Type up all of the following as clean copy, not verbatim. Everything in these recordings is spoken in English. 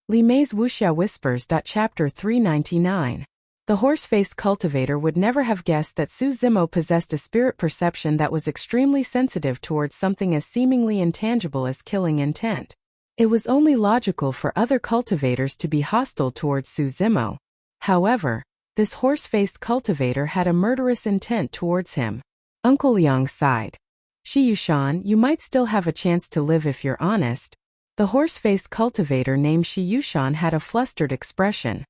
Li Mei's Wuxia Whispers. Chapter 399. The horse-faced cultivator would never have guessed that Su Zimo possessed a spirit perception that was extremely sensitive towards something as seemingly intangible as killing intent. It was only logical for other cultivators to be hostile towards Su Zimo. However, this horse-faced cultivator had a murderous intent towards him. Uncle Liang sighed. Shi Yushan, you might still have a chance to live if you're honest. The horse-faced cultivator named Shi Yushan had a flustered expression.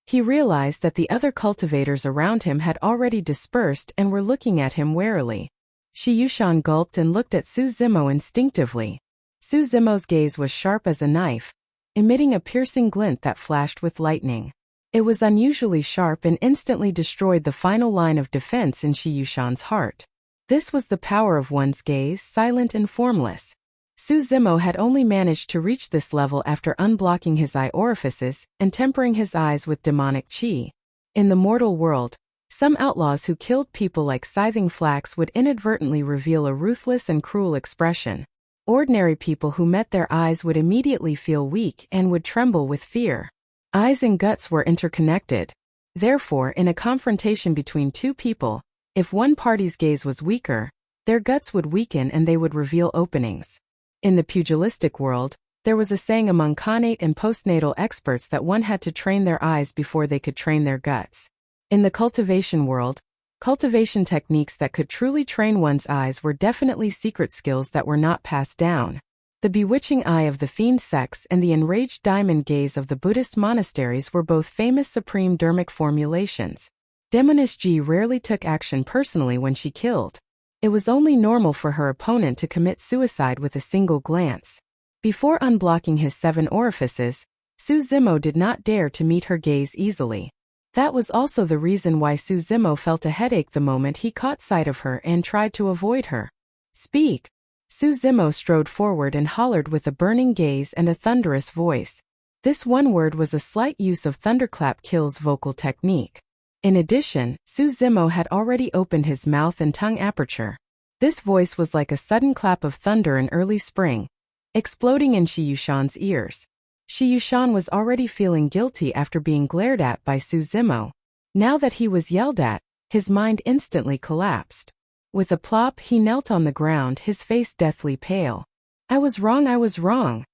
He realized that the other cultivators around him had already dispersed and were looking at him warily. Shi Yushan gulped and looked at Su Zimo instinctively. Su Zimo's gaze was sharp as a knife, emitting a piercing glint that flashed with lightning. It was unusually sharp and instantly destroyed the final line of defense in Shi Yushan's heart. This was the power of one's gaze, silent and formless. Su Zimo had only managed to reach this level after unblocking his eye orifices and tempering his eyes with demonic qi. In the mortal world, some outlaws who killed people like Scything Flax would inadvertently reveal a ruthless and cruel expression. Ordinary people who met their eyes would immediately feel weak and would tremble with fear. Eyes and guts were interconnected. Therefore, in a confrontation between two people, if one party's gaze was weaker, their guts would weaken and they would reveal openings. In the pugilistic world, there was a saying among connate and postnatal experts that one had to train their eyes before they could train their guts. In the cultivation world, cultivation techniques that could truly train one's eyes were definitely secret skills that were not passed down. The bewitching eye of the fiend sex and the enraged diamond gaze of the Buddhist monasteries were both famous supreme dermic formulations. Demoness Ji rarely took action personally when she killed. It was only normal for her opponent to commit suicide with a single glance. Before unblocking his 7 orifices, Su Zimo did not dare to meet her gaze easily. That was also the reason why Su Zimo felt a headache the moment he caught sight of her and tried to avoid her. Speak! Su Zimo strode forward and hollered with a burning gaze and a thunderous voice. This one word was a slight use of Thunderclap Kill's vocal technique. In addition, Su Zimo had already opened his mouth and tongue aperture. This voice was like a sudden clap of thunder in early spring, exploding in Shi Yushan's ears. Shi Yushan was already feeling guilty after being glared at by Su Zimo. Now that he was yelled at, his mind instantly collapsed. With a plop, he knelt on the ground, his face deathly pale. I was wrong.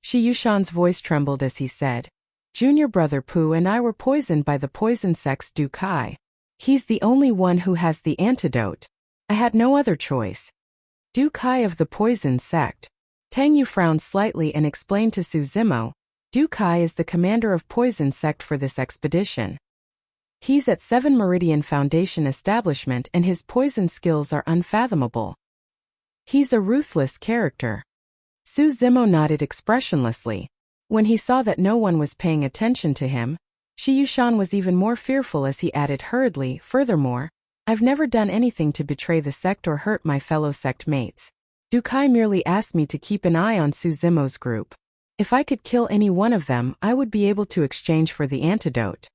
Shi Yushan's voice trembled as he said, Junior brother Pu and I were poisoned by the poison sex Du Kai. He's the only one who has the antidote. I had no other choice. Du Kai of the poison sect. Tang Yu frowned slightly and explained to Su Zimo, Du Kai is the commander of poison sect for this expedition. He's at 7 Meridian Foundation establishment and his poison skills are unfathomable. He's a ruthless character. Su Zimo nodded expressionlessly. When he saw that no one was paying attention to him, Shi Yushan was even more fearful as he added hurriedly, furthermore, I've never done anything to betray the sect or hurt my fellow sect mates. Du Kai merely asked me to keep an eye on Su Zimo's group. If I could kill any one of them, I would be able to exchange for the antidote.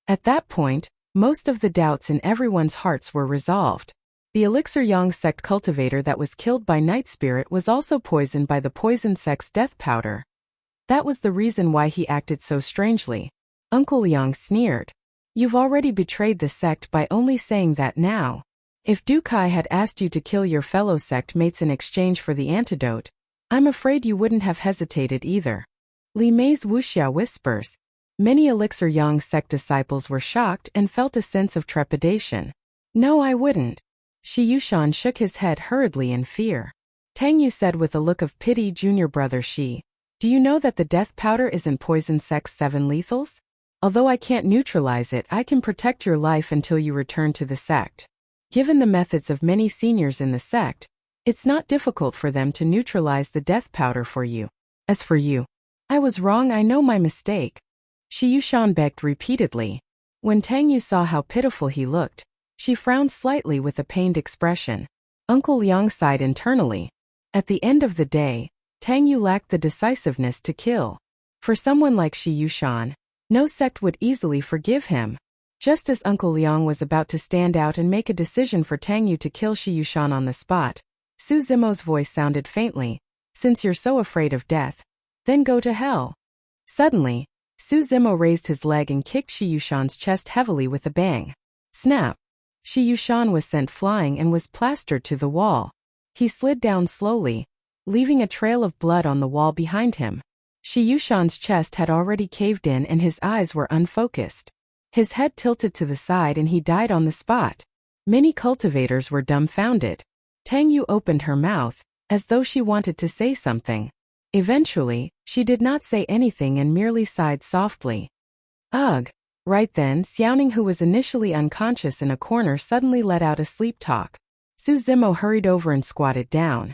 At that point, most of the doubts in everyone's hearts were resolved. The Elixir Yang sect cultivator that was killed by Night Spirit was also poisoned by the poison sect's death powder. That was the reason why he acted so strangely. Uncle Liang sneered. You've already betrayed the sect by only saying that now. If Du Kai had asked you to kill your fellow sect mates in exchange for the antidote, I'm afraid you wouldn't have hesitated either. Li Mei's Wuxia Whispers. Many Elixir Yang sect disciples were shocked and felt a sense of trepidation. No, I wouldn't. Shi Yushan shook his head hurriedly in fear. Tang Yu said with a look of pity, Junior brother Shi. Do you know that the death powder isn't poison sect's 7 lethals? Although I can't neutralize it, I can protect your life until you return to the sect. Given the methods of many seniors in the sect, it's not difficult for them to neutralize the death powder for you. As for you, I was wrong, I know my mistake. Shi Yushan begged repeatedly. When Tang Yu saw how pitiful he looked, she frowned slightly with a pained expression. Uncle Liang sighed internally. At the end of the day, Tang Yu lacked the decisiveness to kill. For someone like Shi Yushan, no sect would easily forgive him. Just as Uncle Liang was about to stand out and make a decision for Tang Yu to kill Shi Yushan on the spot, Su Zimo's voice sounded faintly. Since you're so afraid of death, then go to hell. Suddenly, Su Zimo raised his leg and kicked Shi Yushan's chest heavily with a bang. Snap! Shi Yushan was sent flying and was plastered to the wall. He slid down slowly, leaving a trail of blood on the wall behind him. Shi Yushan's chest had already caved in and his eyes were unfocused. His head tilted to the side and he died on the spot. Many cultivators were dumbfounded. Tang Yu opened her mouth, as though she wanted to say something. Eventually, she did not say anything and merely sighed softly. Ugh! Right then, Xiaoning, who was initially unconscious in a corner, suddenly let out a sleep talk. Su Zimo hurried over and squatted down.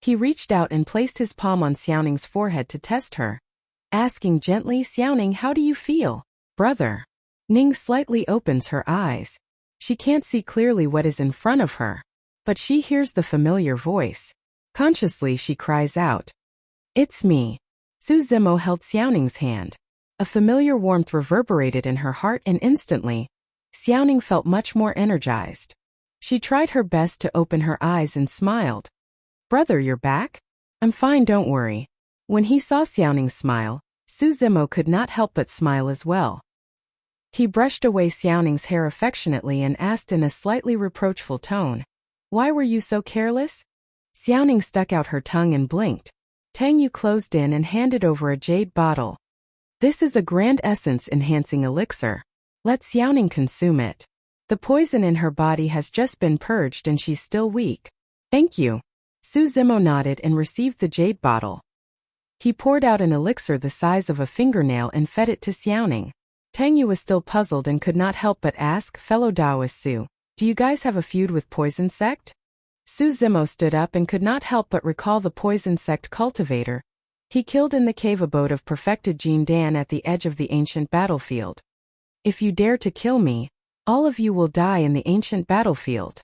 He reached out and placed his palm on Xiaoning's forehead to test her. Asking gently, Xiaoning, how do you feel, brother? Ning slightly opens her eyes. She can't see clearly what is in front of her, but she hears the familiar voice. Consciously, she cries out, "It's me." Su Zimo held Xiaoning's hand. A familiar warmth reverberated in her heart and instantly, Xiaoning felt much more energized. She tried her best to open her eyes and smiled. Brother, you're back? I'm fine, don't worry. When he saw Xiaoning smile, Su Zimo could not help but smile as well. He brushed away Xiaoning's hair affectionately and asked in a slightly reproachful tone, "Why were you so careless?" Xiaoning stuck out her tongue and blinked. Tang Yu closed in and handed over a jade bottle. This is a grand essence-enhancing elixir. Let Xiaoning consume it. The poison in her body has just been purged and she's still weak. Thank you. Su Zimo nodded and received the jade bottle. He poured out an elixir the size of a fingernail and fed it to Xiaoning. Tang Yu was still puzzled and could not help but ask, fellow Taoist Su, do you guys have a feud with Poison Sect? Su Zimo stood up and could not help but recall the Poison Sect cultivator he killed in the cave abode of perfected Jin Dan at the edge of the ancient battlefield. If you dare to kill me, all of you will die in the ancient battlefield.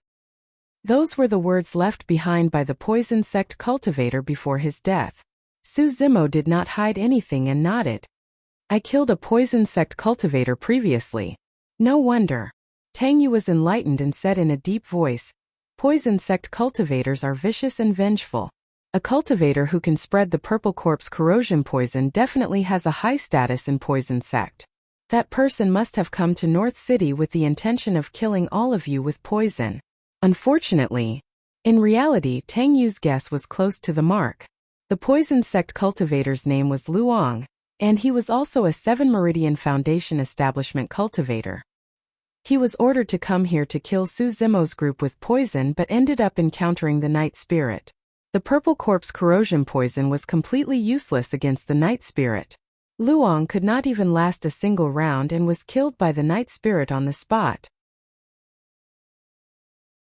Those were the words left behind by the Poison Sect cultivator before his death. Su Zimo did not hide anything and nodded. I killed a Poison Sect cultivator previously. No wonder. Tang Yu was enlightened and said in a deep voice, Poison Sect cultivators are vicious and vengeful. A cultivator who can spread the purple corpse corrosion poison definitely has a high status in Poison Sect. That person must have come to North City with the intention of killing all of you with poison. Unfortunately, in reality, Tang Yu's guess was close to the mark. The Poison Sect cultivator's name was Luong, and he was also a 7 Meridian Foundation establishment cultivator. He was ordered to come here to kill Su Zimo's group with poison but ended up encountering the Night Spirit. The purple corpse corrosion poison was completely useless against the Night Spirit. Luong could not even last a single round and was killed by the Night Spirit on the spot.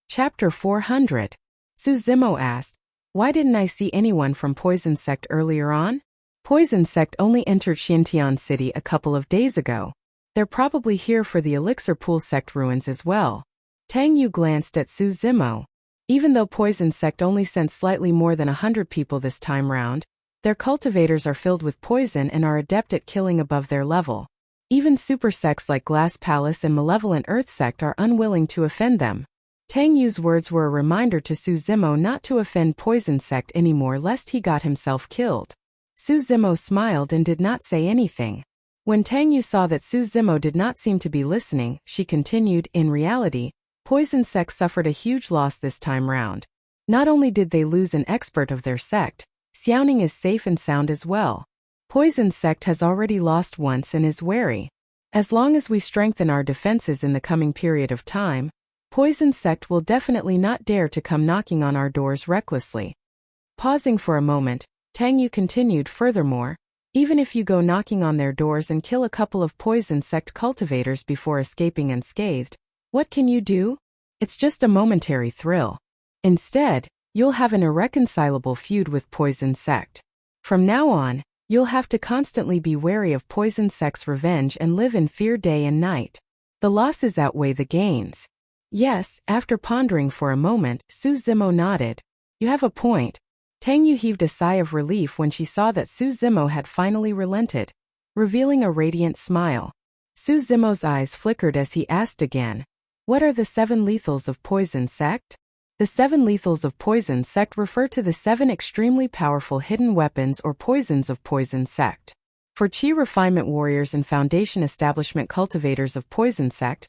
Chapter 400. Su Zimo asked, why didn't I see anyone from Poison Sect earlier on? Poison Sect only entered Xintian City a couple of days ago. They're probably here for the Elixir Pool Sect ruins as well. Tang Yu glanced at Su Zimo. Even though Poison Sect only sent slightly more than 100 people this time round, their cultivators are filled with poison and are adept at killing above their level. Even super sects like Glass Palace and Malevolent Earth Sect are unwilling to offend them. Tang Yu's words were a reminder to Su Zimo not to offend Poison Sect anymore lest he got himself killed. Su Zimo smiled and did not say anything. When Tang Yu saw that Su Zimo did not seem to be listening, she continued, in reality, Poison Sect suffered a huge loss this time round. Not only did they lose an expert of their sect, Xiaoning is safe and sound as well. Poison Sect has already lost once and is wary. As long as we strengthen our defenses in the coming period of time, Poison Sect will definitely not dare to come knocking on our doors recklessly. Pausing for a moment, Tang Yu continued, furthermore, even if you go knocking on their doors and kill a couple of Poison Sect cultivators before escaping unscathed, what can you do? It's just a momentary thrill. Instead, you'll have an irreconcilable feud with Poison Sect. From now on, you'll have to constantly be wary of Poison Sect's revenge and live in fear day and night. The losses outweigh the gains. Yes, after pondering for a moment, Su Zimo nodded. You have a point. Tang Yu heaved a sigh of relief when she saw that Su Zimo had finally relented, revealing a radiant smile. Su Zimo's eyes flickered as he asked again, what are the 7 lethals of Poison Sect? The 7 lethals of Poison Sect refer to the 7 extremely powerful hidden weapons or poisons of Poison Sect. For Qi refinement warriors and foundation establishment cultivators of poison sect,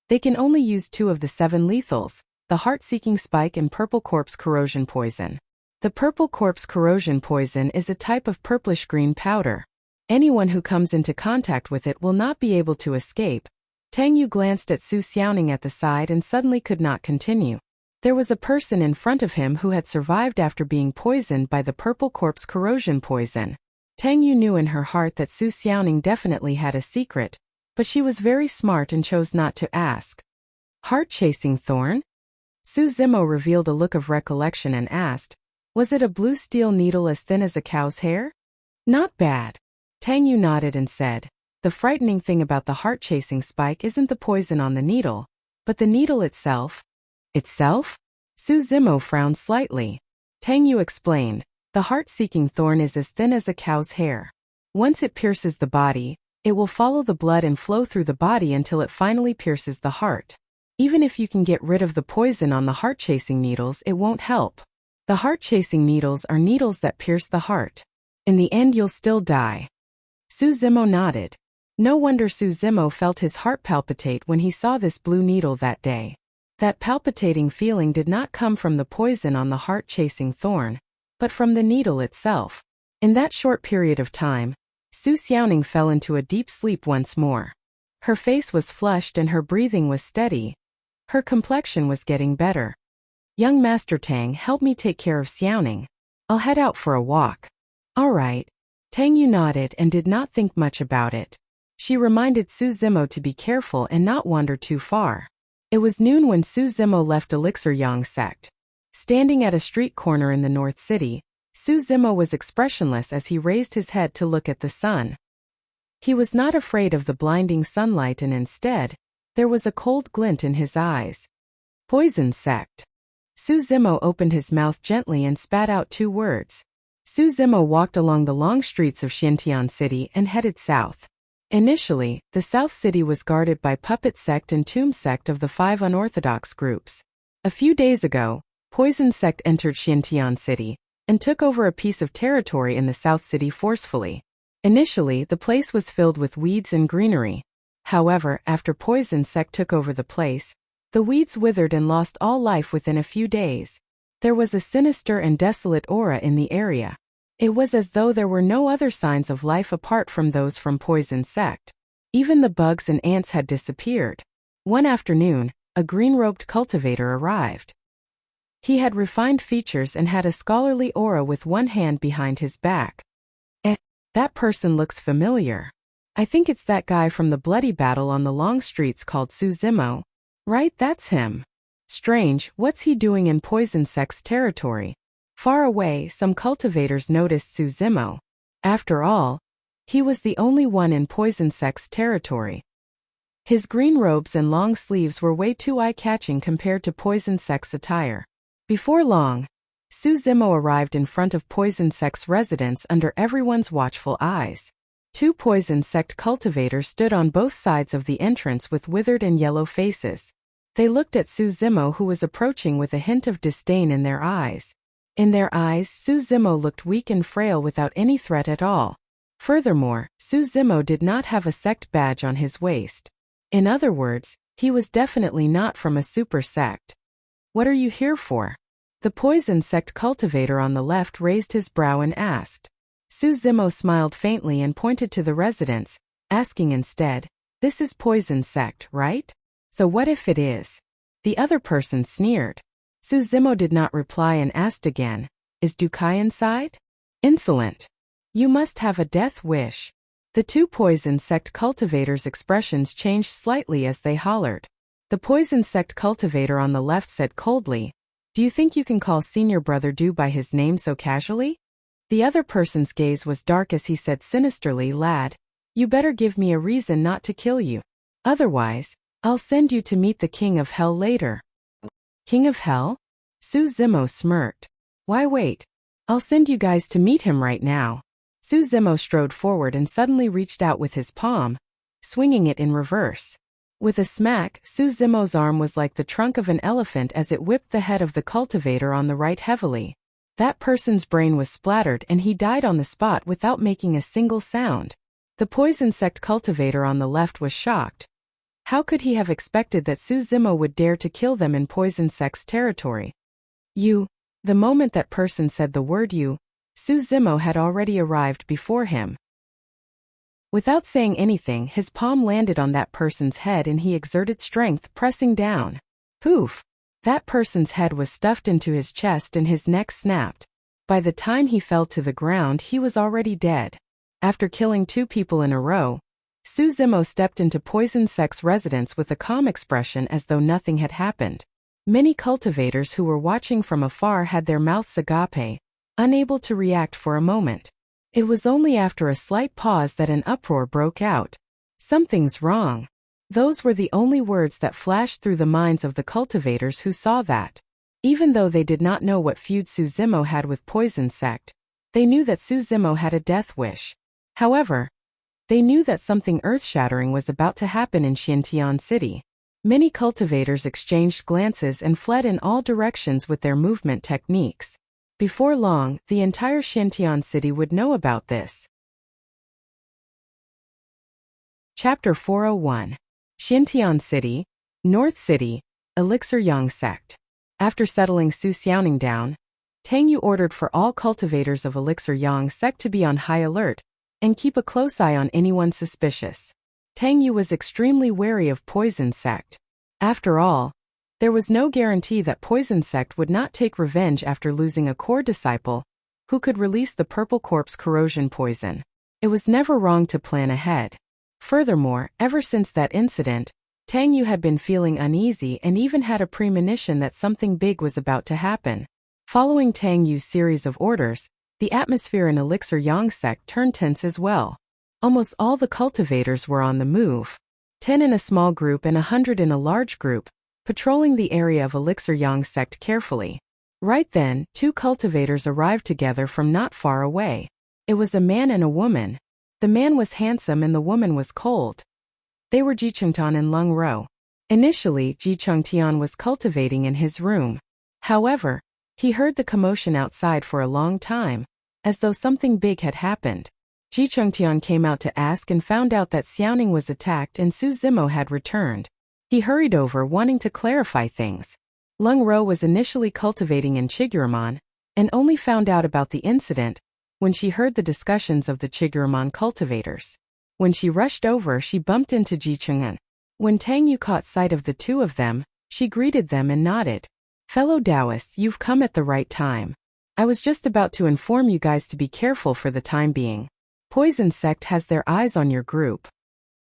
they can only use 2 of the 7 lethals, the heart-seeking spike and purple corpse corrosion poison. The purple corpse corrosion poison is a type of purplish-green powder. Anyone who comes into contact with it will not be able to escape. Tang Yu glanced at Su Xiaoning at the side and suddenly could not continue. There was a person in front of him who had survived after being poisoned by the purple corpse corrosion poison. Tang Yu knew in her heart that Su Xiaoning definitely had a secret, but she was very smart and chose not to ask. Heart-chasing thorn? Su Zimo revealed a look of recollection and asked, was it a blue steel needle as thin as a cow's hair? Not bad. Tang Yu nodded and said, the frightening thing about the heart-chasing spike isn't the poison on the needle, but the needle itself. Itself? Su Zimo frowned slightly. Tang Yu explained, the heart-seeking thorn is as thin as a cow's hair. Once it pierces the body, it will follow the blood and flow through the body until it finally pierces the heart. Even if you can get rid of the poison on the heart-chasing needles, it won't help. The heart-chasing needles are needles that pierce the heart. In the end, you'll still die. Su Zimo nodded. No wonder Su Zimo felt his heart palpitate when he saw this blue needle that day. That palpitating feeling did not come from the poison on the heart-chasing thorn, but from the needle itself. In that short period of time, Su Xiaoning fell into a deep sleep once more. Her face was flushed and her breathing was steady. Her complexion was getting better. Young Master Tang, help me take care of Xiaoning. I'll head out for a walk. All right. Tang Yu nodded and did not think much about it. She reminded Su Zimo to be careful and not wander too far. It was noon when Su Zimo left Elixir Yang sect. Standing at a street corner in the North City, Su Zimo was expressionless as he raised his head to look at the sun. He was not afraid of the blinding sunlight and instead, there was a cold glint in his eyes. Poison sect. Su Zimo opened his mouth gently and spat out 2 words. Su Zimo walked along the long streets of Xintian City and headed south. Initially, the South City was guarded by Puppet Sect and Tomb Sect of the 5 unorthodox groups. A few days ago, Poison Sect entered Xintian City and took over a piece of territory in the South City forcefully. Initially, the place was filled with weeds and greenery. However, after Poison Sect took over the place, the weeds withered and lost all life within a few days. There was a sinister and desolate aura in the area. It was as though there were no other signs of life apart from those from Poison Sect. Even the bugs and ants had disappeared. One afternoon, a green-robed cultivator arrived. He had refined features and had a scholarly aura with one hand behind his back. That person looks familiar. I think it's that guy from the bloody battle on the long streets called Su Zimo. Right, that's him. Strange, what's he doing in Poison Sect's territory? Far away, some cultivators noticed Su Zimo. After all, he was the only one in Poison Sect's territory. His green robes and long sleeves were way too eye-catching compared to Poison Sect's attire. Before long, Su Zimo arrived in front of Poison Sect's residence under everyone's watchful eyes. 2 Poison Sect cultivators stood on both sides of the entrance with withered and yellow faces. They looked at Su Zimo, who was approaching with a hint of disdain in their eyes. In their eyes, Su Zimo looked weak and frail without any threat at all. Furthermore, Su Zimo did not have a sect badge on his waist. In other words, he was definitely not from a super sect. What are you here for? The Poison Sect cultivator on the left raised his brow and asked. Su Zimo smiled faintly and pointed to the residence, asking instead, this is Poison Sect, right? So what if it is? The other person sneered. Su Zimo did not reply and asked again, is Dukai inside? Insolent. You must have a death wish. The 2 Poison Sect cultivators' expressions changed slightly as they hollered. The Poison Sect cultivator on the left said coldly, do you think you can call senior brother Du by his name so casually? The other person's gaze was dark as he said sinisterly, lad, you better give me a reason not to kill you. Otherwise, I'll send you to meet the King of Hell later. King of Hell? Su Zimo smirked. Why wait? I'll send you guys to meet him right now. Su Zimo strode forward and suddenly reached out with his palm, swinging it in reverse. With a smack, Su Zimo's arm was like the trunk of an elephant as it whipped the head of the cultivator on the right heavily. That person's brain was splattered and he died on the spot without making a single sound. The poison sect cultivator on the left was shocked. How could he have expected that Su Zimo would dare to kill them in poison sect's territory? You. The moment that person said the word you, Su Zimo had already arrived before him. Without saying anything, his palm landed on that person's head and he exerted strength, pressing down. Poof! That person's head was stuffed into his chest and his neck snapped. By the time he fell to the ground, he was already dead. After killing 2 people in a row, Su Zimo stepped into Poison Sect's residence with a calm expression as though nothing had happened. Many cultivators who were watching from afar had their mouths agape, unable to react for a moment. It was only after a slight pause that an uproar broke out. Something's wrong. Those were the only words that flashed through the minds of the cultivators who saw that. Even though they did not know what feud Su Zimo had with Poison Sect, they knew that Su Zimo had a death wish. However, they knew that something earth-shattering was about to happen in Xintian City. Many cultivators exchanged glances and fled in all directions with their movement techniques. Before long, the entire Xintian City would know about this. Chapter 401. Xintian City, North City, Elixir Yang Sect. After settling Su Xiaoning down, Tang Yu ordered for all cultivators of Elixir Yang Sect to be on high alert and keep a close eye on anyone suspicious. Tang Yu was extremely wary of Poison Sect. After all, there was no guarantee that Poison Sect would not take revenge after losing a core disciple who could release the Purple Corpse corrosion poison. It was never wrong to plan ahead. Furthermore, ever since that incident, Tang Yu had been feeling uneasy and even had a premonition that something big was about to happen. Following Tang Yu's series of orders, the atmosphere in Elixir Yang Sect turned tense as well. Almost all the cultivators were on the move. 10 in a small group and 100 in a large group, patrolling the area of Elixir Yang Sect carefully. Right then, 2 cultivators arrived together from not far away. It was a man and a woman. The man was handsome and the woman was cold. They were Ji Chengtian and Lung Ro. Initially, Ji Chengtian was cultivating in his room. However, he heard the commotion outside for a long time, as though something big had happened. Ji Chengtian came out to ask and found out that Xiaoning was attacked and Su Zimo had returned. He hurried over wanting to clarify things. Lung Ro was initially cultivating in Chiguramon, and only found out about the incident when she heard the discussions of the Chiguramon cultivators. When she rushed over, she bumped into Ji Chengtian. When Tang Yu caught sight of the 2 of them, she greeted them and nodded. Fellow Taoists, you've come at the right time. I was just about to inform you guys to be careful for the time being. Poison Sect has their eyes on your group.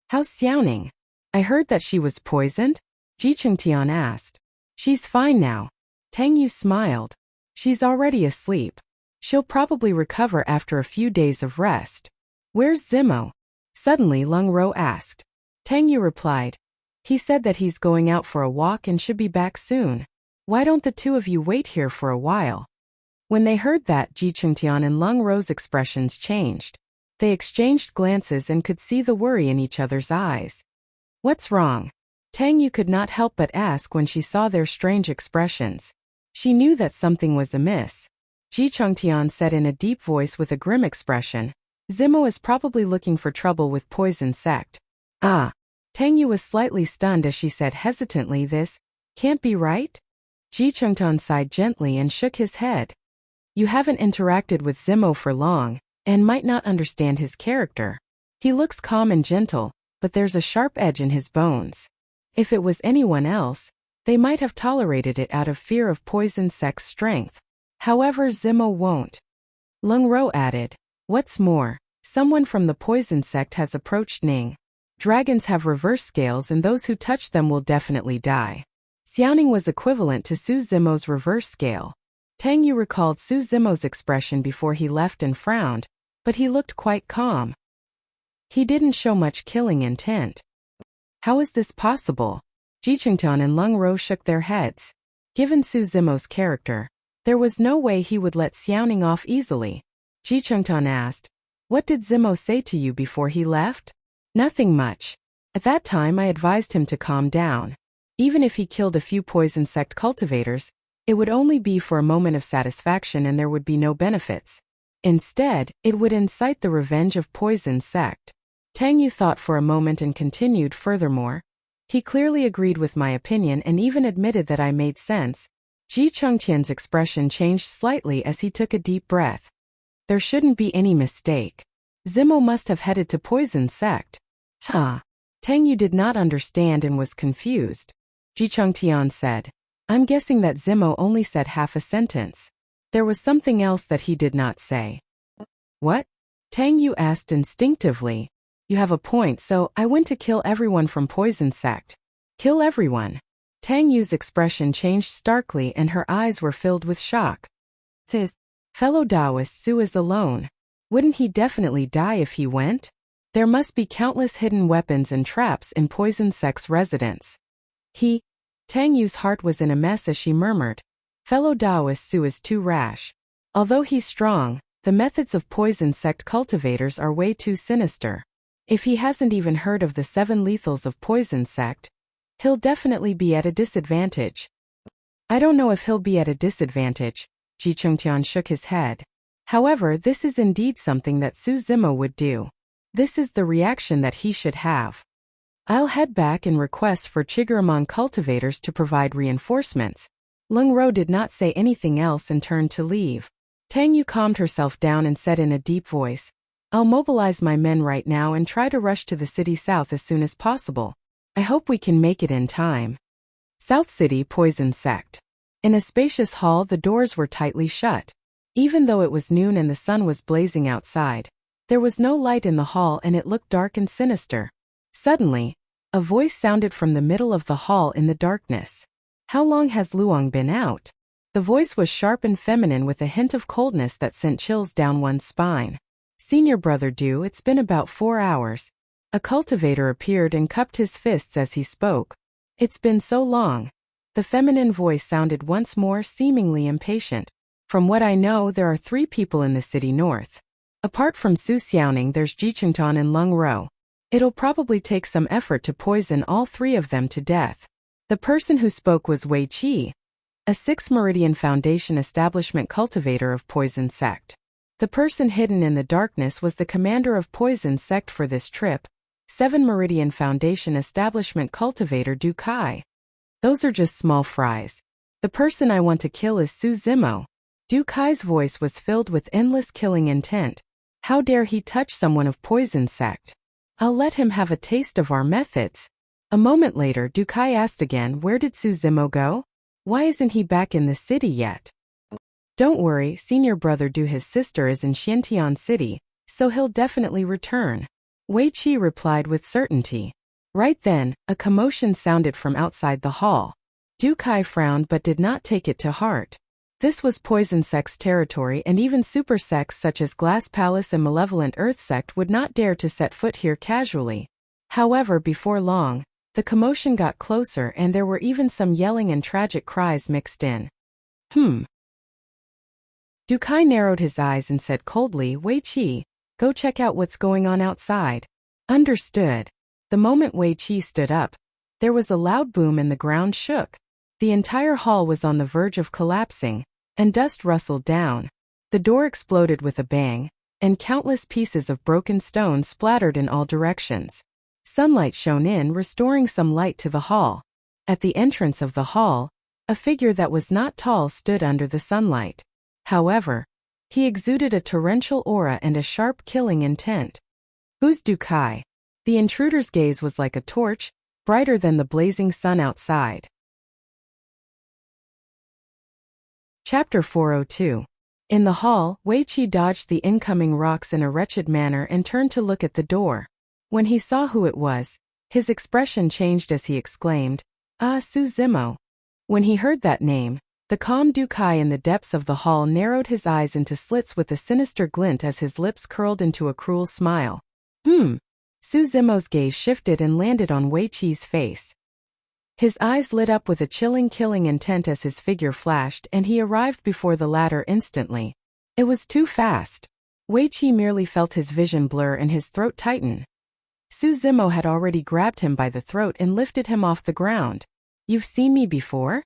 How's Xiaoning? I heard that she was poisoned? Ji Chengtian asked. She's fine now. Tang Yu smiled. She's already asleep. She'll probably recover after a few days of rest. Where's Zimo? Suddenly Lung Ro asked. Tang Yu replied. He said that he's going out for a walk and should be back soon. Why don't the 2 of you wait here for a while? When they heard that, Ji Chengtian and Lung Ro's expressions changed. They exchanged glances and could see the worry in each other's eyes. What's wrong? Tang Yu could not help but ask when she saw their strange expressions. She knew that something was amiss. Ji Chengtian said in a deep voice with a grim expression, Zimo is probably looking for trouble with Poison Sect. Ah. Tang Yu was slightly stunned as she said hesitantly, this can't be right? Ji Chengtian sighed gently and shook his head. You haven't interacted with Zimo for long, and might not understand his character. He looks calm and gentle, but there's a sharp edge in his bones. If it was anyone else, they might have tolerated it out of fear of Poison Sect's strength. However, Zimo won't. Lung Ro added, what's more, someone from the Poison Sect has approached Ning. Dragons have reverse scales and those who touch them will definitely die. Xiaoning was equivalent to Su Zimo's reverse scale. Tang Yu recalled Su Zimo's expression before he left and frowned, but he looked quite calm. He didn't show much killing intent. How is this possible? Ji Chengtian and Lung Ro shook their heads. Given Su Zimo's character, there was no way he would let Xiaoning off easily. Ji Chengtian asked, what did Zimo say to you before he left? Nothing much. At that time I advised him to calm down. Even if he killed a few Poison Sect cultivators, it would only be for a moment of satisfaction and there would be no benefits. Instead, it would incite the revenge of Poison Sect. Tang Yu thought for a moment and continued, furthermore. He clearly agreed with my opinion and even admitted that I made sense. Ji Chengtian's expression changed slightly as he took a deep breath. There shouldn't be any mistake. Zimo must have headed to Poison Sect. Tang Yu did not understand and was confused. Ji Chengtian said, I'm guessing that Zimo only said half a sentence. There was something else that he did not say. What? Tang Yu asked instinctively. You have a point, so I went to kill everyone from Poison Sect. Kill everyone? Tang Yu's expression changed starkly and her eyes were filled with shock. His fellow Taoist Su is alone. Wouldn't he definitely die if he went? There must be countless hidden weapons and traps in Poison Sect's residence. Tang Yu's heart was in a mess as she murmured. Fellow Taoist Su is too rash. Although he's strong, the methods of Poison Sect cultivators are way too sinister. If he hasn't even heard of the 7 lethals of Poison Sect, he'll definitely be at a disadvantage. I don't know if he'll be at a disadvantage, Ji Chengtian shook his head. However, this is indeed something that Su Zimo would do. This is the reaction that he should have. I'll head back and request for Chigaramon cultivators to provide reinforcements. Lung Ro did not say anything else and turned to leave. Tang Yu calmed herself down and said in a deep voice, I'll mobilize my men right now and try to rush to the city south as soon as possible. I hope we can make it in time. South City Poison Sect. In a spacious hall, the doors were tightly shut. Even though it was noon and the sun was blazing outside, there was no light in the hall and it looked dark and sinister. Suddenly, a voice sounded from the middle of the hall in the darkness. How long has Luong been out? The voice was sharp and feminine with a hint of coldness that sent chills down one's spine. Senior Brother Du, it's been about 4 hours. A cultivator appeared and cupped his fists as he spoke. It's been so long. The feminine voice sounded once more, seemingly impatient. From what I know, there are 3 people in the city north. Apart from Su Xiaoning, there's Ji Chengtan and Lung Ro. It'll probably take some effort to poison all 3 of them to death. The person who spoke was Wei Qi, a 6 Meridian Foundation establishment cultivator of Poison Sect. The person hidden in the darkness was the commander of Poison Sect for this trip, 7 Meridian Foundation establishment cultivator Du Kai. Those are just small fries. The person I want to kill is Su Zimo. Du Kai's voice was filled with endless killing intent. How dare he touch someone of Poison Sect? I'll let him have a taste of our methods. A moment later, Du Kai asked again, where did Su Zimo go? Why isn't he back in the city yet? Don't worry, Senior Brother Du, his sister is in Xiantian City, so he'll definitely return. Wei Qi replied with certainty. Right then, a commotion sounded from outside the hall. Du Kai frowned but did not take it to heart. This was Poison Sect's territory and even super sects such as Glass Palace and Malevolent Earth Sect would not dare to set foot here casually. However, before long, the commotion got closer and there were even some yelling and tragic cries mixed in. Du Kai narrowed his eyes and said coldly, Wei Qi, go check out what's going on outside. Understood. The moment Wei Qi stood up, there was a loud boom and the ground shook. The entire hall was on the verge of collapsing, and dust rustled down. The door exploded with a bang, and countless pieces of broken stone splattered in all directions. Sunlight shone in, restoring some light to the hall. At the entrance of the hall, a figure that was not tall stood under the sunlight. However, he exuded a torrential aura and a sharp killing intent. Who's Du Kai? The intruder's gaze was like a torch, brighter than the blazing sun outside. Chapter 402. In the hall, Wei Qi dodged the incoming rocks in a wretched manner and turned to look at the door. When he saw who it was, his expression changed as he exclaimed, Ah, Su Zimo. When he heard that name, the calm Du Kai in the depths of the hall narrowed his eyes into slits with a sinister glint as his lips curled into a cruel smile. Su Zimo's gaze shifted and landed on Wei Qi's face. His eyes lit up with a chilling killing intent as his figure flashed and he arrived before the latter instantly. It was too fast. Wei Qi merely felt his vision blur and his throat tighten. Su Zimo had already grabbed him by the throat and lifted him off the ground. You've seen me before?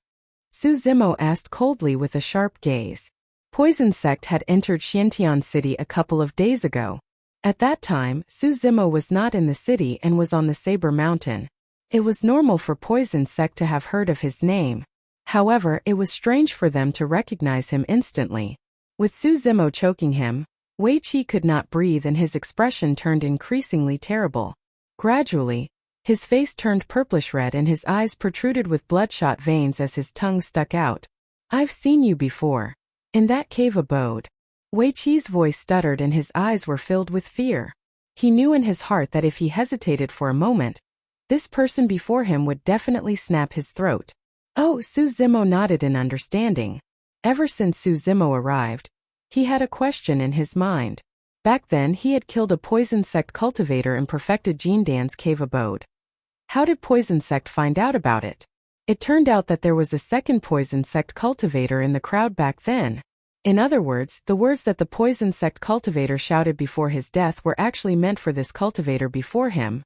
Su Zimo asked coldly with a sharp gaze. Poison Sect had entered Xiantian City a couple of days ago. At that time, Su Zimo was not in the city and was on the Saber Mountain. It was normal for Poison Sect to have heard of his name. However, it was strange for them to recognize him instantly. With Su Zimo choking him, Wei Qi could not breathe and his expression turned increasingly terrible. Gradually, his face turned purplish-red and his eyes protruded with bloodshot veins as his tongue stuck out. "I've seen you before. In that cave abode." Wei Qi's voice stuttered and his eyes were filled with fear. He knew in his heart that if he hesitated for a moment, this person before him would definitely snap his throat. Oh, Su Zimo nodded in understanding. Ever since Su Zimo arrived, he had a question in his mind. Back then he had killed a Poison Sect cultivator and perfected Jindan's cave abode. How did Poison Sect find out about it? It turned out that there was a second Poison Sect cultivator in the crowd back then. In other words, the words that the Poison Sect cultivator shouted before his death were actually meant for this cultivator before him.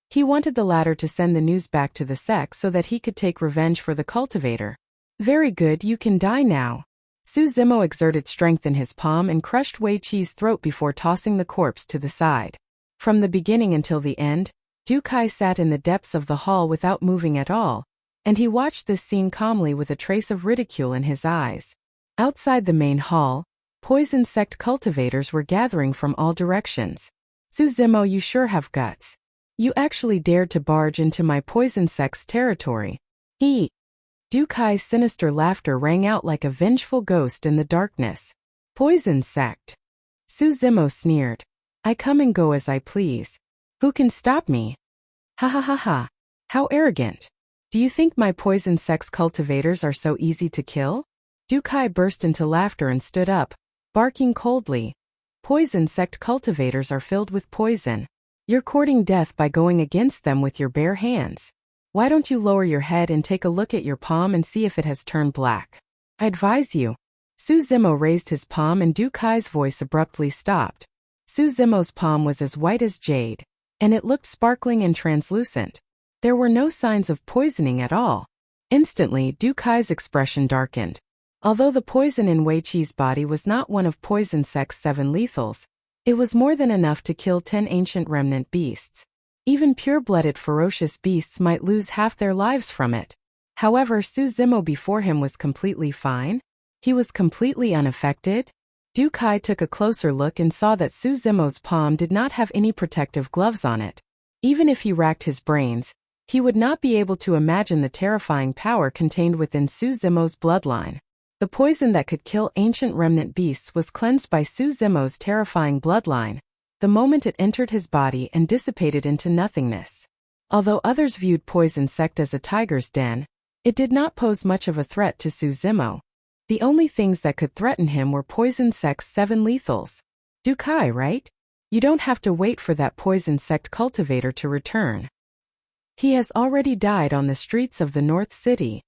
He wanted the latter to send the news back to the sect so that he could take revenge for the cultivator. "Very good, you can die now." Su Zimo exerted strength in his palm and crushed Wei Qi's throat before tossing the corpse to the side. From the beginning until the end, Du Kai sat in the depths of the hall without moving at all, and he watched this scene calmly with a trace of ridicule in his eyes. Outside the main hall, Poison Sect cultivators were gathering from all directions. "Su Zimo, you sure have guts. You actually dared to barge into my Poison Sect's territory." Du Kai's sinister laughter rang out like a vengeful ghost in the darkness. "Poison Sect." Su Zimo sneered. "I come and go as I please. Who can stop me?" "Ha ha ha ha. How arrogant. Do you think my Poison Sect's cultivators are so easy to kill?" Du Kai burst into laughter and stood up, barking coldly. "Poison Sect cultivators are filled with poison. You're courting death by going against them with your bare hands. Why don't you lower your head and take a look at your palm and see if it has turned black? I advise you." Su Zimo raised his palm and Du Kai's voice abruptly stopped. Su Zimo's palm was as white as jade, and it looked sparkling and translucent. There were no signs of poisoning at all. Instantly, Du Kai's expression darkened. Although the poison in Wei Qi's body was not one of Poison Sect's 7 lethals, it was more than enough to kill 10 ancient remnant beasts. Even pure-blooded ferocious beasts might lose half their lives from it. However, Su Zimo before him was completely fine. He was completely unaffected. Du Kai took a closer look and saw that Su Zimo's palm did not have any protective gloves on it. Even if he racked his brains, he would not be able to imagine the terrifying power contained within Su Zimo's bloodline. The poison that could kill ancient remnant beasts was cleansed by Su Zimo's terrifying bloodline, the moment it entered his body and dissipated into nothingness. Although others viewed Poison Sect as a tiger's den, it did not pose much of a threat to Su Zimo. The only things that could threaten him were Poison Sect's 7 lethals. Du Kai, right? You don't have to wait for that Poison Sect cultivator to return. He has already died on the streets of the North City.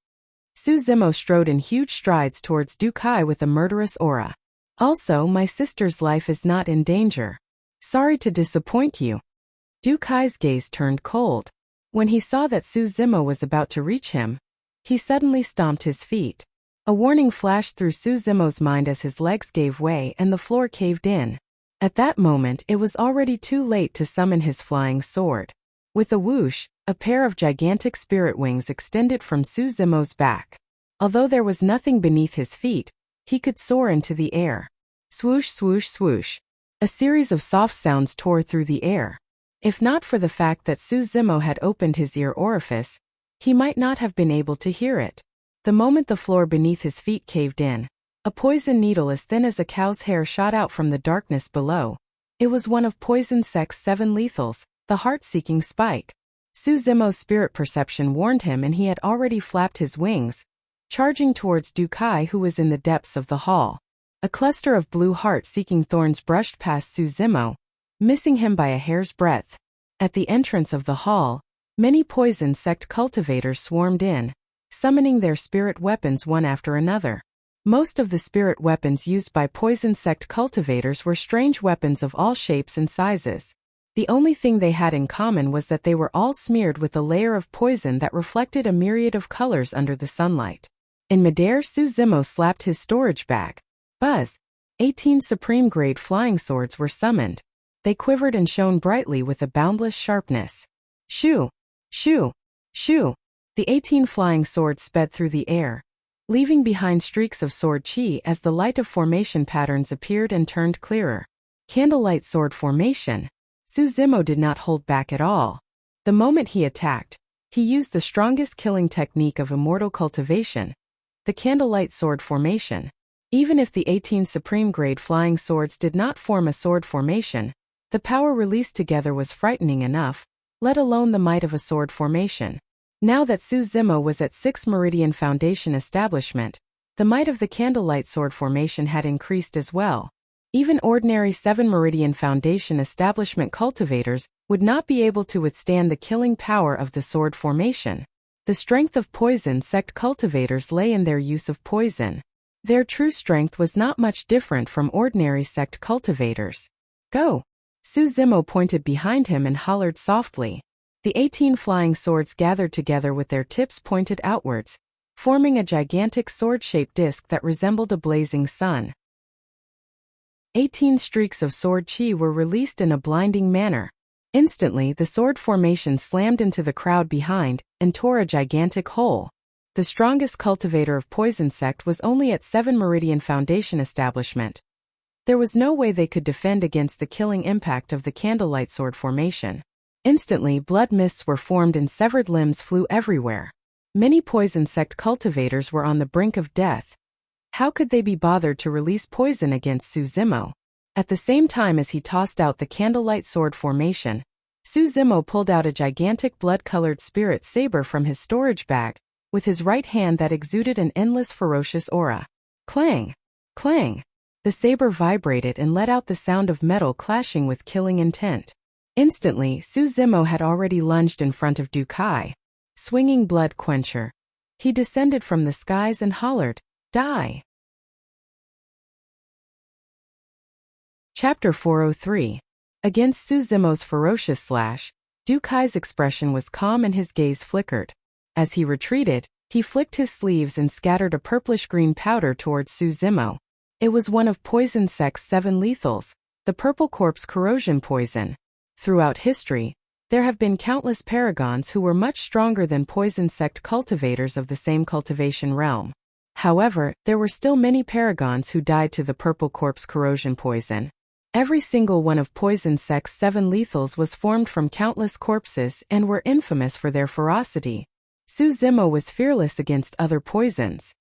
Su Zimo strode in huge strides towards Du Kai with a murderous aura. Also, my sister's life is not in danger. Sorry to disappoint you. Du Kai's gaze turned cold. When he saw that Su Zimo was about to reach him, he suddenly stomped his feet. A warning flashed through Su Zimo's mind as his legs gave way and the floor caved in. At that moment, it was already too late to summon his flying sword. With a whoosh, a pair of gigantic spirit wings extended from Su Zimo's back. Although there was nothing beneath his feet, he could soar into the air. Swoosh, swoosh, swoosh. A series of soft sounds tore through the air. If not for the fact that Su Zimo had opened his ear orifice, he might not have been able to hear it. The moment the floor beneath his feet caved in, a poison needle as thin as a cow's hair shot out from the darkness below. It was one of Poison Sect's 7 lethals, the heart-seeking spike. Su Zimo's spirit perception warned him and he had already flapped his wings, charging towards Du Kai who was in the depths of the hall. A cluster of blue heart-seeking thorns brushed past Su Zimo, missing him by a hair's breadth. At the entrance of the hall, many Poison Sect cultivators swarmed in, summoning their spirit weapons one after another. Most of the spirit weapons used by Poison Sect cultivators were strange weapons of all shapes and sizes. The only thing they had in common was that they were all smeared with a layer of poison that reflected a myriad of colors under the sunlight. In midair, Su Zimo slapped his storage bag. Buzz! 18 supreme-grade flying swords were summoned. They quivered and shone brightly with a boundless sharpness. Shoo! Shoo! Shoo! The 18 flying swords sped through the air, leaving behind streaks of sword chi as the light of formation patterns appeared and turned clearer. Candlelight sword formation. Su Zimo did not hold back at all. The moment he attacked, he used the strongest killing technique of immortal cultivation, the candlelight sword formation. Even if the 18 supreme-grade flying swords did not form a sword formation, the power released together was frightening enough, let alone the might of a sword formation. Now that Su Zimo was at 6 Meridian Foundation establishment, the might of the candlelight sword formation had increased as well. Even ordinary 7 Meridian Foundation establishment cultivators would not be able to withstand the killing power of the sword formation. The strength of poison sect cultivators lay in their use of poison. Their true strength was not much different from ordinary sect cultivators. Go! Su Zimo pointed behind him and hollered softly. The 18 flying swords gathered together with their tips pointed outwards, forming a gigantic sword-shaped disc that resembled a blazing sun. 18 streaks of sword chi were released in a blinding manner. Instantly, the sword formation slammed into the crowd behind and tore a gigantic hole. The strongest cultivator of poison sect was only at 7 Meridian Foundation establishment. There was no way they could defend against the killing impact of the candlelight sword formation. Instantly, blood mists were formed and severed limbs flew everywhere. Many poison sect cultivators were on the brink of death. How could they be bothered to release poison against Su Zimo? At the same time as he tossed out the candlelight sword formation, Su Zimo pulled out a gigantic blood-colored spirit saber from his storage bag, with his right hand that exuded an endless ferocious aura. Clang! Clang! The saber vibrated and let out the sound of metal clashing with killing intent. Instantly, Su Zimo had already lunged in front of Du Kai. Swinging blood quencher. He descended from the skies and hollered, "Die!" Chapter 403. Against Su Zimo's ferocious slash, Du Kai's expression was calm and his gaze flickered. As he retreated, he flicked his sleeves and scattered a purplish-green powder towards Su Zimo. It was one of Poison Sect's 7 lethals, the Purple Corpse corrosion poison. Throughout history, there have been countless paragons who were much stronger than Poison Sect cultivators of the same cultivation realm. However, there were still many paragons who died to the Purple Corpse corrosion poison. Every single one of Poison Sect's 7 lethals was formed from countless corpses and were infamous for their ferocity. Su Zimo was fearless against other poisons.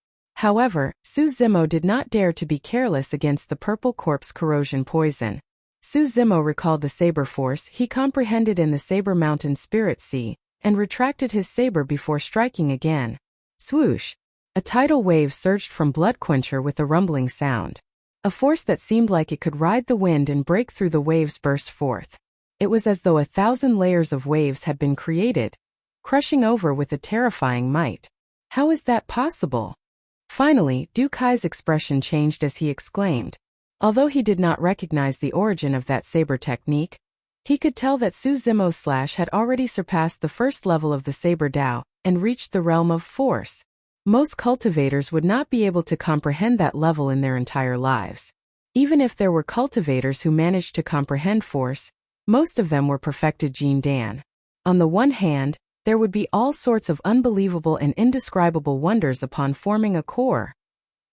However, Su Zimo did not dare to be careless against the Purple Corpse corrosion poison. Su Zimo recalled the saber force he comprehended in the Saber Mountain Spirit Sea, and retracted his saber before striking again. Swoosh! A tidal wave surged from Bloodquencher with a rumbling sound. A force that seemed like it could ride the wind and break through the waves burst forth. It was as though 1,000 layers of waves had been created, crushing over with a terrifying might. How is that possible? Finally, Du Kai's expression changed as he exclaimed. Although he did not recognize the origin of that saber technique, he could tell that Su Zimo's slash had already surpassed the first level of the saber Dao and reached the realm of force. Most cultivators would not be able to comprehend that level in their entire lives. Even if there were cultivators who managed to comprehend force, most of them were perfected Jin Dan. On the one hand, there would be all sorts of unbelievable and indescribable wonders upon forming a core.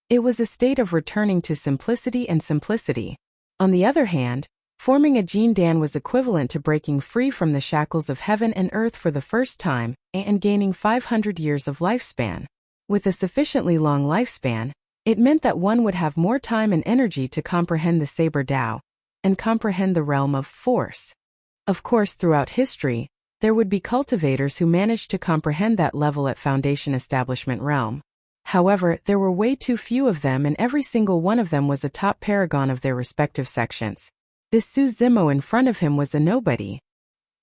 It was a state of returning to simplicity and simplicity. On the other hand, forming a Jin Dan was equivalent to breaking free from the shackles of heaven and earth for the first time and gaining 500 years of lifespan. With a sufficiently long lifespan, it meant that one would have more time and energy to comprehend the Saber Dao and comprehend the realm of force. Of course, throughout history, there would be cultivators who managed to comprehend that level at Foundation Establishment realm. However, there were way too few of them, and every single one of them was a top paragon of their respective sections. This Su Zimo in front of him was a nobody.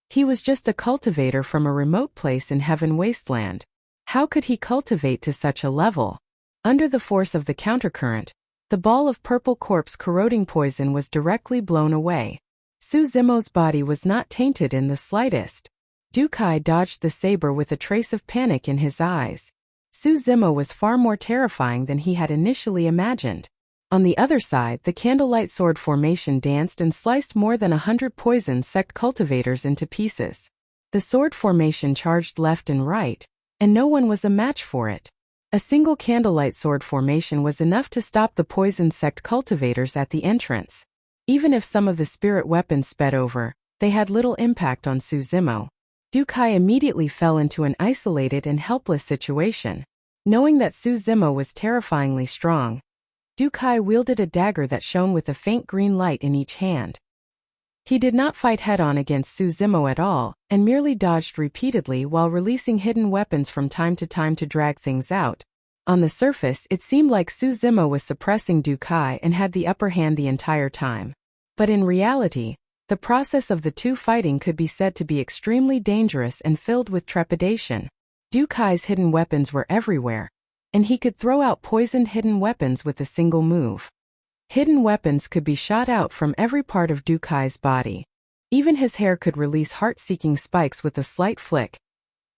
He was just a cultivator from a remote place in Heaven Wasteland. How could he cultivate to such a level? Under the force of the countercurrent, the ball of Purple Corpse corroding poison was directly blown away. Su Zimo's body was not tainted in the slightest. Du Kai dodged the saber with a trace of panic in his eyes. Su Zimo was far more terrifying than he had initially imagined. On the other side, the candlelight sword formation danced and sliced more than 100 poison sect cultivators into pieces. The sword formation charged left and right, and no one was a match for it. A single candlelight sword formation was enough to stop the poison sect cultivators at the entrance. Even if some of the spirit weapons sped over, they had little impact on Suzumo. Dukai immediately fell into an isolated and helpless situation. Knowing that Suzumo was terrifyingly strong, Dukai wielded a dagger that shone with a faint green light in each hand. He did not fight head-on against Suzumo at all, and merely dodged repeatedly while releasing hidden weapons from time to drag things out. On the surface, it seemed like Suzumo was suppressing Dukai and had the upper hand the entire time. But in reality, the process of the two fighting could be said to be extremely dangerous and filled with trepidation. Dukai's hidden weapons were everywhere, and he could throw out poisoned hidden weapons with a single move. Hidden weapons could be shot out from every part of Dukai's body. Even his hair could release heart-seeking spikes with a slight flick.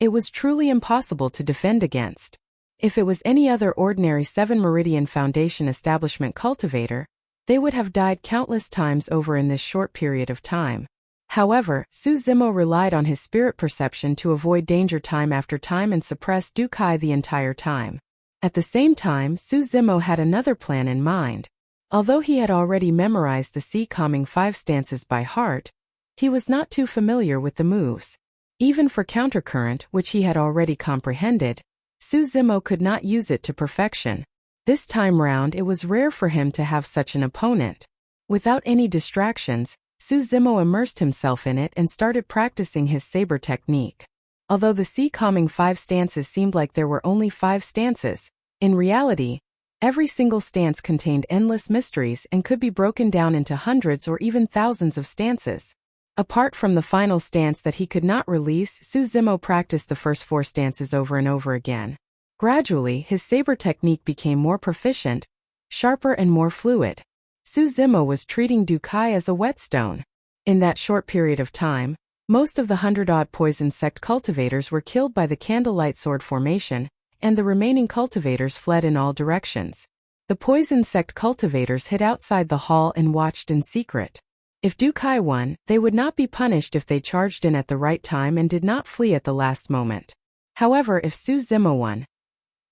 It was truly impossible to defend against. If it was any other ordinary 7 Meridian Foundation establishment cultivator, they would have died countless times over in this short period of time. However, Suzumo relied on his spirit perception to avoid danger time after time and suppress Dukai the entire time. At the same time, Suzumo had another plan in mind. Although he had already memorized the Sea Calming 5 stances by heart, he was not too familiar with the moves. Even for countercurrent, which he had already comprehended, Suzumo could not use it to perfection. This time round it was rare for him to have such an opponent. Without any distractions, Suzumo immersed himself in it and started practicing his saber technique. Although the Sea Calming 5 stances seemed like there were only 5 stances, in reality, every single stance contained endless mysteries and could be broken down into hundreds or even thousands of stances. Apart from the final stance that he could not release, Suzumo practiced the first 4 stances over and over again. Gradually, his saber technique became more proficient, sharper and more fluid. Suzumo was treating Dukai as a whetstone. In that short period of time, most of the 100-odd poison sect cultivators were killed by the candlelight sword formation, and the remaining cultivators fled in all directions. The poison sect cultivators hid outside the hall and watched in secret. If Dukai won, they would not be punished if they charged in at the right time and did not flee at the last moment. However, if Suzumo won,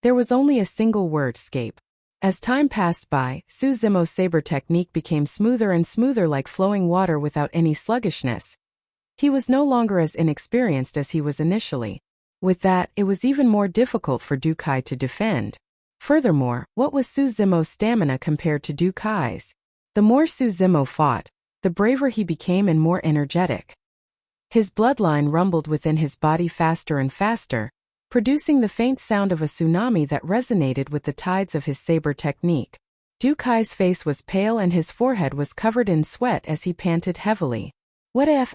there was only a single word: escape. As time passed by, Suzumo's saber technique became smoother and smoother, like flowing water without any sluggishness. He was no longer as inexperienced as he was initially. With that, it was even more difficult for Dukai to defend. Furthermore, what was Suzumo's stamina compared to Dukai's? The more Suzumo fought, the braver he became and more energetic. His bloodline rumbled within his body faster and faster, producing the faint sound of a tsunami that resonated with the tides of his saber technique. Dukai's face was pale and his forehead was covered in sweat as he panted heavily. What if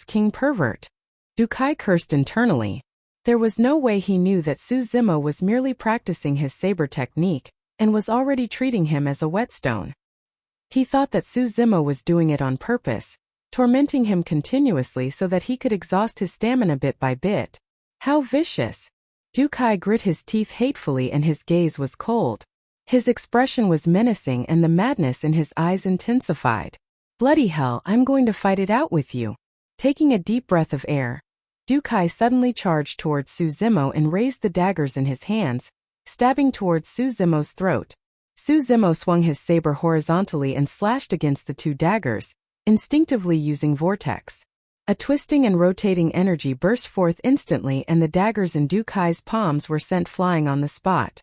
*King pervert? Dukai cursed internally. There was no way he knew that Suzumo was merely practicing his saber technique, and was already treating him as a whetstone. He thought that Suzumo was doing it on purpose, tormenting him continuously so that he could exhaust his stamina bit by bit. How vicious! Dukai grit his teeth hatefully and his gaze was cold. His expression was menacing and the madness in his eyes intensified. Bloody hell, I'm going to fight it out with you. Taking a deep breath of air, Dukai suddenly charged towards Suzumo and raised the daggers in his hands, stabbing towards Suzumo's throat. Suzumo swung his saber horizontally and slashed against the 2 daggers, instinctively using vortex. A twisting and rotating energy burst forth instantly and the daggers in Dukai's palms were sent flying on the spot.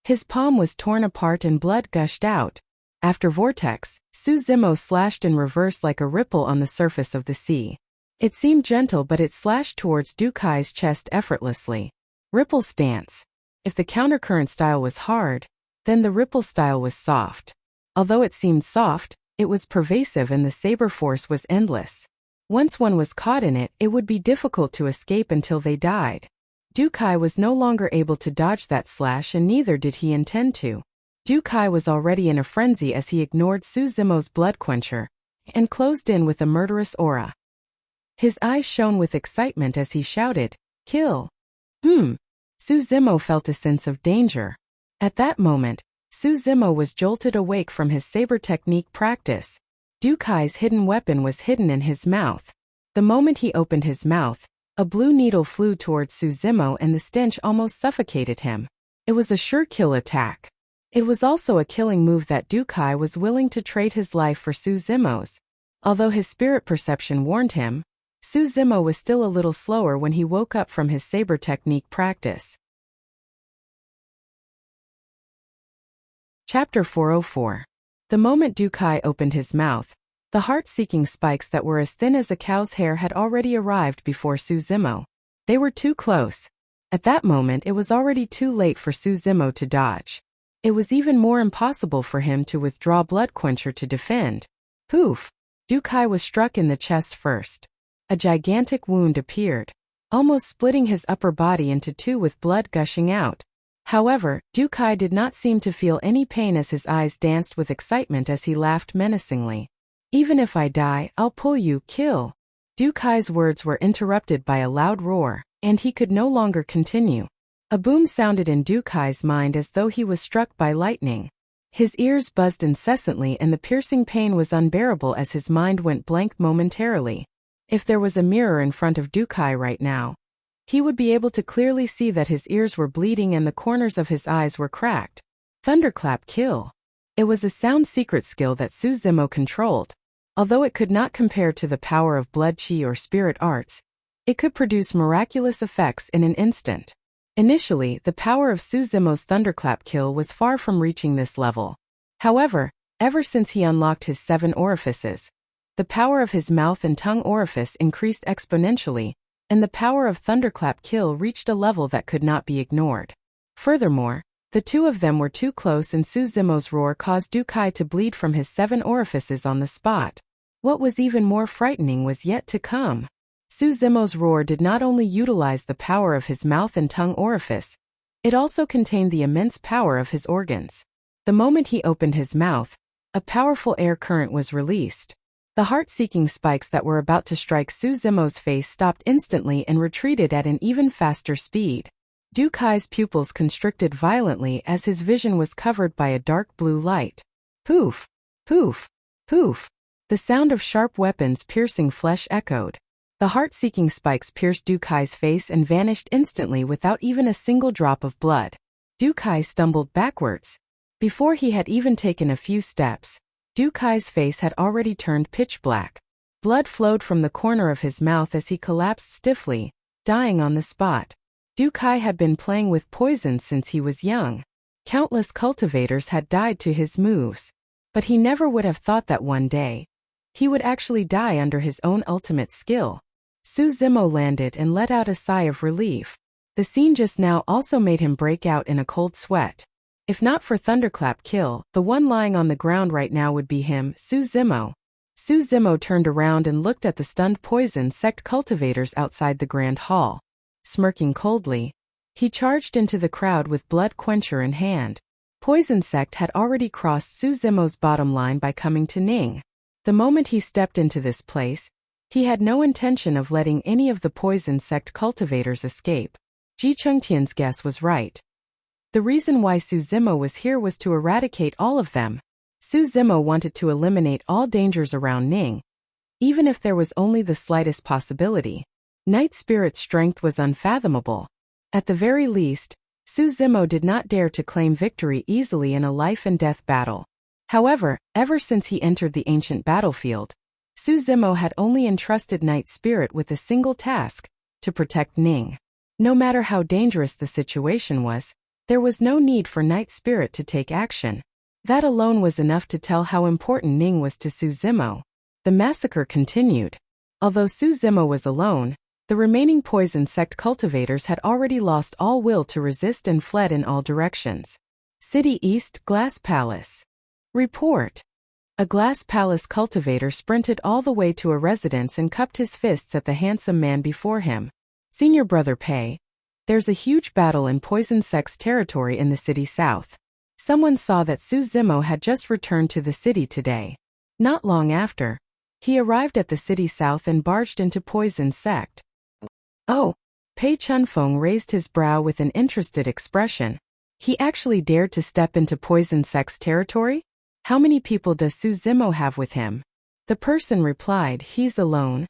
His palm was torn apart and blood gushed out. After vortex, Suzumo slashed in reverse like a ripple on the surface of the sea. It seemed gentle, but it slashed towards Dukai's chest effortlessly. Ripple stance. If the countercurrent style was hard, then the ripple style was soft. Although it seemed soft, it was pervasive and the saber force was endless. Once one was caught in it, it would be difficult to escape until they died. Dukai was no longer able to dodge that slash and neither did he intend to. Dukai was already in a frenzy as he ignored Suzumo's blood quencher and closed in with a murderous aura. His eyes shone with excitement as he shouted, "Kill!" Suzumo felt a sense of danger. At that moment, Su Zimo was jolted awake from his saber technique practice. Du Kai's hidden weapon was hidden in his mouth. The moment he opened his mouth, a blue needle flew towards Su Zimo and the stench almost suffocated him. It was a sure kill attack. It was also a killing move that Du Kai was willing to trade his life for Su Zimo's. Although his spirit perception warned him, Su Zimo was still a little slower when he woke up from his saber technique practice. Chapter 404. The moment Du Kai opened his mouth, the heart-seeking spikes that were as thin as a cow's hair had already arrived before Su Zimo. They were too close. At that moment it was already too late for Su Zimo to dodge. It was even more impossible for him to withdraw Blood Quencher to defend. Poof! Du Kai was struck in the chest first. A gigantic wound appeared, almost splitting his upper body into two with blood gushing out. However, Du Kai did not seem to feel any pain as his eyes danced with excitement as he laughed menacingly. Even if I die, I'll pull you, kill. Du Kai's words were interrupted by a loud roar, and he could no longer continue. A boom sounded in Du Kai's mind as though he was struck by lightning. His ears buzzed incessantly and the piercing pain was unbearable as his mind went blank momentarily. If there was a mirror in front of Du Kai right now, he would be able to clearly see that his ears were bleeding and the corners of his eyes were cracked. Thunderclap kill. It was a sound secret skill that Su Zimo controlled. Although it could not compare to the power of blood chi or spirit arts, it could produce miraculous effects in an instant. Initially, the power of Su Zimo's thunderclap kill was far from reaching this level. However, ever since he unlocked his 7 orifices, the power of his mouth and tongue orifice increased exponentially, and the power of thunderclap kill reached a level that could not be ignored. Furthermore, the two of them were too close and Su Zimo's roar caused Du Kai to bleed from his 7 orifices on the spot. What was even more frightening was yet to come. Su Zimo's roar did not only utilize the power of his mouth and tongue orifice, it also contained the immense power of his organs. The moment he opened his mouth, a powerful air current was released. The heart-seeking spikes that were about to strike Su Zimo's face stopped instantly and retreated at an even faster speed. Du Kai's pupils constricted violently as his vision was covered by a dark blue light. Poof! Poof! Poof! The sound of sharp weapons piercing flesh echoed. The heart-seeking spikes pierced Du Kai's face and vanished instantly without even a single drop of blood. Du Kai stumbled backwards. Before he had even taken a few steps, Du Kai's face had already turned pitch black. Blood flowed from the corner of his mouth as he collapsed stiffly, dying on the spot. Du Kai had been playing with poison since he was young. Countless cultivators had died to his moves. But he never would have thought that one day he would actually die under his own ultimate skill. Su Zimo landed and let out a sigh of relief. The scene just now also made him break out in a cold sweat. If not for Thunderclap kill, the one lying on the ground right now would be him, Su Zimo. Su Zimo turned around and looked at the stunned poison sect cultivators outside the Grand Hall. Smirking coldly, he charged into the crowd with Blood Quencher in hand. Poison sect had already crossed Su Zimo's bottom line by coming to Ning. The moment he stepped into this place, he had no intention of letting any of the poison sect cultivators escape. Ji Chengtian's guess was right. The reason why Su Zimo was here was to eradicate all of them. Su Zimo wanted to eliminate all dangers around Ning, even if there was only the slightest possibility. Night Spirit's strength was unfathomable. At the very least, Su Zimo did not dare to claim victory easily in a life-and-death battle. However, ever since he entered the ancient battlefield, Su Zimo had only entrusted Night Spirit with a single task, to protect Ning. No matter how dangerous the situation was, there was no need for Night Spirit to take action. That alone was enough to tell how important Ning was to Su Zimo. The massacre continued. Although Su Zimo was alone, the remaining poison sect cultivators had already lost all will to resist and fled in all directions. City East Glass Palace. Report. A Glass Palace cultivator sprinted all the way to a residence and cupped his fists at the handsome man before him. Senior Brother Pei, there's a huge battle in Poison Sect's territory in the city south. Someone saw that Su Zimo had just returned to the city today. Not long after, he arrived at the city south and barged into Poison Sect. Oh, Pei Chunfeng raised his brow with an interested expression. He actually dared to step into poison sect's territory? How many people does Su Zimo have with him? The person replied, he's alone.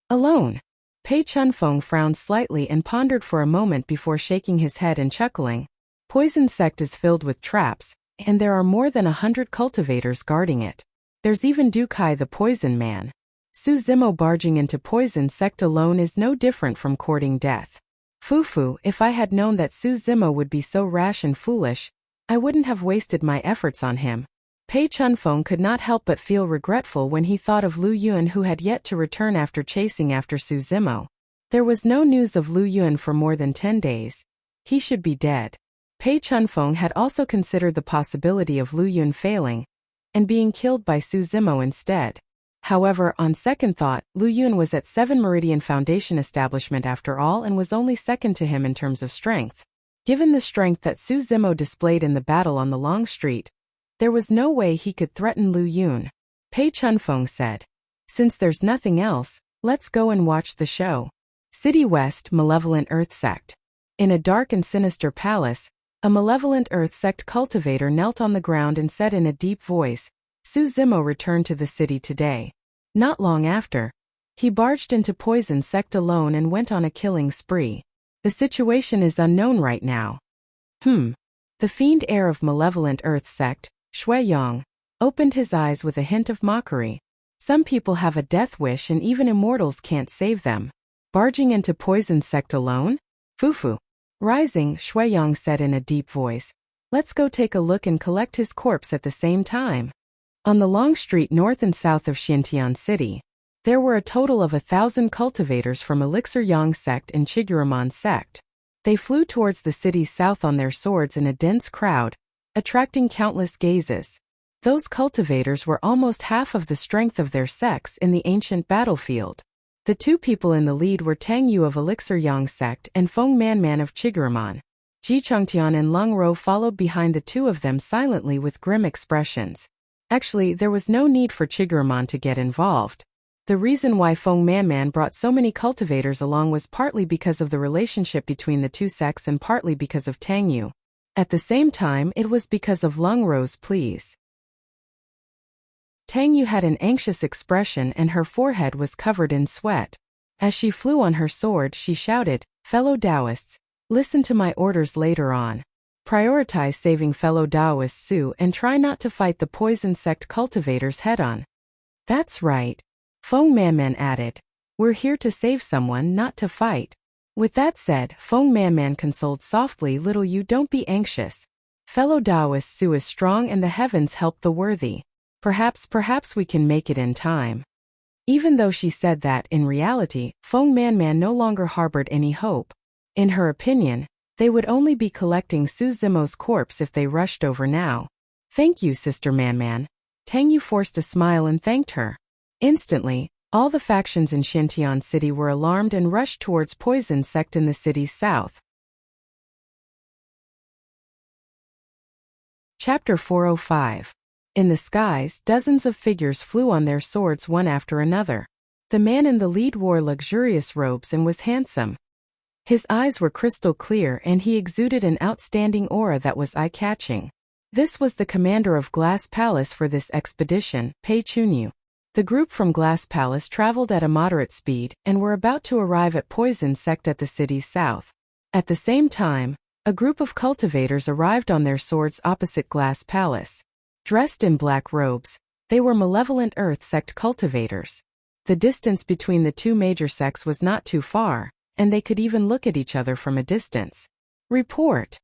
Alone? Pei Chunfeng frowned slightly and pondered for a moment before shaking his head and chuckling. Poison sect is filled with traps, and there are more than 100 cultivators guarding it. There's even Dukai the poison man. Su Zimo barging into poison sect alone is no different from courting death. Fufu, if I had known that Su Zimo would be so rash and foolish, I wouldn't have wasted my efforts on him. Pei Chunfeng could not help but feel regretful when he thought of Lu Yun, who had yet to return after chasing after Su Zimo. There was no news of Lu Yun for more than 10 days. He should be dead. Pei Chunfeng had also considered the possibility of Lu Yun failing and being killed by Su Zimo instead. However, on second thought, Lu Yun was at 7 Meridian Foundation establishment after all and was only second to him in terms of strength. Given the strength that Su Zimo displayed in the battle on the Long Street, there was no way he could threaten Lu Yun. Pei Chunfeng said, since there's nothing else, let's go and watch the show. City West, Malevolent Earth Sect. In a dark and sinister palace, a malevolent Earth Sect cultivator knelt on the ground and said in a deep voice, Su Zimo returned to the city today. Not long after, he barged into poison sect alone and went on a killing spree. The situation is unknown right now. The fiend heir of malevolent Earth Sect, Shui Yang, opened his eyes with a hint of mockery. Some people have a death wish and even immortals can't save them. Barging into poison sect alone? Fufu. Rising, Shui Yang said in a deep voice, let's go take a look and collect his corpse at the same time. On the long street north and south of Xintian City, there were a total of 1,000 cultivators from Elixir Yang sect and Chiguramon sect. They flew towards the city's south on their swords in a dense crowd, attracting countless gazes. Those cultivators were almost half of the strength of their sects in the ancient battlefield. The 2 people in the lead were Tang Yu of Elixir Yang sect and Feng Manman of Chiguramon. Ji Chengtian and Lung Ro followed behind the 2 of them silently with grim expressions. Actually, there was no need for Chiguramon to get involved. The reason why Feng Manman brought so many cultivators along was partly because of the relationship between the 2 sects and partly because of Tang Yu. At the same time, it was because of Lung Ro's pleas. Tang Yu had an anxious expression and her forehead was covered in sweat. As she flew on her sword, she shouted, fellow Taoists, listen to my orders later on. Prioritize saving fellow Taoists Su and try not to fight the poison sect cultivators head-on. That's right. Feng Manman added. We're here to save someone, not to fight. With that said, Feng Manman consoled softly, little you don't be anxious. Fellow Taoist Su is strong and the heavens help the worthy. Perhaps we can make it in time. Even though she said that, in reality, Feng Manman no longer harbored any hope. In her opinion, they would only be collecting Su Zimo's corpse if they rushed over now. Thank you, Sister Manman. Tang Yu forced a smile and thanked her. Instantly, all the factions in Xintian City were alarmed and rushed towards poison sect in the city's south. Chapter 405. In the skies, dozens of figures flew on their swords one after another. The man in the lead wore luxurious robes and was handsome. His eyes were crystal clear and he exuded an outstanding aura that was eye-catching. This was the commander of Glass Palace for this expedition, Pei Chunyu. The group from Glass Palace traveled at a moderate speed and were about to arrive at Poison Sect at the city's south. At the same time, a group of cultivators arrived on their swords opposite Glass Palace. Dressed in black robes, they were malevolent Earth Sect cultivators. The distance between the 2 major sects was not too far, and they could even look at each other from a distance. Report!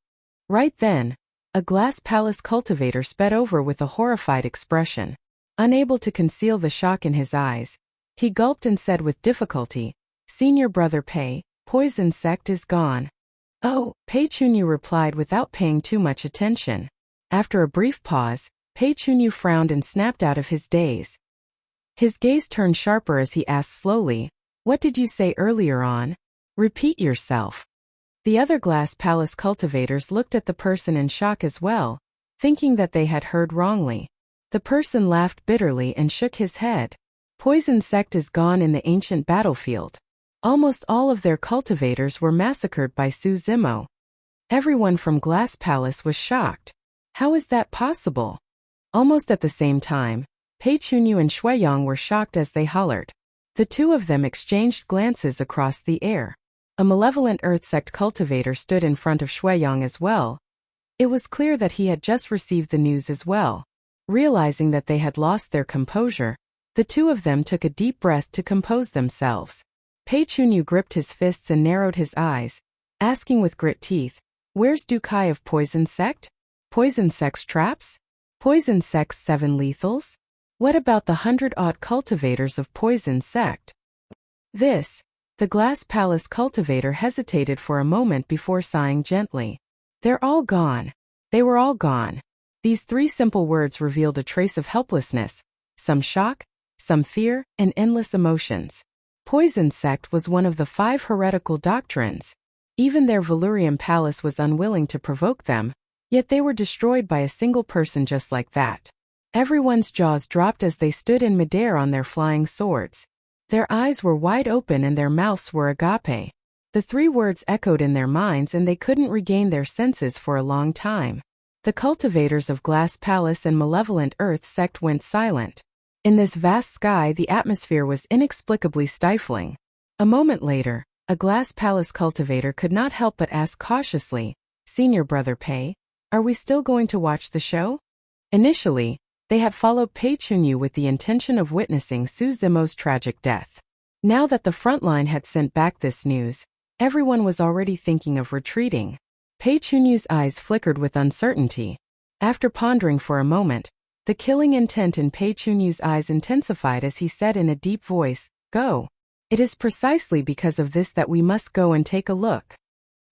Right then, a Glass Palace cultivator sped over with a horrified expression. Unable to conceal the shock in his eyes, he gulped and said with difficulty, Senior Brother Pei, Poison Sect is gone. Oh, Pei Chunyu replied without paying too much attention. After a brief pause, Pei Chunyu frowned and snapped out of his daze. His gaze turned sharper as he asked slowly, what did you say earlier on? Repeat yourself. The other Glass Palace cultivators looked at the person in shock as well, thinking that they had heard wrongly. The person laughed bitterly and shook his head. Poison Sect is gone in the ancient battlefield. Almost all of their cultivators were massacred by Su Zimo. Everyone from Glass Palace was shocked. How is that possible? Almost at the same time, Pei Chunyu and Shui Yang were shocked as they hollered. The two of them exchanged glances across the air. A malevolent earth sect cultivator stood in front of Shui Yang as well. It was clear that he had just received the news as well. Realizing that they had lost their composure, the two of them took a deep breath to compose themselves. Pei Chunyu gripped his fists and narrowed his eyes, asking with grit teeth, "Where's Dukai of Poison Sect? Poison Sect's traps? Poison Sect's 7 lethals? What about the 100-odd cultivators of Poison Sect?" The Glass Palace cultivator hesitated for a moment before sighing gently. "They're all gone. They were all gone." These 3 simple words revealed a trace of helplessness, some shock, some fear, and endless emotions. Poison Sect was one of the 5 heretical doctrines. Even their Valurium Palace was unwilling to provoke them, yet they were destroyed by a single person just like that. Everyone's jaws dropped as they stood in midair on their flying swords. Their eyes were wide open and their mouths were agape. The 3 words echoed in their minds and they couldn't regain their senses for a long time. The cultivators of Glass Palace and Malevolent Earth Sect went silent. In this vast sky, the atmosphere was inexplicably stifling. A moment later, a Glass Palace cultivator could not help but ask cautiously, "Senior Brother Pei, are we still going to watch the show?" Initially, they had followed Pei Chunyu with the intention of witnessing Su Zimo's tragic death. Now that the front line had sent back this news, everyone was already thinking of retreating. Pei Chunyu's eyes flickered with uncertainty. After pondering for a moment, the killing intent in Pei Chunyu's eyes intensified as he said in a deep voice, "Go. It is precisely because of this that we must go and take a look."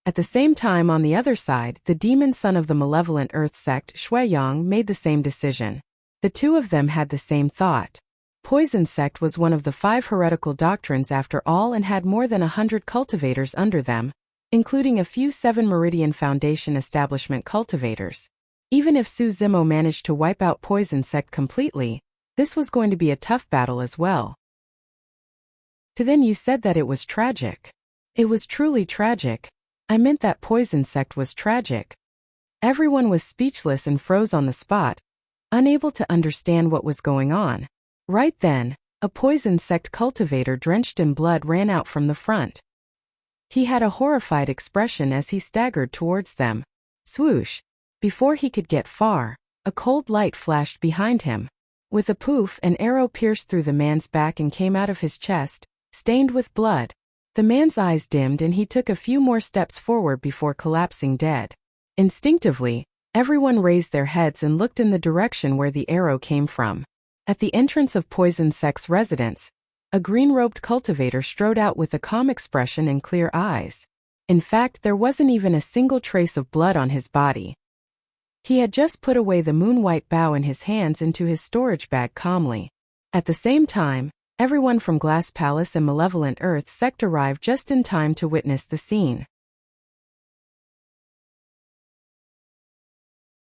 At the same time on the other side, the demon son of the Malevolent Earth Sect, Shui Yang, made the same decision. The two of them had the same thought. Poison Sect was one of the 5 heretical doctrines after all and had more than 100 cultivators under them, including a few 7 Meridian Foundation establishment cultivators. Even if Su Zimo managed to wipe out Poison Sect completely, this was going to be a tough battle as well. Then you said that it was tragic. It was truly tragic. I meant that Poison Sect was tragic. Everyone was speechless and froze on the spot, unable to understand what was going on. Right then, a Poison Sect cultivator drenched in blood ran out from the front. He had a horrified expression as he staggered towards them. Swoosh! Before he could get far, a cold light flashed behind him. With a poof, an arrow pierced through the man's back and came out of his chest, stained with blood. The man's eyes dimmed and he took a few more steps forward before collapsing dead. Instinctively, everyone raised their heads and looked in the direction where the arrow came from. At the entrance of Poison Sect's residence, a green-robed cultivator strode out with a calm expression and clear eyes. In fact, there wasn't even a single trace of blood on his body. He had just put away the moon-white bow in his hands into his storage bag calmly. At the same time, everyone from Glass Palace and Malevolent Earth Sect arrived just in time to witness the scene.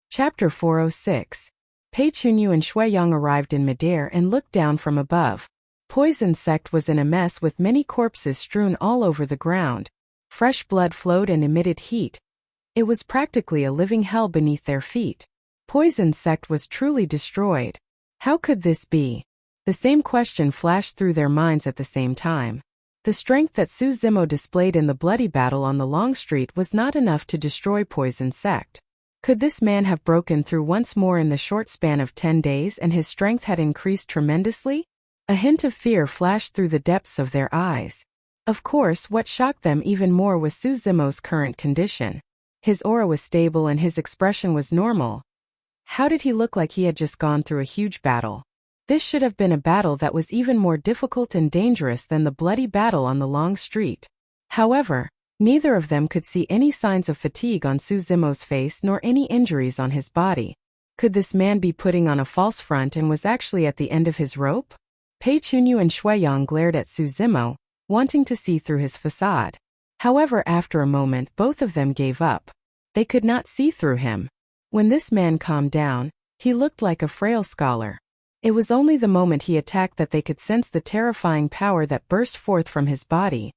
Chapter 406. Pei Chunyu and Shui Yang arrived in midair and looked down from above. Poison Sect was in a mess with many corpses strewn all over the ground. Fresh blood flowed and emitted heat. It was practically a living hell beneath their feet. Poison Sect was truly destroyed. How could this be? The same question flashed through their minds at the same time. The strength that Su Zimo displayed in the bloody battle on the Long Street was not enough to destroy Poison Sect. Could this man have broken through once more in the short span of 10 days and his strength had increased tremendously? A hint of fear flashed through the depths of their eyes. Of course, what shocked them even more was Su Zimo's current condition. His aura was stable and his expression was normal. How did he look like he had just gone through a huge battle? This should have been a battle that was even more difficult and dangerous than the bloody battle on the Long Street. However, neither of them could see any signs of fatigue on Su Zimo's face nor any injuries on his body. Could this man be putting on a false front and was actually at the end of his rope? Pei Chunyu and Shui Yang glared at Su Zimo, wanting to see through his facade. However, after a moment, both of them gave up. They could not see through him. When this man calmed down, he looked like a frail scholar. It was only the moment he attacked that they could sense the terrifying power that burst forth from his body.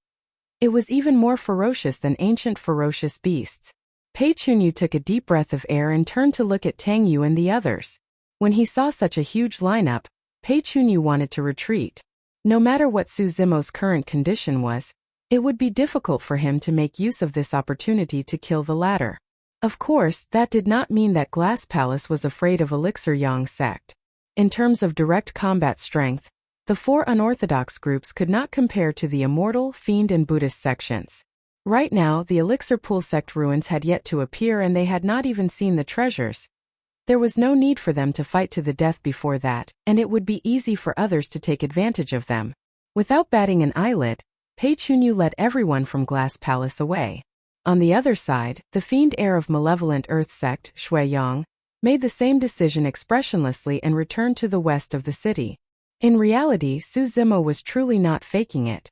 It was even more ferocious than ancient ferocious beasts. Pei Chunyu took a deep breath of air and turned to look at Tang Yu and the others. When he saw such a huge lineup, Pei Chunyu wanted to retreat. No matter what Su Zimo's current condition was, it would be difficult for him to make use of this opportunity to kill the latter. Of course, that did not mean that Glass Palace was afraid of Elixir Yang sect. In terms of direct combat strength, the four unorthodox groups could not compare to the Immortal, Fiend and Buddhist sections. Right now, the Elixir Pool sect ruins had yet to appear and they had not even seen the treasures. There was no need for them to fight to the death before that, and it would be easy for others to take advantage of them. Without batting an eyelid, Pei Chunyu led everyone from Glass Palace away. On the other side, the fiend heir of Malevolent Earth sect, Shui Yang, made the same decision expressionlessly and returned to the west of the city. In reality, Su Zimo was truly not faking it.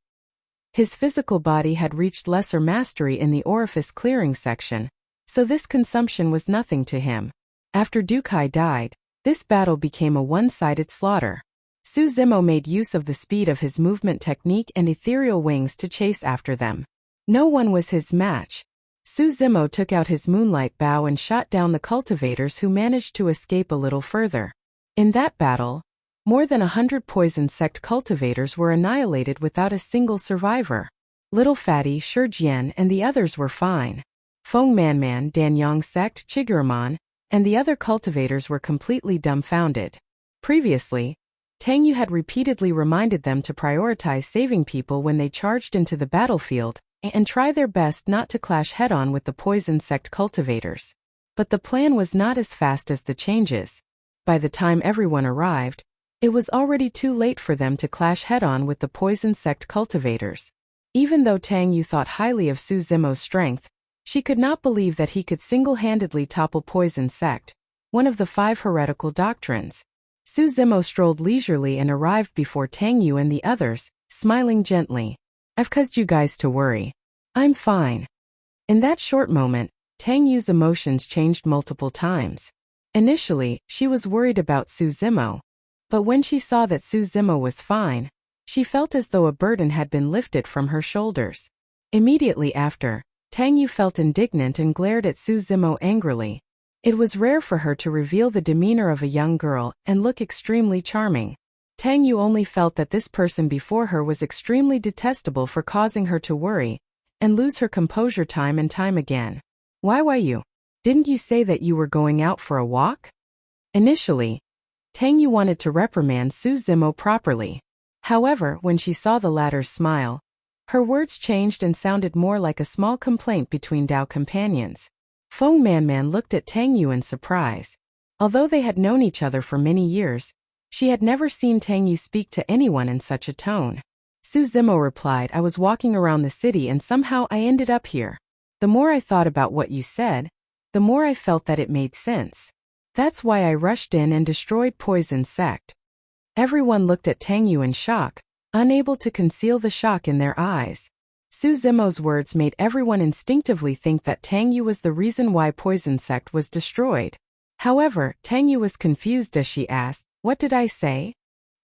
His physical body had reached lesser mastery in the orifice clearing section, so this consumption was nothing to him. After Dukai died, this battle became a one-sided slaughter. Su Zimo made use of the speed of his movement technique and ethereal wings to chase after them. No one was his match. Su Zimo took out his moonlight bow and shot down the cultivators who managed to escape a little further. In that battle, more than 100 poison sect cultivators were annihilated without a single survivor. Little Fatty, Shijian and the others were fine. Feng Manman, Danyang sect, Chiguramon, and the other cultivators were completely dumbfounded. Previously, Tang Yu had repeatedly reminded them to prioritize saving people when they charged into the battlefield, and try their best not to clash head-on with the poison sect cultivators. But the plan was not as fast as the changes. By the time everyone arrived, it was already too late for them to clash head-on with the poison sect cultivators. Even though Tang Yu thought highly of Su Zimo's strength, she could not believe that he could single-handedly topple poison sect, one of the 5 heretical doctrines. Su Zimo strolled leisurely and arrived before Tang Yu and the others, smiling gently. "I've caused you guys to worry. I'm fine." In that short moment, Tang Yu's emotions changed multiple times. Initially, she was worried about Su Zimo. But when she saw that Su Zimo was fine, she felt as though a burden had been lifted from her shoulders. Immediately after, Tang Yu felt indignant and glared at Su Zimo angrily. It was rare for her to reveal the demeanor of a young girl and look extremely charming. Tang Yu only felt that this person before her was extremely detestable for causing her to worry and lose her composure time and time again. Why you? Didn't you say that you were going out for a walk?" Initially, Tang Yu wanted to reprimand Su Zimo properly. However, when she saw the latter's smile, her words changed and sounded more like a small complaint between Dao companions. Feng Manman looked at Tang Yu in surprise. Although they had known each other for many years, she had never seen Tang Yu speak to anyone in such a tone. Su Zimo replied, "I was walking around the city and somehow I ended up here. The more I thought about what you said, the more I felt that it made sense. That's why I rushed in and destroyed Poison Sect." Everyone looked at Tang Yu in shock, unable to conceal the shock in their eyes. Su Zimo's words made everyone instinctively think that Tang Yu was the reason why Poison Sect was destroyed. However, Tang Yu was confused as she asked, "What did I say?"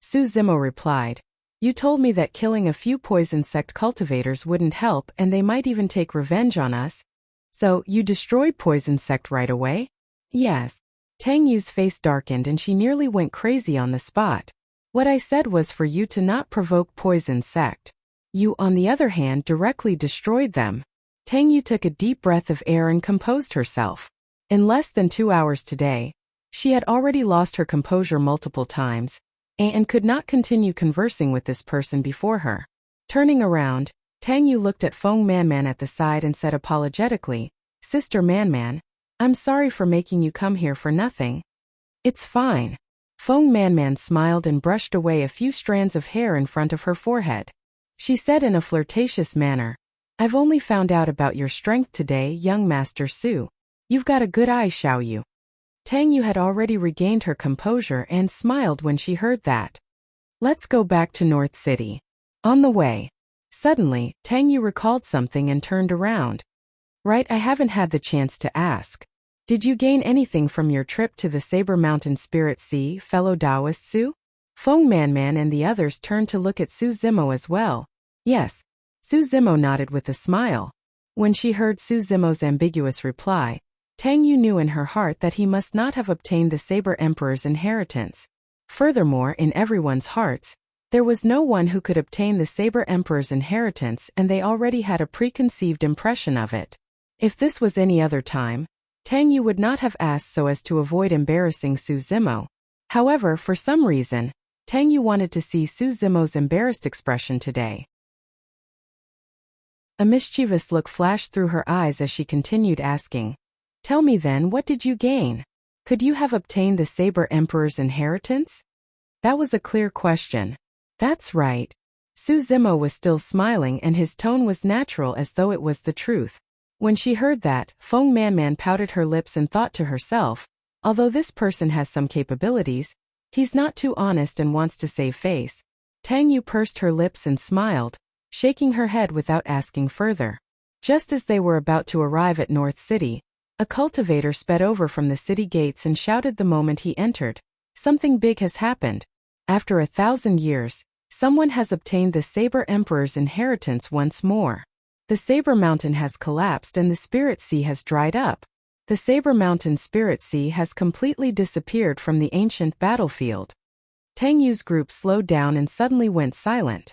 Su Zimo replied, "You told me that killing a few Poison Sect cultivators wouldn't help and they might even take revenge on us. So, you destroyed Poison Sect right away?" "Yes." Tang Yu's face darkened and she nearly went crazy on the spot. "What I said was for you to not provoke Poison Sect. You, on the other hand, directly destroyed them." Tang Yu took a deep breath of air and composed herself. In less than 2 hours today, she had already lost her composure multiple times, and could not continue conversing with this person before her. Turning around, Tang Yu looked at Feng Manman at the side and said apologetically, "Sister Manman, I'm sorry for making you come here for nothing." "It's fine." Feng Manman smiled and brushed away a few strands of hair in front of her forehead. She said in a flirtatious manner, "I've only found out about your strength today, young Master Su. You've got a good eye, Xiao Yu." Tang Yu had already regained her composure and smiled when she heard that. "Let's go back to North City." On the way, suddenly, Tang Yu recalled something and turned around. "Right, I haven't had the chance to ask. Did you gain anything from your trip to the Saber Mountain Spirit Sea, fellow Taoist Su?" Feng Manman and the others turned to look at Su Zimo as well. "Yes." Su Zimo nodded with a smile. When she heard Su Zimo's ambiguous reply, Tang Yu knew in her heart that he must not have obtained the Saber Emperor's inheritance. Furthermore, in everyone's hearts, there was no one who could obtain the Saber Emperor's inheritance, and they already had a preconceived impression of it. If this was any other time, Tang Yu would not have asked so as to avoid embarrassing Su Zimo. However, for some reason, Tang Yu wanted to see Su Zimo's embarrassed expression today. A mischievous look flashed through her eyes as she continued asking, "Tell me then, what did you gain? Could you have obtained the Saber Emperor's inheritance?" That was a clear question. That's right. Su Zimo was still smiling and his tone was natural as though it was the truth. When she heard that, Feng Manman pouted her lips and thought to herself, although this person has some capabilities, he's not too honest and wants to save face. Tang Yu pursed her lips and smiled, shaking her head without asking further. Just as they were about to arrive at North City, a cultivator sped over from the city gates and shouted the moment he entered, "Something big has happened. After 1,000 years, someone has obtained the Saber Emperor's inheritance once more. The Saber Mountain has collapsed and the Spirit Sea has dried up. The Saber Mountain Spirit Sea has completely disappeared from the ancient battlefield." Tang Yu's group slowed down and suddenly went silent.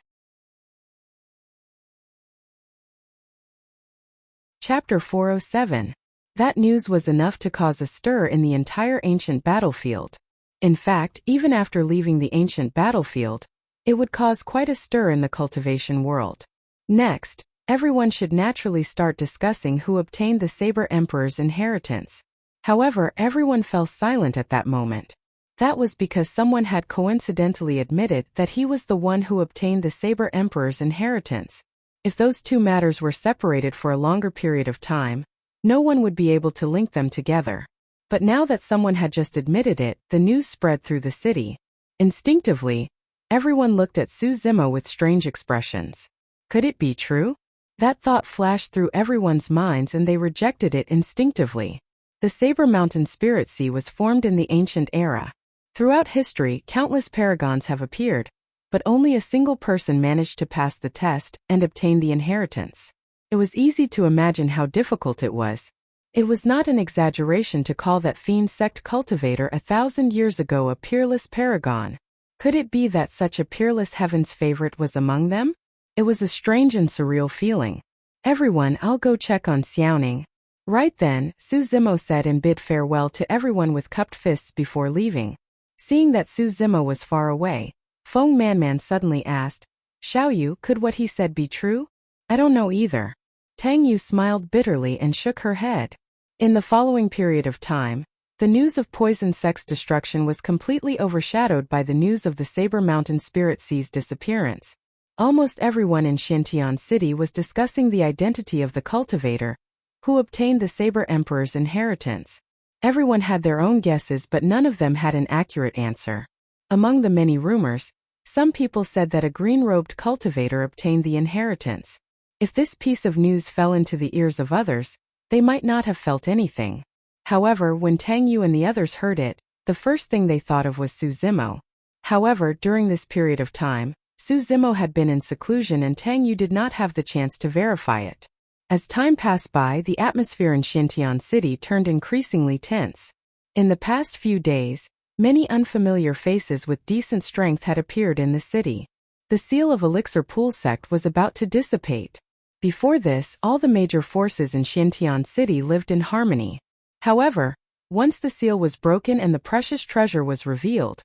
Chapter 407. That news was enough to cause a stir in the entire ancient battlefield. In fact, even after leaving the ancient battlefield, it would cause quite a stir in the cultivation world. Next, everyone should naturally start discussing who obtained the Saber Emperor's inheritance. However, everyone fell silent at that moment. That was because someone had coincidentally admitted that he was the one who obtained the Saber Emperor's inheritance. If those two matters were separated for a longer period of time, no one would be able to link them together. But now that someone had just admitted it, the news spread through the city. Instinctively, everyone looked at Su Zimo with strange expressions. Could it be true? That thought flashed through everyone's minds and they rejected it instinctively. The Saber Mountain Spirit Sea was formed in the ancient era. Throughout history, countless paragons have appeared, but only a single person managed to pass the test and obtain the inheritance. It was easy to imagine how difficult it was. It was not an exaggeration to call that fiend sect cultivator 1,000 years ago a peerless paragon. Could it be that such a peerless heaven's favorite was among them? It was a strange and surreal feeling. "Everyone, I'll go check on Xiaoning." Right then, Su Zimo said and bid farewell to everyone with cupped fists before leaving. Seeing that Su Zimo was far away, Feng Manman suddenly asked, "Xiaoyu, could what he said be true?" "I don't know either." Tang Yu smiled bitterly and shook her head. In the following period of time, the news of Poison Sect's destruction was completely overshadowed by the news of the Saber Mountain Spirit Sea's disappearance. Almost everyone in Xintian City was discussing the identity of the cultivator, who obtained the Saber Emperor's inheritance. Everyone had their own guesses, but none of them had an accurate answer. Among the many rumors, some people said that a green-robed cultivator obtained the inheritance. If this piece of news fell into the ears of others, they might not have felt anything. However, when Tang Yu and the others heard it, the first thing they thought of was Su Zimo. However, during this period of time, Su Zimo had been in seclusion and Tang Yu did not have the chance to verify it. As time passed by, the atmosphere in Xintian City turned increasingly tense. In the past few days, many unfamiliar faces with decent strength had appeared in the city. The seal of Elixir Pool sect was about to dissipate. Before this, all the major forces in Xintian City lived in harmony. However, once the seal was broken and the precious treasure was revealed,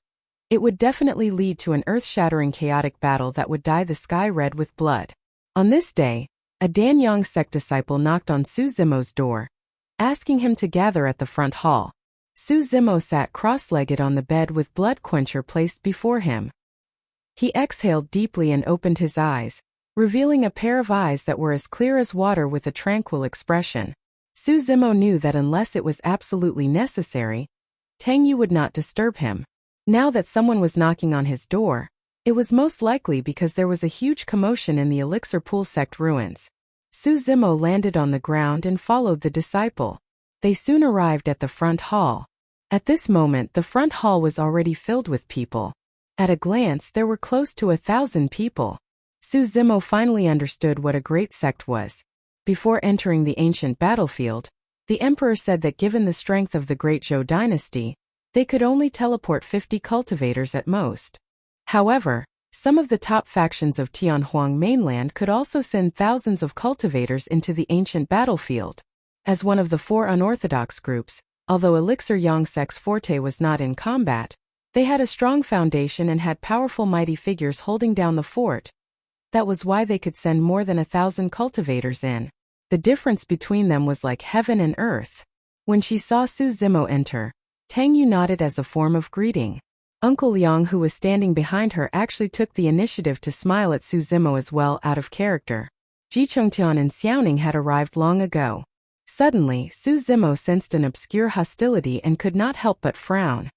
it would definitely lead to an earth-shattering chaotic battle that would dye the sky red with blood. On this day, a Danyang sect disciple knocked on Su Zimo's door, asking him to gather at the front hall. Su Zimo sat cross-legged on the bed with blood quencher placed before him. He exhaled deeply and opened his eyes, revealing a pair of eyes that were as clear as water with a tranquil expression. Su Zimo knew that unless it was absolutely necessary, Tang Yu would not disturb him. Now that someone was knocking on his door, it was most likely because there was a huge commotion in the Elixir Pool sect ruins. Su Zimo landed on the ground and followed the disciple. They soon arrived at the front hall. At this moment, the front hall was already filled with people. At a glance, there were close to 1,000 people. Su Zimo finally understood what a great sect was. Before entering the ancient battlefield, the emperor said that given the strength of the Great Zhou dynasty, they could only teleport 50 cultivators at most. However, some of the top factions of Tianhuang mainland could also send thousands of cultivators into the ancient battlefield. As one of the 4 unorthodox groups, although Elixir Yongsek's forte was not in combat, they had a strong foundation and had powerful mighty figures holding down the fort. That was why they could send more than 1,000 cultivators in. The difference between them was like heaven and earth. When she saw Su Zimo enter, Tang Yu nodded as a form of greeting. Uncle Liang, who was standing behind her, actually took the initiative to smile at Su Zimo as well, out of character. Ji Chengtian and Xiaoning had arrived long ago. Suddenly, Su Zimo sensed an obscure hostility and could not help but frown.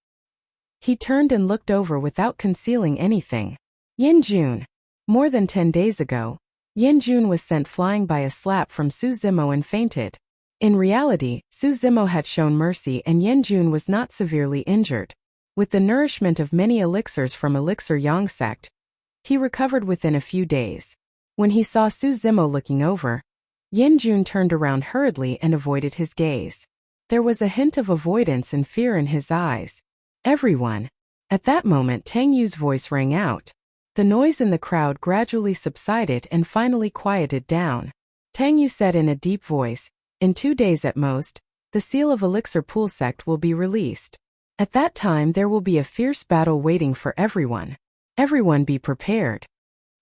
He turned and looked over without concealing anything. Yin Jun. More than 10 days ago, Yin Jun was sent flying by a slap from Su Zimo and fainted. In reality, Su Zimo had shown mercy and Yin Jun was not severely injured. With the nourishment of many elixirs from Elixir Yongsect, he recovered within a few days. When he saw Su Zimo looking over, Yin Jun turned around hurriedly and avoided his gaze. There was a hint of avoidance and fear in his eyes. Everyone. At that moment, Tang Yu's voice rang out. The noise in the crowd gradually subsided and finally quieted down. Tang Yu said in a deep voice, "In 2 days at most, the seal of Elixir Pool Sect will be released. At that time there will be a fierce battle waiting for everyone. Everyone be prepared."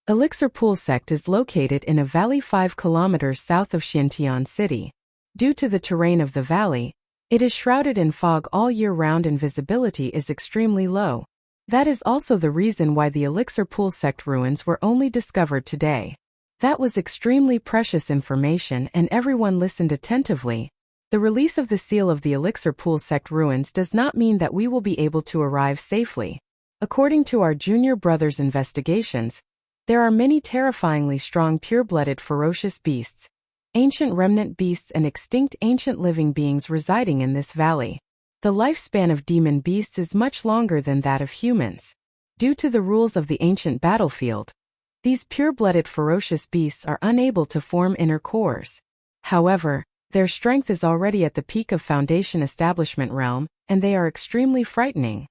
Elixir Pool Sect is located in a valley 5 kilometers south of Xintian City. Due to the terrain of the valley, it is shrouded in fog all year round and visibility is extremely low. That is also the reason why the Elixir Pool Sect ruins were only discovered today. That was extremely precious information and everyone listened attentively. The release of the seal of the Elixir Pool Sect ruins does not mean that we will be able to arrive safely. According to our junior brother's investigations, there are many terrifyingly strong pure-blooded ferocious beasts, ancient remnant beasts and extinct ancient living beings residing in this valley. The lifespan of demon beasts is much longer than that of humans. Due to the rules of the ancient battlefield, these pure-blooded ferocious beasts are unable to form inner cores. However, their strength is already at the peak of Foundation Establishment realm, and they are extremely frightening.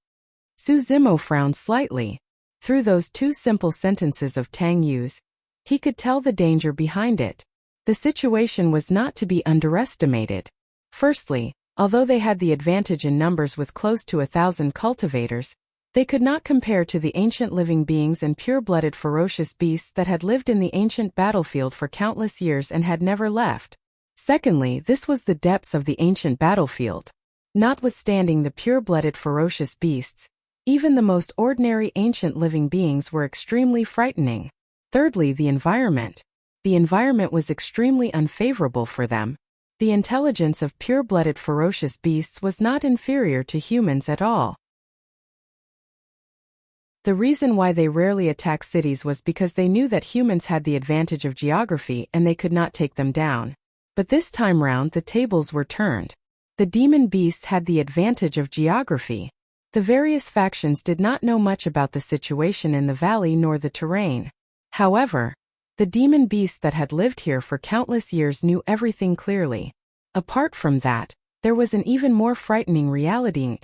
Su Zimo frowned slightly. Through those 2 simple sentences of Tang Yu's, he could tell the danger behind it. The situation was not to be underestimated. Firstly, although they had the advantage in numbers with close to 1,000 cultivators, they could not compare to the ancient living beings and pure-blooded ferocious beasts that had lived in the ancient battlefield for countless years and had never left. Secondly, this was the depths of the ancient battlefield. Notwithstanding the pure-blooded ferocious beasts, even the most ordinary ancient living beings were extremely frightening. Thirdly, the environment. The environment was extremely unfavorable for them. The intelligence of pure-blooded ferocious beasts was not inferior to humans at all. The reason why they rarely attack cities was because they knew that humans had the advantage of geography and they could not take them down. But this time round the tables were turned. The demon beasts had the advantage of geography. The various factions did not know much about the situation in the valley nor the terrain. However, the demon beasts that had lived here for countless years knew everything clearly. Apart from that, there was an even more frightening reality.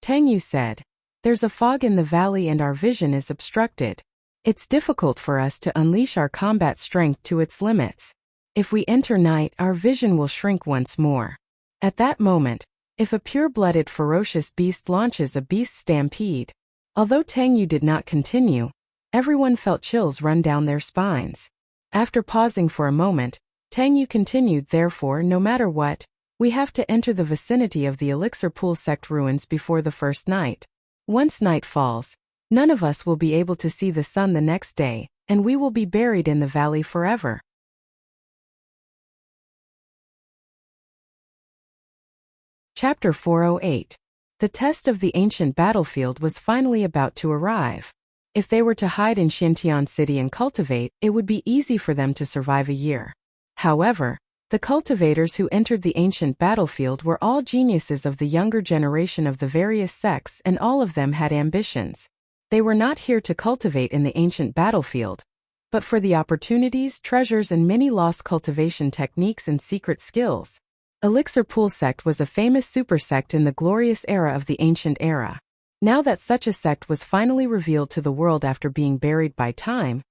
Tang Yu said, "There's a fog in the valley and our vision is obstructed. It's difficult for us to unleash our combat strength to its limits. If we enter night, our vision will shrink once more." At that moment, if a pure-blooded ferocious beast launches a beast stampede. Although Tang Yu did not continue, everyone felt chills run down their spines. After pausing for a moment, Tang Yu continued, "Therefore, no matter what, we have to enter the vicinity of the Elixir Pool Sect ruins before the first night. Once night falls, none of us will be able to see the sun the next day, and we will be buried in the valley forever." Chapter 408. The test of the ancient battlefield was finally about to arrive. If they were to hide in Xintian City and cultivate, it would be easy for them to survive a year. However, the cultivators who entered the ancient battlefield were all geniuses of the younger generation of the various sects, and all of them had ambitions. They were not here to cultivate in the ancient battlefield. but for the opportunities, treasures, and many lost cultivation techniques and secret skills. Elixir Pool Sect was a famous super sect in the glorious era of the ancient era. Now that such a sect was finally revealed to the world after being buried by time,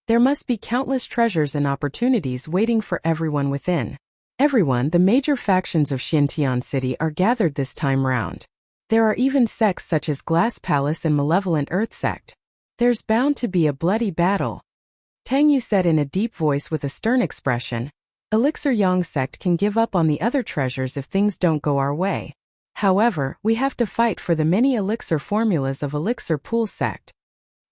there must be countless treasures and opportunities waiting for everyone within. Everyone, the major factions of Xintian City are gathered this time round. There are even sects such as Glass Palace and Malevolent Earth Sect. There's bound to be a bloody battle. Tang Yu said in a deep voice with a stern expression. Elixir Yang Sect can give up on the other treasures if things don't go our way. However, we have to fight for the many elixir formulas of Elixir Pool Sect.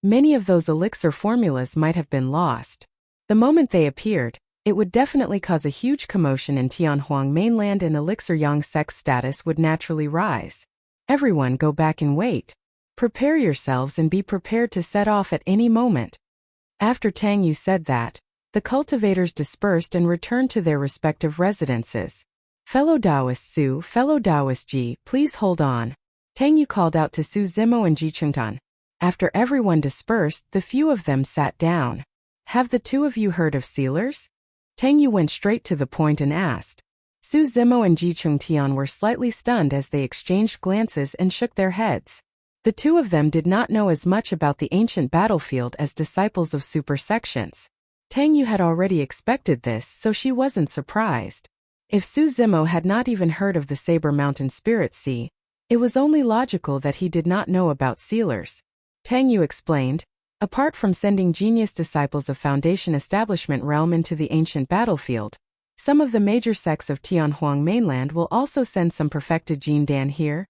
Many of those elixir formulas might have been lost. The moment they appeared, it would definitely cause a huge commotion in Tianhuang mainland and Elixir Yang Sect's status would naturally rise. Everyone go back and wait. Prepare yourselves and be prepared to set off at any moment. After Tang Yu said that, the cultivators dispersed and returned to their respective residences. Fellow Taoist Su, fellow Taoist Ji, please hold on. Tang Yu called out to Su Zimo and Ji Chengtan. After everyone dispersed, the few of them sat down. Have the two of you heard of sealers? Tang Yu went straight to the point and asked. Su Zimo and Ji Chengtian were slightly stunned as they exchanged glances and shook their heads. The two of them did not know as much about the ancient battlefield as disciples of super sections. Tang Yu had already expected this, so she wasn't surprised. If Su Zimo had not even heard of the Saber Mountain Spirit Sea, it was only logical that he did not know about sealers. Tang Yu explained, apart from sending genius disciples of Foundation Establishment Realm into the ancient battlefield, some of the major sects of Tianhuang mainland will also send some perfected Jin Dan here.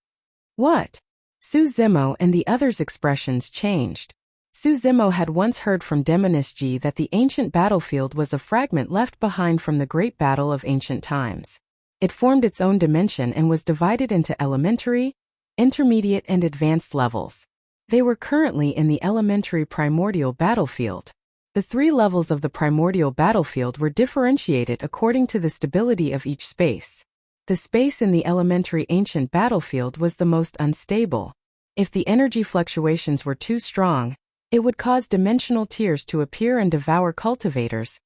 What? Su Zimo and the others' expressions changed. Su Zimo had once heard from Demonist Ji that the ancient battlefield was a fragment left behind from the great battle of ancient times. It formed its own dimension and was divided into elementary, intermediate, and advanced levels. They were currently in the elementary primordial battlefield. The three levels of the primordial battlefield were differentiated according to the stability of each space. The space in the elementary ancient battlefield was the most unstable. If the energy fluctuations were too strong, it would cause dimensional tears to appear and devour cultivators,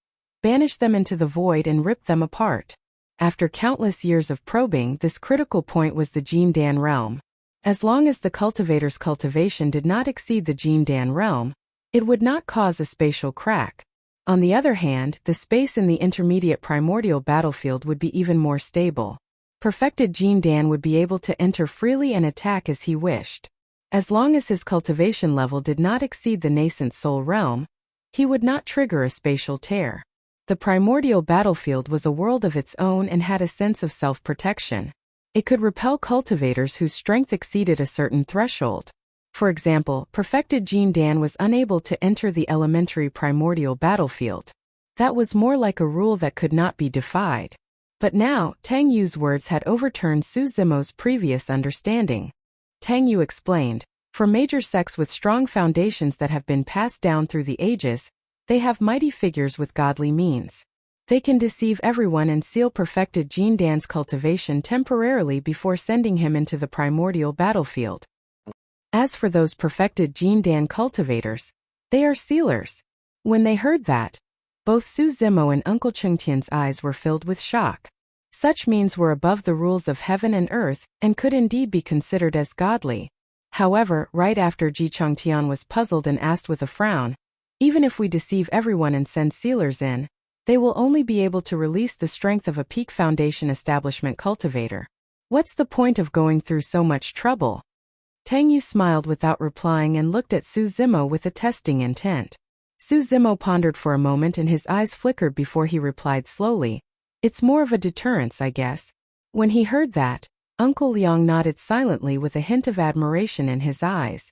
banish them into the void and rip them apart. After countless years of probing, this critical point was the Jin Dan realm. As long as the cultivator's cultivation did not exceed the Jin Dan realm, it would not cause a spatial crack. On the other hand, the space in the intermediate primordial battlefield would be even more stable. Perfected Jin Dan would be able to enter freely and attack as he wished. As long as his cultivation level did not exceed the nascent soul realm, he would not trigger a spatial tear. The primordial battlefield was a world of its own and had a sense of self-protection. It could repel cultivators whose strength exceeded a certain threshold. For example, perfected Jin Dan was unable to enter the elementary primordial battlefield. That was more like a rule that could not be defied. But now, Tang Yu's words had overturned Su Zimo's previous understanding. Tang Yu explained, for major sects with strong foundations that have been passed down through the ages, they have mighty figures with godly means. They can deceive everyone and seal perfected Jin Dan's cultivation temporarily before sending him into the primordial battlefield. As for those perfected Jin Dan cultivators, they are sealers. When they heard that, both Su Zimo and Uncle Chengtian's eyes were filled with shock. Such means were above the rules of heaven and earth, and could indeed be considered as godly. However, right after Ji Chengtian was puzzled and asked with a frown, even if we deceive everyone and send sealers in, they will only be able to release the strength of a peak foundation establishment cultivator. What's the point of going through so much trouble? Tang Yu smiled without replying and looked at Su Zimo with a testing intent. Su Zimo pondered for a moment and his eyes flickered before he replied slowly, "It's more of a deterrence, I guess." When he heard that, Uncle Liang nodded silently with a hint of admiration in his eyes.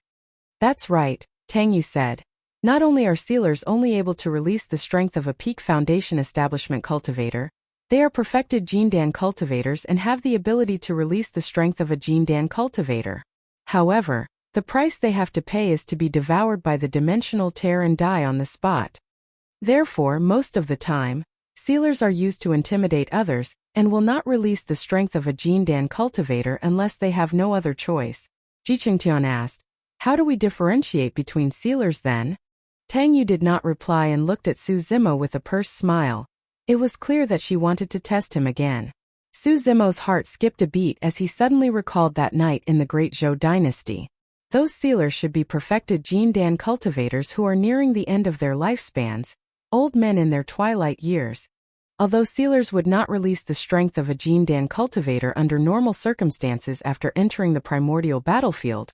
"That's right," Tang Yu said. "Not only are sealers only able to release the strength of a peak foundation establishment cultivator, they are perfected Jin Dan cultivators and have the ability to release the strength of a Jin Dan cultivator. However, the price they have to pay is to be devoured by the dimensional tear and die on the spot. Therefore, most of the time, sealers are used to intimidate others, and will not release the strength of a Jin Dan cultivator unless they have no other choice." Ji Chengtian asked, "How do we differentiate between sealers then?" Tang Yu did not reply and looked at Su Zimo with a pursed smile. It was clear that she wanted to test him again. Su Zimo's heart skipped a beat as he suddenly recalled that night in the Great Zhou dynasty. Those sealers should be perfected Jin Dan cultivators who are nearing the end of their lifespans, old men in their twilight years. Although sealers would not release the strength of a Jin Dan cultivator under normal circumstances after entering the primordial battlefield,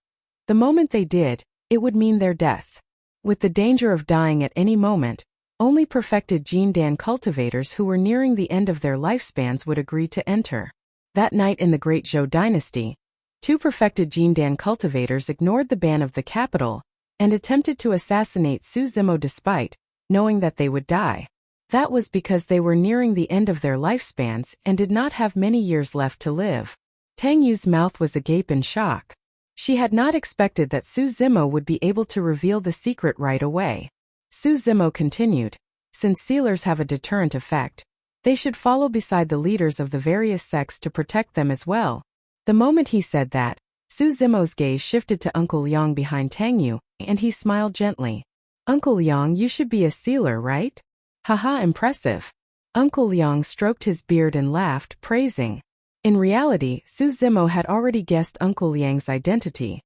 the moment they did, it would mean their death. With the danger of dying at any moment, only perfected Jin Dan cultivators who were nearing the end of their lifespans would agree to enter. That night in the Great Zhou dynasty, 2 perfected Jin Dan cultivators ignored the ban of the capital and attempted to assassinate Su Zimo despite knowing that they would die. That was because they were nearing the end of their lifespans and did not have many years left to live. Tang Yu's mouth was agape in shock. She had not expected that Su Zimo would be able to reveal the secret right away. Su Zimo continued, since sealers have a deterrent effect, they should follow beside the leaders of the various sects to protect them as well. The moment he said that, Su Zimo's gaze shifted to Uncle Liang behind Tang Yu, and he smiled gently. Uncle Liang, you should be a sealer, right? Haha, impressive. Uncle Liang stroked his beard and laughed, praising. In reality, Su Zimo had already guessed Uncle Liang's identity.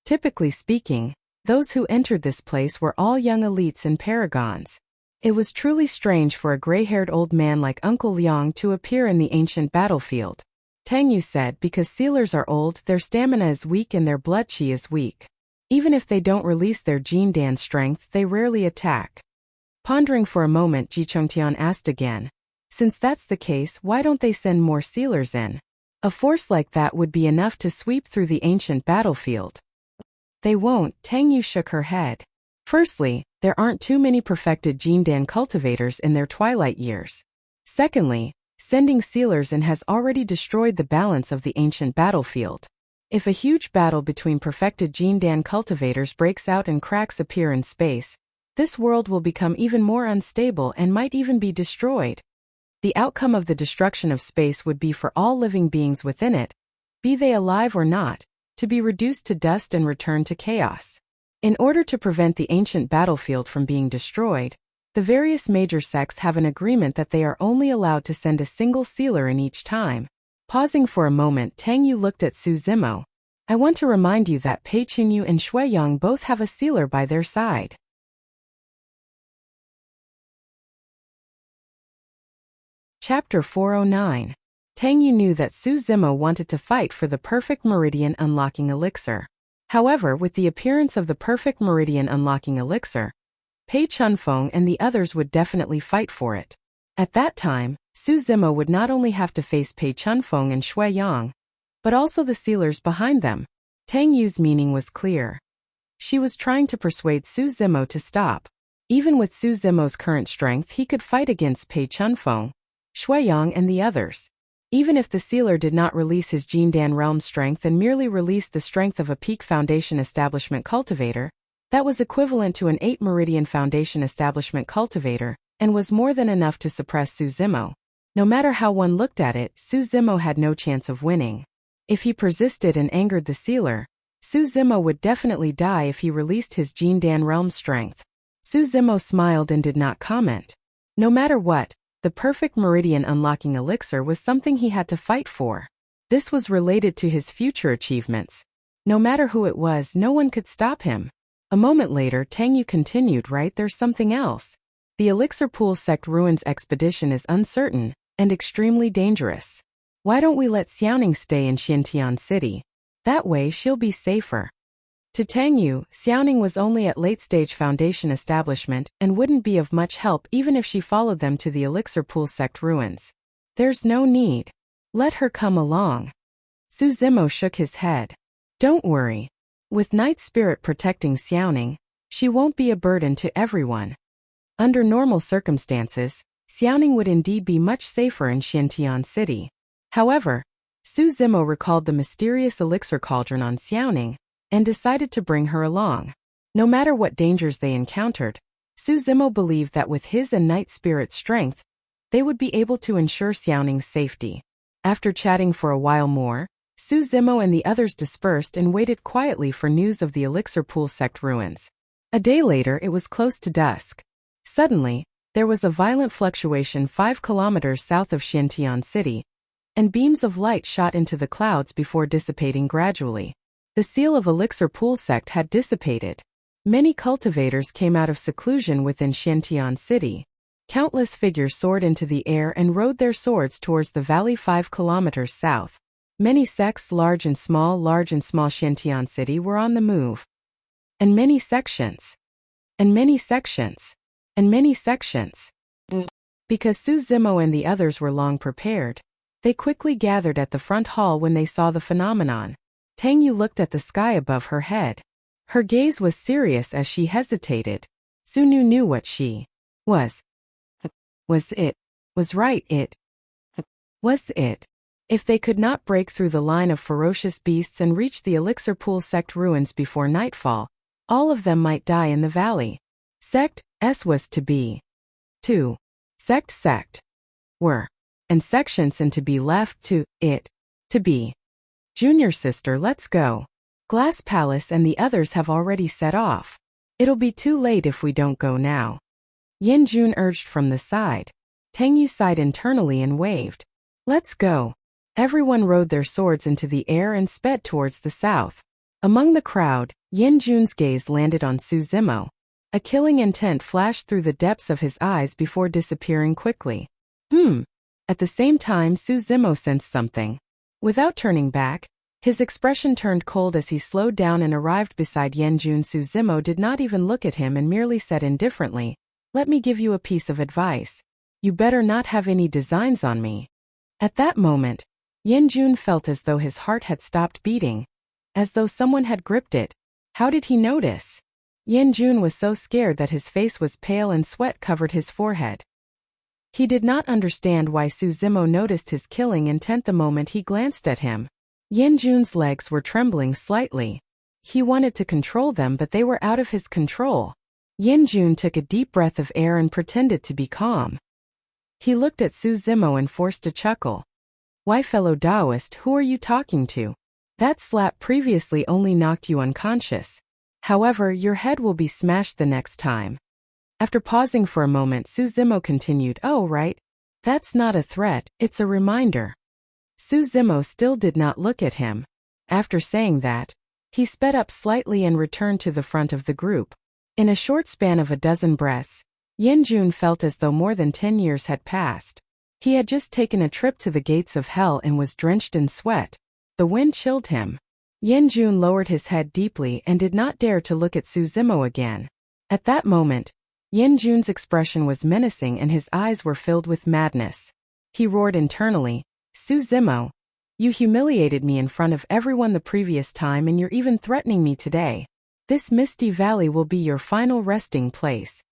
Typically speaking, those who entered this place were all young elites and paragons. It was truly strange for a gray-haired old man like Uncle Liang to appear in the ancient battlefield. Tang Yu said because sealers are old, their stamina is weak and their blood chi is weak. Even if they don't release their Jin Dan strength, they rarely attack. Pondering for a moment, Ji Chongtian asked again. Since that's the case, why don't they send more sealers in? A force like that would be enough to sweep through the ancient battlefield. They won't, Tang Yu shook her head. Firstly, there aren't too many perfected Jin Dan cultivators in their twilight years. Secondly, sending sealers in has already destroyed the balance of the ancient battlefield. If a huge battle between perfected Jin Dan cultivators breaks out and cracks appear in space, this world will become even more unstable and might even be destroyed. The outcome of the destruction of space would be for all living beings within it, be they alive or not, to be reduced to dust and return to chaos. In order to prevent the ancient battlefield from being destroyed, the various major sects have an agreement that they are only allowed to send a single sealer in each time. Pausing for a moment, Tang Yu looked at Su Zimo. I want to remind you that Pei Chunyu and Shui Yang both have a sealer by their side. Chapter 409. Tang Yu knew that Su Zimo wanted to fight for the perfect meridian unlocking elixir. However, with the appearance of the perfect meridian unlocking elixir, Pei Chunfeng and the others would definitely fight for it. At that time, Su Zimo would not only have to face Pei Chunfeng and Shui Yang, but also the sealers behind them. Tang Yu's meaning was clear. She was trying to persuade Su Zimo to stop. Even with Su Zimo's current strength, he could fight against Pei Chunfeng, Shui Yang and the others. Even if the sealer did not release his Jin Dan realm strength and merely released the strength of a peak foundation establishment cultivator, that was equivalent to an 8 meridian foundation establishment cultivator, and was more than enough to suppress Su Zimo. No matter how one looked at it, Su Zimo had no chance of winning. If he persisted and angered the sealer, Su Zimo would definitely die if he released his Jin Dan realm strength. Su Zimo smiled and did not comment. No matter what, the perfect meridian unlocking elixir was something he had to fight for. This was related to his future achievements. No matter who it was, no one could stop him. A moment later, Tang Yu continued, right, there's something else. The Elixir Pool Sect Ruins expedition is uncertain and extremely dangerous. Why don't we let Xiaoning stay in Xintian City? That way she'll be safer. To Tang Yu, Xiaoning was only at late-stage foundation establishment and wouldn't be of much help even if she followed them to the Elixir Pool Sect ruins. There's no need. Let her come along. Su Zimo shook his head. Don't worry. With Night Spirit protecting Xiaoning, she won't be a burden to everyone. Under normal circumstances, Xiaoning would indeed be much safer in Xintian City. However, Su Zimo recalled the mysterious elixir cauldron on Xiaoning, and decided to bring her along. No matter what dangers they encountered, Su Zimo believed that with his and Night Spirit's strength, they would be able to ensure Xiaoning's safety. After chatting for a while more, Su Zimo and the others dispersed and waited quietly for news of the Elixir Pool Sect ruins. A day later, it was close to dusk. Suddenly, there was a violent fluctuation 5 kilometers south of Xiantian City, and beams of light shot into the clouds before dissipating gradually. The seal of Elixir Pool sect had dissipated. Many cultivators came out of seclusion within Xiantian City. Countless figures soared into the air and rode their swords towards the valley 5 kilometers south. Many sects, large and small Xiantian City were on the move. And many sections. And many sections. And many sections. Because Su Zimo and the others were long prepared, they quickly gathered at the front hall when they saw the phenomenon. Tang Yu looked at the sky above her head. Her gaze was serious as she hesitated. Su Nu knew what she was. Was it? Was right it? Was it? If they could not break through the line of ferocious beasts and reach the Elixir Pool sect ruins before nightfall, all of them might die in the valley. Sect S was to be. 2. Sect were. And sections and to be left to it. To be. Junior sister, let's go. Glass Palace and the others have already set off. It'll be too late if we don't go now. Yin Jun urged from the side. Tang Yu sighed internally and waved. Let's go. Everyone rode their swords into the air and sped towards the south. Among the crowd, Yin Jun's gaze landed on Su Zimo. A killing intent flashed through the depths of his eyes before disappearing quickly. At the same time, Su Zimo sensed something. Without turning back, his expression turned cold as he slowed down and arrived beside Yin Jun. Su Zimo did not even look at him and merely said indifferently, "Let me give you a piece of advice. You better not have any designs on me." At that moment, Yin Jun felt as though his heart had stopped beating, as though someone had gripped it. How did he notice? Yin Jun was so scared that his face was pale and sweat covered his forehead. He did not understand why Su Zimo noticed his killing intent the moment he glanced at him. Yin Jun's legs were trembling slightly. He wanted to control them, but they were out of his control. Yin Jun took a deep breath of air and pretended to be calm. He looked at Su Zimo and forced a chuckle. "Why, fellow Taoist, who are you talking to? That slap previously only knocked you unconscious. However, your head will be smashed the next time." After pausing for a moment, Su Zimo continued, "Oh, right. That's not a threat, it's a reminder." Su Zimo still did not look at him. After saying that, he sped up slightly and returned to the front of the group. In a short span of a dozen breaths, Yin Jun felt as though more than 10 years had passed. He had just taken a trip to the gates of hell and was drenched in sweat. The wind chilled him. Yin Jun lowered his head deeply and did not dare to look at Su Zimo again. At that moment, Yin Jun's expression was menacing and his eyes were filled with madness. He roared internally, "Su Zimo, you humiliated me in front of everyone the previous time and you're even threatening me today. This misty valley will be your final resting place."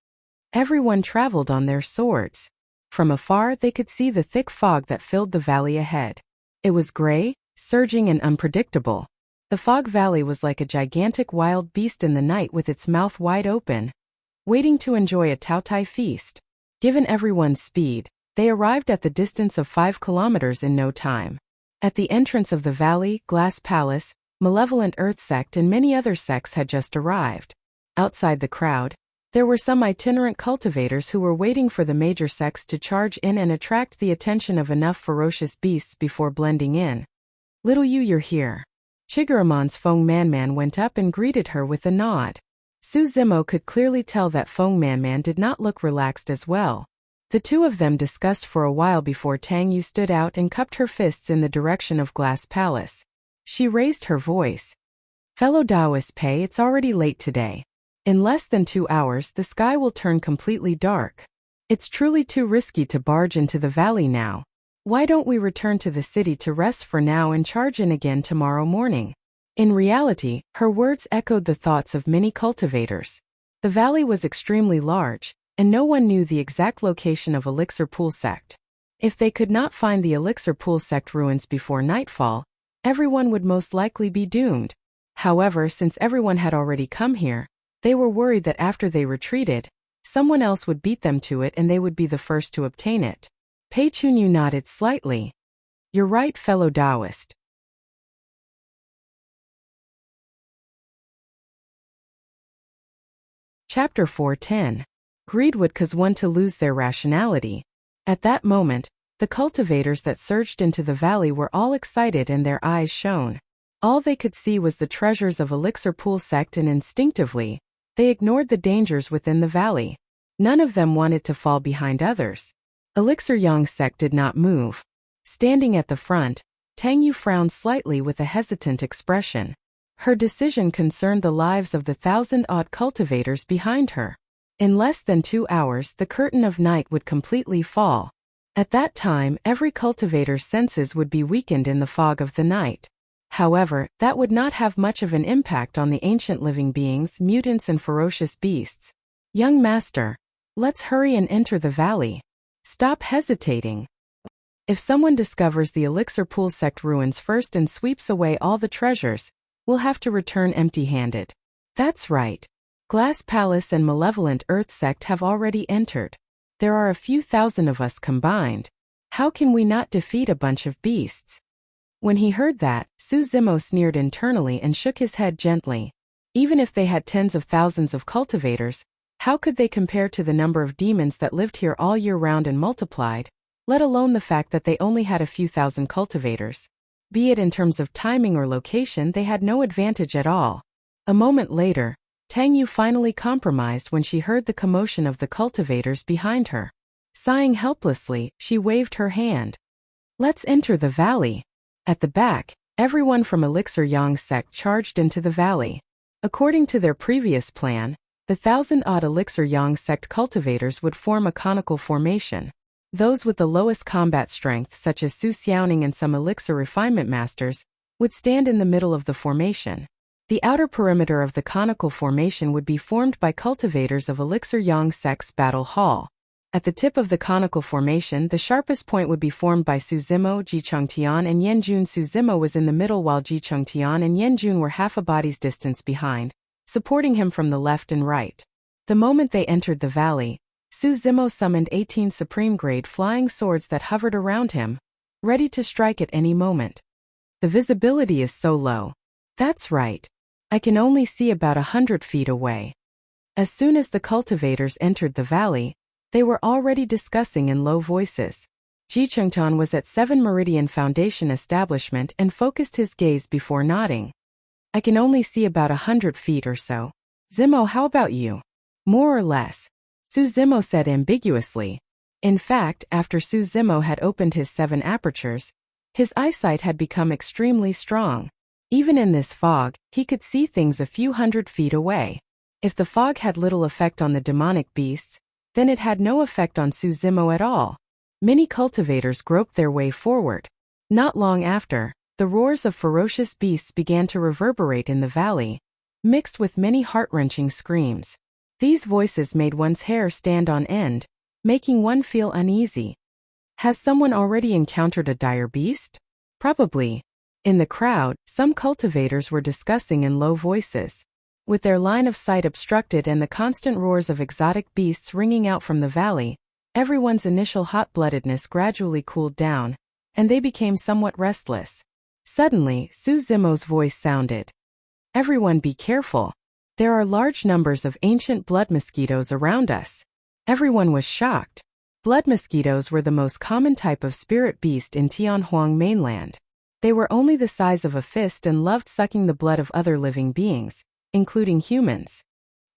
Everyone traveled on their swords. From afar they could see the thick fog that filled the valley ahead. It was gray, surging and unpredictable. The fog valley was like a gigantic wild beast in the night with its mouth wide open, waiting to enjoy a Taotai feast. Given everyone's speed, they arrived at the distance of 5 kilometers in no time. At the entrance of the valley, Glass Palace, Malevolent Earth Sect and many other sects had just arrived. Outside the crowd, there were some itinerant cultivators who were waiting for the major sects to charge in and attract the attention of enough ferocious beasts before blending in. "Little Yu, you're here." Chigaramon's Feng Manman went up and greeted her with a nod. Su Zimo could clearly tell that Feng Manman did not look relaxed as well. The two of them discussed for a while before Tang Yu stood out and cupped her fists in the direction of Glass Palace. She raised her voice. "Fellow Taoist Pei, it's already late today. In less than 2 hours, the sky will turn completely dark. It's truly too risky to barge into the valley now. Why don't we return to the city to rest for now and charge in again tomorrow morning?" In reality, her words echoed the thoughts of many cultivators. The valley was extremely large, and no one knew the exact location of Elixir Pool sect. If they could not find the Elixir Pool sect ruins before nightfall, everyone would most likely be doomed. However, since everyone had already come here, they were worried that after they retreated, someone else would beat them to it and they would be the first to obtain it. Pei Chunyu nodded slightly. "You're right, fellow Taoist. Chapter 4:10. Greed would cause one to lose their rationality. At that moment, the cultivators that surged into the valley were all excited and their eyes shone. All they could see was the treasures of Elixir Pool sect, and instinctively, they ignored the dangers within the valley. None of them wanted to fall behind others. Elixir Yang sect did not move. Standing at the front, Tang Yu frowned slightly with a hesitant expression. Her decision concerned the lives of the 1,000-odd cultivators behind her. In less than 2 hours, the curtain of night would completely fall. At that time, every cultivator's senses would be weakened in the fog of the night. However, that would not have much of an impact on the ancient living beings, mutants, and ferocious beasts. Young master, let's hurry and enter the valley. Stop hesitating. If someone discovers the Elixir Pool sect ruins first and sweeps away all the treasures, we'll have to return empty-handed. That's right. Glass Palace and Malevolent Earth sect have already entered. There are a few thousand of us combined. How can we not defeat a bunch of beasts? When he heard that, Su Zimo sneered internally and shook his head gently. Even if they had tens of thousands of cultivators, how could they compare to the number of demons that lived here all year round and multiplied, let alone the fact that they only had a few thousand cultivators? Be it in terms of timing or location, they had no advantage at all. A moment later, Tang Yu finally compromised when she heard the commotion of the cultivators behind her. Sighing helplessly, she waved her hand. Let's enter the valley. At the back, everyone from Elixir Yang sect charged into the valley. According to their previous plan, the 1,000-odd Elixir Yang sect cultivators would form a conical formation. Those with the lowest combat strength, such as Su Xiaoning and some Elixir refinement masters, would stand in the middle of the formation. The outer perimeter of the conical formation would be formed by cultivators of Elixir Yang sect's battle hall. At the tip of the conical formation, the sharpest point would be formed by Su Zimo, Ji Chengtian, and Yanjun. Su Zimo was in the middle while Ji Chengtian and Yanjun were half a body's distance behind, supporting him from the left and right. The moment they entered the valley, Su Zimo summoned 18 supreme-grade flying swords that hovered around him, ready to strike at any moment. The visibility is so low. That's right. I can only see about 100 feet away. As soon as the cultivators entered the valley, they were already discussing in low voices. Ji Chengtan was at 7 Meridian Foundation establishment and focused his gaze before nodding. I can only see about 100 feet or so. Zimo, how about you? More or less. Su Zimo said ambiguously. In fact, after Su Zimo had opened his 7 apertures, his eyesight had become extremely strong. Even in this fog, he could see things a few hundred feet away. If the fog had little effect on the demonic beasts, then it had no effect on Su Zimo at all. Many cultivators groped their way forward. Not long after, the roars of ferocious beasts began to reverberate in the valley, mixed with many heart-wrenching screams. These voices made one's hair stand on end, making one feel uneasy. Has someone already encountered a dire beast? Probably. In the crowd, some cultivators were discussing in low voices. With their line of sight obstructed and the constant roars of exotic beasts ringing out from the valley, everyone's initial hot-bloodedness gradually cooled down, and they became somewhat restless. Suddenly, Su Zimo's voice sounded. Everyone be careful. There are large numbers of ancient blood mosquitoes around us. Everyone was shocked. Blood mosquitoes were the most common type of spirit beast in Tianhuang mainland. They were only the size of a fist and loved sucking the blood of other living beings, including humans.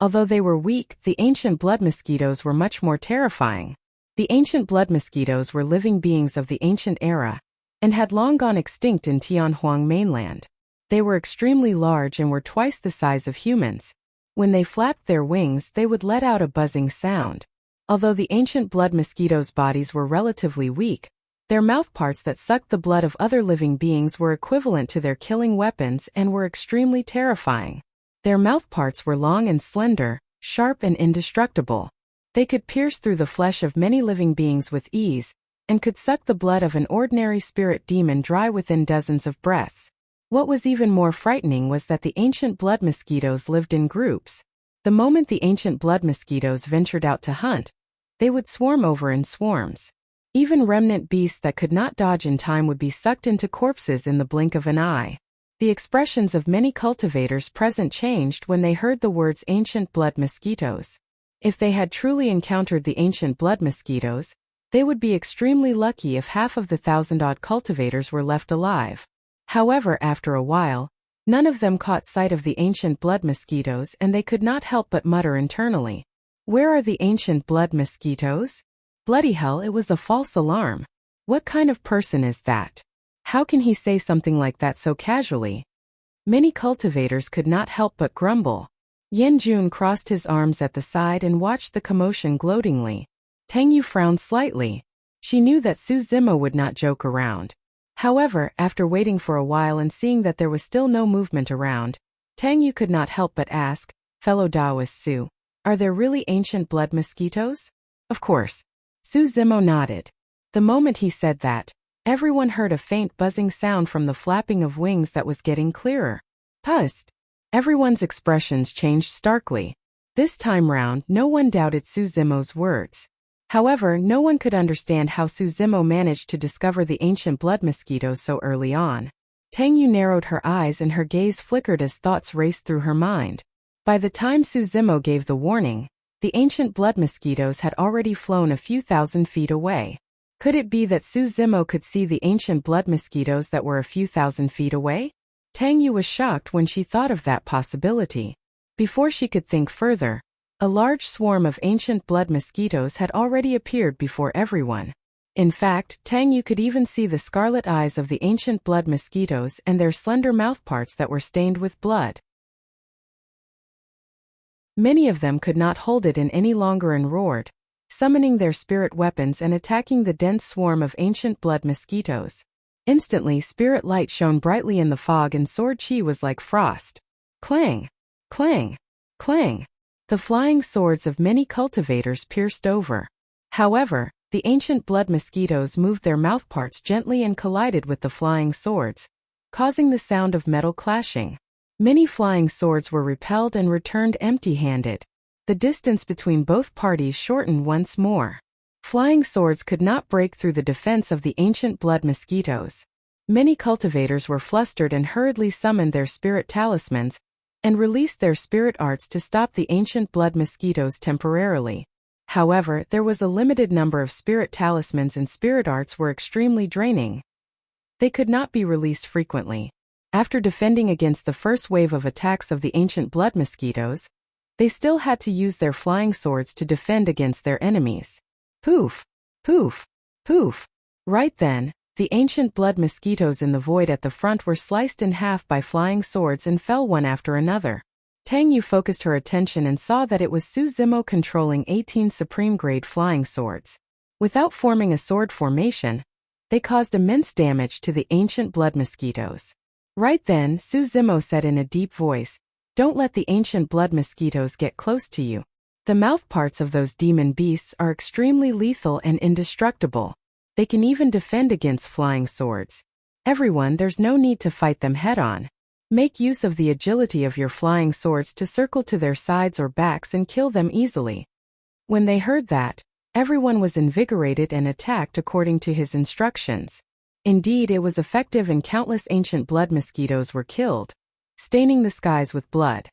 Although they were weak, the ancient blood mosquitoes were much more terrifying. The ancient blood mosquitoes were living beings of the ancient era, and had long gone extinct in Tianhuang mainland. They were extremely large and were twice the size of humans. When they flapped their wings, they would let out a buzzing sound. Although the ancient blood mosquitoes' bodies were relatively weak, their mouthparts that sucked the blood of other living beings were equivalent to their killing weapons and were extremely terrifying. Their mouthparts were long and slender, sharp and indestructible. They could pierce through the flesh of many living beings with ease, and could suck the blood of an ordinary spirit demon dry within dozens of breaths. What was even more frightening was that the ancient blood mosquitoes lived in groups. The moment the ancient blood mosquitoes ventured out to hunt, they would swarm over in swarms. Even remnant beasts that could not dodge in time would be sucked into corpses in the blink of an eye. The expressions of many cultivators present changed when they heard the words ancient blood mosquitoes. If they had truly encountered the ancient blood mosquitoes, they would be extremely lucky if half of the 1,000-odd cultivators were left alive. However, after a while, none of them caught sight of the ancient blood mosquitoes and they could not help but mutter internally, "Where are the ancient blood mosquitoes? Bloody hell, it was a false alarm. What kind of person is that? How can he say something like that so casually?" Many cultivators could not help but grumble. Yan Jun crossed his arms at the side and watched the commotion gloatingly. Tang Yu frowned slightly. She knew that Su Zimo would not joke around. However, after waiting for a while and seeing that there was still no movement around, Tang Yu could not help but ask, "Fellow Taoist Su, are there really ancient blood mosquitoes?" "Of course." Su Zimo nodded. The moment he said that, everyone heard a faint buzzing sound from the flapping of wings that was getting clearer. Pust! Everyone's expressions changed starkly. This time round, no one doubted Su Zimo's words. However, no one could understand how Su Zimo managed to discover the ancient blood mosquitoes so early on. Tang Yu narrowed her eyes and her gaze flickered as thoughts raced through her mind. By the time Su Zimo gave the warning, the ancient blood mosquitoes had already flown a few thousand feet away. Could it be that Su Zimo could see the ancient blood mosquitoes that were a few thousand feet away? Tang Yu was shocked when she thought of that possibility. Before she could think further, a large swarm of ancient blood mosquitoes had already appeared before everyone. In fact, Tang Yu could even see the scarlet eyes of the ancient blood mosquitoes and their slender mouthparts that were stained with blood. Many of them could not hold it in any longer and roared, summoning their spirit weapons and attacking the dense swarm of ancient blood mosquitoes. Instantly, spirit light shone brightly in the fog and sword chi was like frost. Clang! Clang! Clang! The flying swords of many cultivators pierced over. However, the ancient blood mosquitoes moved their mouthparts gently and collided with the flying swords, causing the sound of metal clashing. Many flying swords were repelled and returned empty-handed. The distance between both parties shortened once more. Flying swords could not break through the defense of the ancient blood mosquitoes. Many cultivators were flustered and hurriedly summoned their spirit talismans and released their spirit arts to stop the ancient blood mosquitoes temporarily. However, there was a limited number of spirit talismans and spirit arts were extremely draining. They could not be released frequently. After defending against the first wave of attacks of the ancient blood mosquitoes, they still had to use their flying swords to defend against their enemies. Poof! Poof! Poof! Right then, the ancient blood mosquitoes in the void at the front were sliced in half by flying swords and fell one after another. Tang Yu focused her attention and saw that it was Su Zimo controlling 18 supreme-grade flying swords. Without forming a sword formation, they caused immense damage to the ancient blood mosquitoes. Right then, Su Zimo said in a deep voice, "Don't let the ancient blood mosquitoes get close to you. The mouthparts of those demon beasts are extremely lethal and indestructible. They can even defend against flying swords. Everyone, there's no need to fight them head-on. Make use of the agility of your flying swords to circle to their sides or backs and kill them easily." When they heard that, everyone was invigorated and attacked according to his instructions. Indeed, it was effective and countless ancient blood mosquitoes were killed, staining the skies with blood.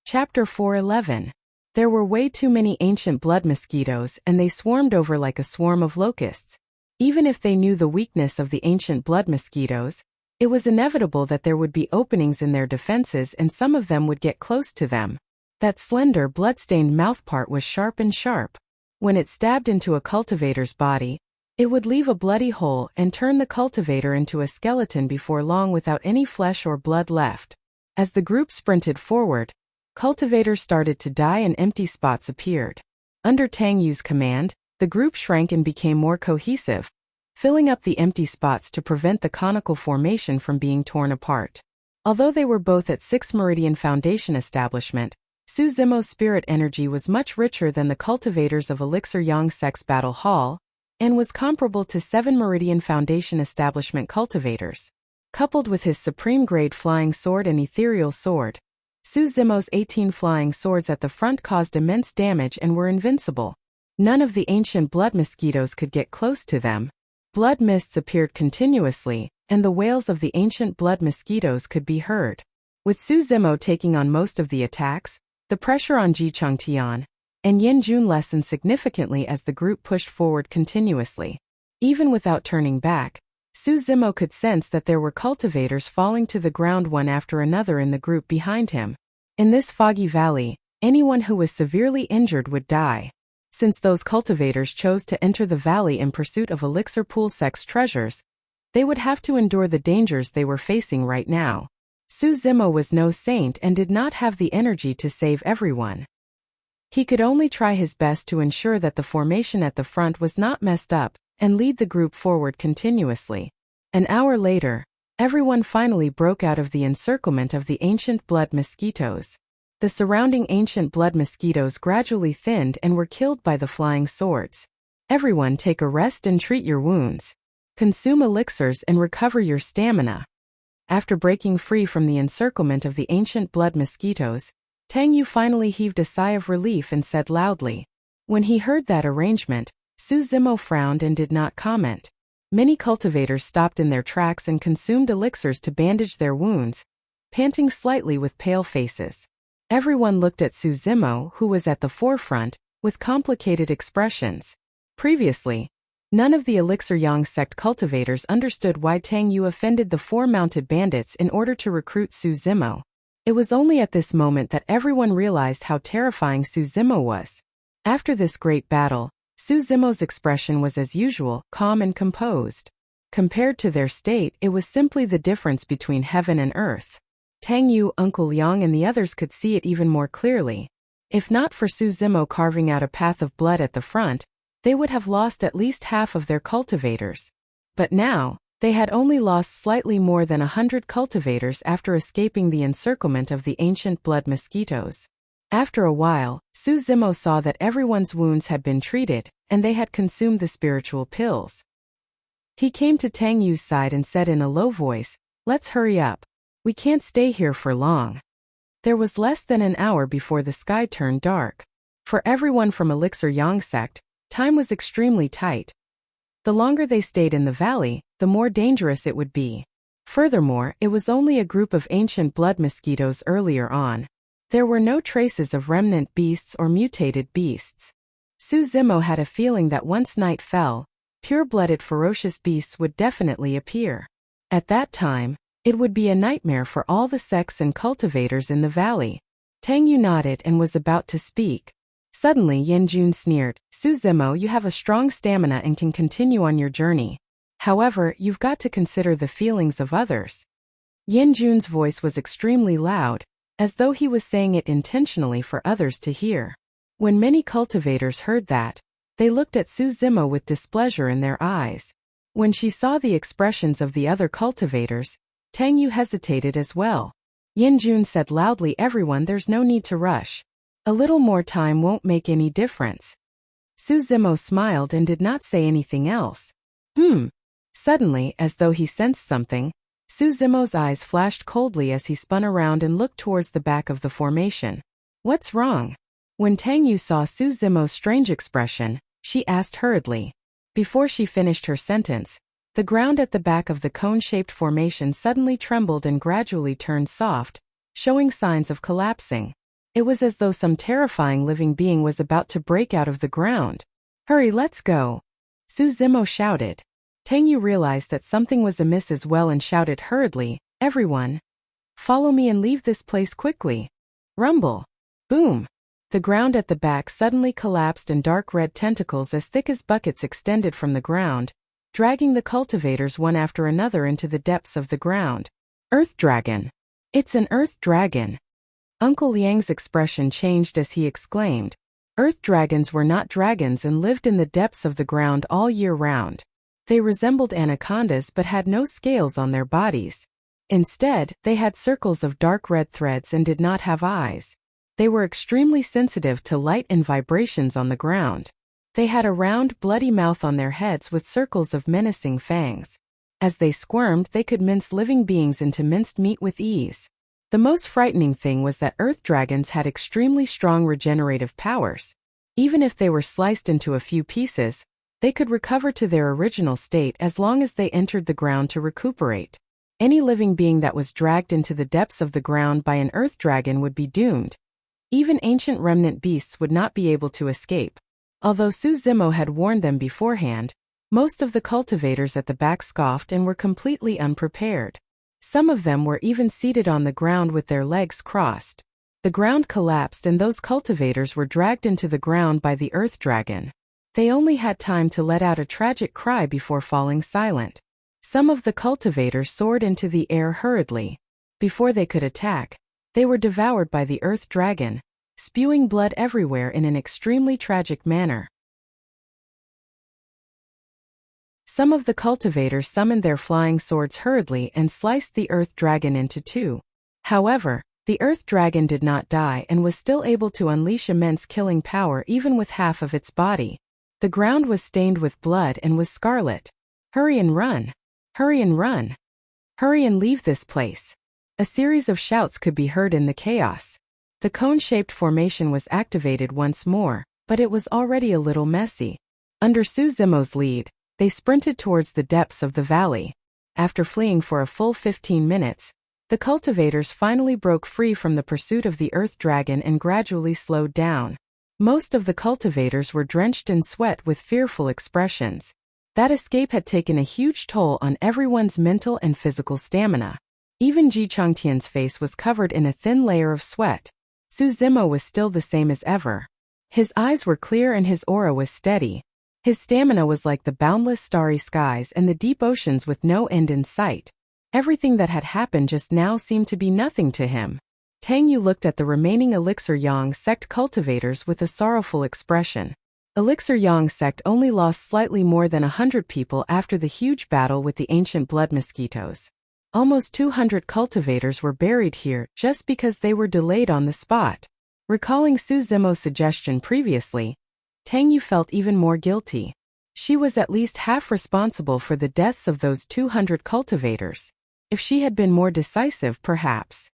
Chapter 4:11. There were way too many ancient blood mosquitoes and they swarmed over like a swarm of locusts. Even if they knew the weakness of the ancient blood mosquitoes, it was inevitable that there would be openings in their defenses and some of them would get close to them. That slender blood-stained mouthpart was sharp and sharp. When it stabbed into a cultivator's body, it would leave a bloody hole and turn the cultivator into a skeleton before long without any flesh or blood left. As the group sprinted forward, cultivators started to die and empty spots appeared. Under Tang Yu's command, the group shrank and became more cohesive, filling up the empty spots to prevent the conical formation from being torn apart. Although they were both at 6 Meridian Foundation establishment, Su Zimo's spirit energy was much richer than the cultivators of Elixir Yang Sex Battle Hall, and was comparable to 7 Meridian Foundation establishment cultivators. Coupled with his supreme-grade flying sword and ethereal sword, Su Zimo's 18 flying swords at the front caused immense damage and were invincible. None of the ancient blood mosquitoes could get close to them, Blood mists appeared continuously, and the wails of the ancient blood mosquitoes could be heard. With Su Zimo taking on most of the attacks, the pressure on Ji Changtian and Yin Jun lessened significantly as the group pushed forward continuously. Even without turning back, Su Zimo could sense that there were cultivators falling to the ground one after another in the group behind him. In this foggy valley, anyone who was severely injured would die. Since those cultivators chose to enter the valley in pursuit of elixir pool sex treasures, they would have to endure the dangers they were facing right now. Su Zimo was no saint and did not have the energy to save everyone. He could only try his best to ensure that the formation at the front was not messed up and lead the group forward continuously. An hour later, everyone finally broke out of the encirclement of the ancient blood mosquitoes. The surrounding ancient blood mosquitoes gradually thinned and were killed by the flying swords. Everyone take a rest and treat your wounds. Consume elixirs and recover your stamina. After breaking free from the encirclement of the ancient blood mosquitoes, Tang Yu finally heaved a sigh of relief and said loudly. When he heard that arrangement, Su Zimo frowned and did not comment. Many cultivators stopped in their tracks and consumed elixirs to bandage their wounds, panting slightly with pale faces. Everyone looked at Su Zimo, who was at the forefront, with complicated expressions. Previously, none of the Elixir Yang sect cultivators understood why Tang Yu offended the 4 mounted bandits in order to recruit Su Zimo. It was only at this moment that everyone realized how terrifying Su Zimo was. After this great battle, Su Zimo's expression was as usual, calm and composed. Compared to their state, it was simply the difference between heaven and earth. Tang Yu, Uncle Liang and the others could see it even more clearly. If not for Su Zimo carving out a path of blood at the front, they would have lost at least half of their cultivators. But now, they had only lost slightly more than 100 cultivators after escaping the encirclement of the ancient blood mosquitoes. After a while, Su Zimo saw that everyone's wounds had been treated, and they had consumed the spiritual pills. He came to Tang Yu's side and said in a low voice, "Let's hurry up. We can't stay here for long." There was less than an hour before the sky turned dark. For everyone from Elixir Yang sect, time was extremely tight. The longer they stayed in the valley, the more dangerous it would be. Furthermore, it was only a group of ancient blood mosquitoes earlier on. There were no traces of remnant beasts or mutated beasts. Su Zimo had a feeling that once night fell, pure-blooded ferocious beasts would definitely appear. At that time, it would be a nightmare for all the sects and cultivators in the valley. Tang Yu nodded and was about to speak. Suddenly Yin Jun sneered, "Su Zimo, you have a strong stamina and can continue on your journey. However, you've got to consider the feelings of others." Yin Jun's voice was extremely loud, as though he was saying it intentionally for others to hear. When many cultivators heard that, they looked at Su Zimo with displeasure in their eyes. When she saw the expressions of the other cultivators, Tang Yu hesitated as well. Yin Jun said loudly, "Everyone, there's no need to rush. A little more time won't make any difference." Su Zimo smiled and did not say anything else. Suddenly, as though he sensed something, Su Zimo's eyes flashed coldly as he spun around and looked towards the back of the formation. "What's wrong?" When Tang Yu saw Su Zimo's strange expression, she asked hurriedly. Before she finished her sentence, the ground at the back of the cone-shaped formation suddenly trembled and gradually turned soft, showing signs of collapsing. It was as though some terrifying living being was about to break out of the ground. "Hurry, let's go!" Su Zimo shouted. Tang Yu realized that something was amiss as well and shouted hurriedly, "Everyone! Follow me and leave this place quickly!" Rumble! Boom! The ground at the back suddenly collapsed and dark red tentacles as thick as buckets extended from the ground, dragging the cultivators one after another into the depths of the ground. "Earth Dragon! It's an Earth Dragon!" Uncle Liang's expression changed as he exclaimed. Earth dragons were not dragons and lived in the depths of the ground all year round. They resembled anacondas but had no scales on their bodies. Instead, they had circles of dark red threads and did not have eyes. They were extremely sensitive to light and vibrations on the ground. They had a round, bloody mouth on their heads with circles of menacing fangs. As they squirmed, they could mince living beings into minced meat with ease. The most frightening thing was that earth dragons had extremely strong regenerative powers. Even if they were sliced into a few pieces, They could recover to their original state as long as they entered the ground to recuperate. Any living being that was dragged into the depths of the ground by an earth dragon would be doomed. Even ancient remnant beasts would not be able to escape. Although Su Zimo had warned them beforehand, most of the cultivators at the back scoffed and were completely unprepared. Some of them were even seated on the ground with their legs crossed. The ground collapsed and those cultivators were dragged into the ground by the earth dragon. They only had time to let out a tragic cry before falling silent. Some of the cultivators soared into the air hurriedly. Before they could attack, they were devoured by the earth dragon, spewing blood everywhere in an extremely tragic manner. Some of the cultivators summoned their flying swords hurriedly and sliced the earth dragon into two. However, the earth dragon did not die and was still able to unleash immense killing power even with half of its body. The ground was stained with blood and was scarlet. Hurry and run! Hurry and run! Hurry and leave this place! A series of shouts could be heard in the chaos. The cone-shaped formation was activated once more, but it was already a little messy. Under Su Zimo's lead, they sprinted towards the depths of the valley. After fleeing for a full 15 minutes, the cultivators finally broke free from the pursuit of the earth dragon and gradually slowed down. Most of the cultivators were drenched in sweat with fearful expressions. That escape had taken a huge toll on everyone's mental and physical stamina. Even Ji Changtian's face was covered in a thin layer of sweat. Su Zimo was still the same as ever. His eyes were clear and his aura was steady. His stamina was like the boundless starry skies and the deep oceans with no end in sight. Everything that had happened just now seemed to be nothing to him. Tang Yu looked at the remaining Elixir Yang sect cultivators with a sorrowful expression. Elixir Yang sect only lost slightly more than 100 people after the huge battle with the ancient blood mosquitoes. Almost 200 cultivators were buried here just because they were delayed on the spot. Recalling Su Zimo's suggestion previously, Tang Yu felt even more guilty. She was at least half responsible for the deaths of those 200 cultivators. If she had been more decisive, perhaps.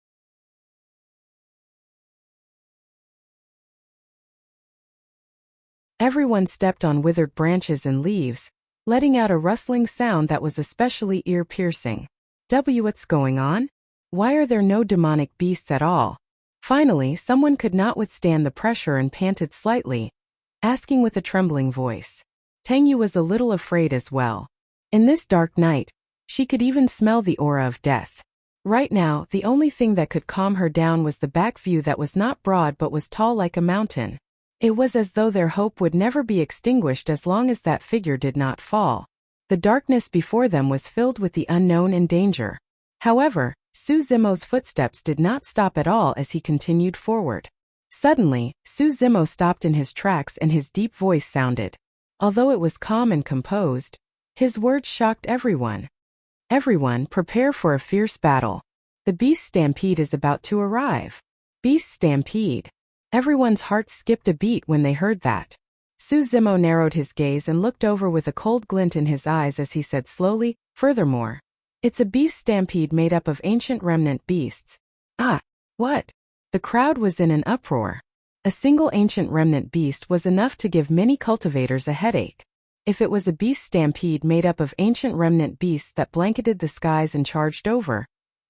Everyone stepped on withered branches and leaves, letting out a rustling sound that was especially ear-piercing. What's going on? Why are there no demonic beasts at all? Finally, someone could not withstand the pressure and panted slightly, asking with a trembling voice. Tang Yu was a little afraid as well. In this dark night, she could even smell the aura of death. Right now, the only thing that could calm her down was the back view that was not broad but was tall like a mountain. It was as though their hope would never be extinguished as long as that figure did not fall. The darkness before them was filled with the unknown and danger. However, Su Zimo's footsteps did not stop at all as he continued forward. Suddenly, Su Zimo stopped in his tracks and his deep voice sounded. Although it was calm and composed, his words shocked everyone. Everyone, prepare for a fierce battle. The beast stampede is about to arrive. Beast stampede. Everyone's hearts skipped a beat when they heard that. Su Zimo narrowed his gaze and looked over with a cold glint in his eyes as he said slowly, furthermore, it's a beast stampede made up of ancient remnant beasts. Ah, what? The crowd was in an uproar. A single ancient remnant beast was enough to give many cultivators a headache. If it was a beast stampede made up of ancient remnant beasts that blanketed the skies and charged over,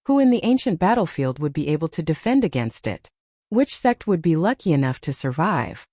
who in the ancient battlefield would be able to defend against it? Which sect would be lucky enough to survive?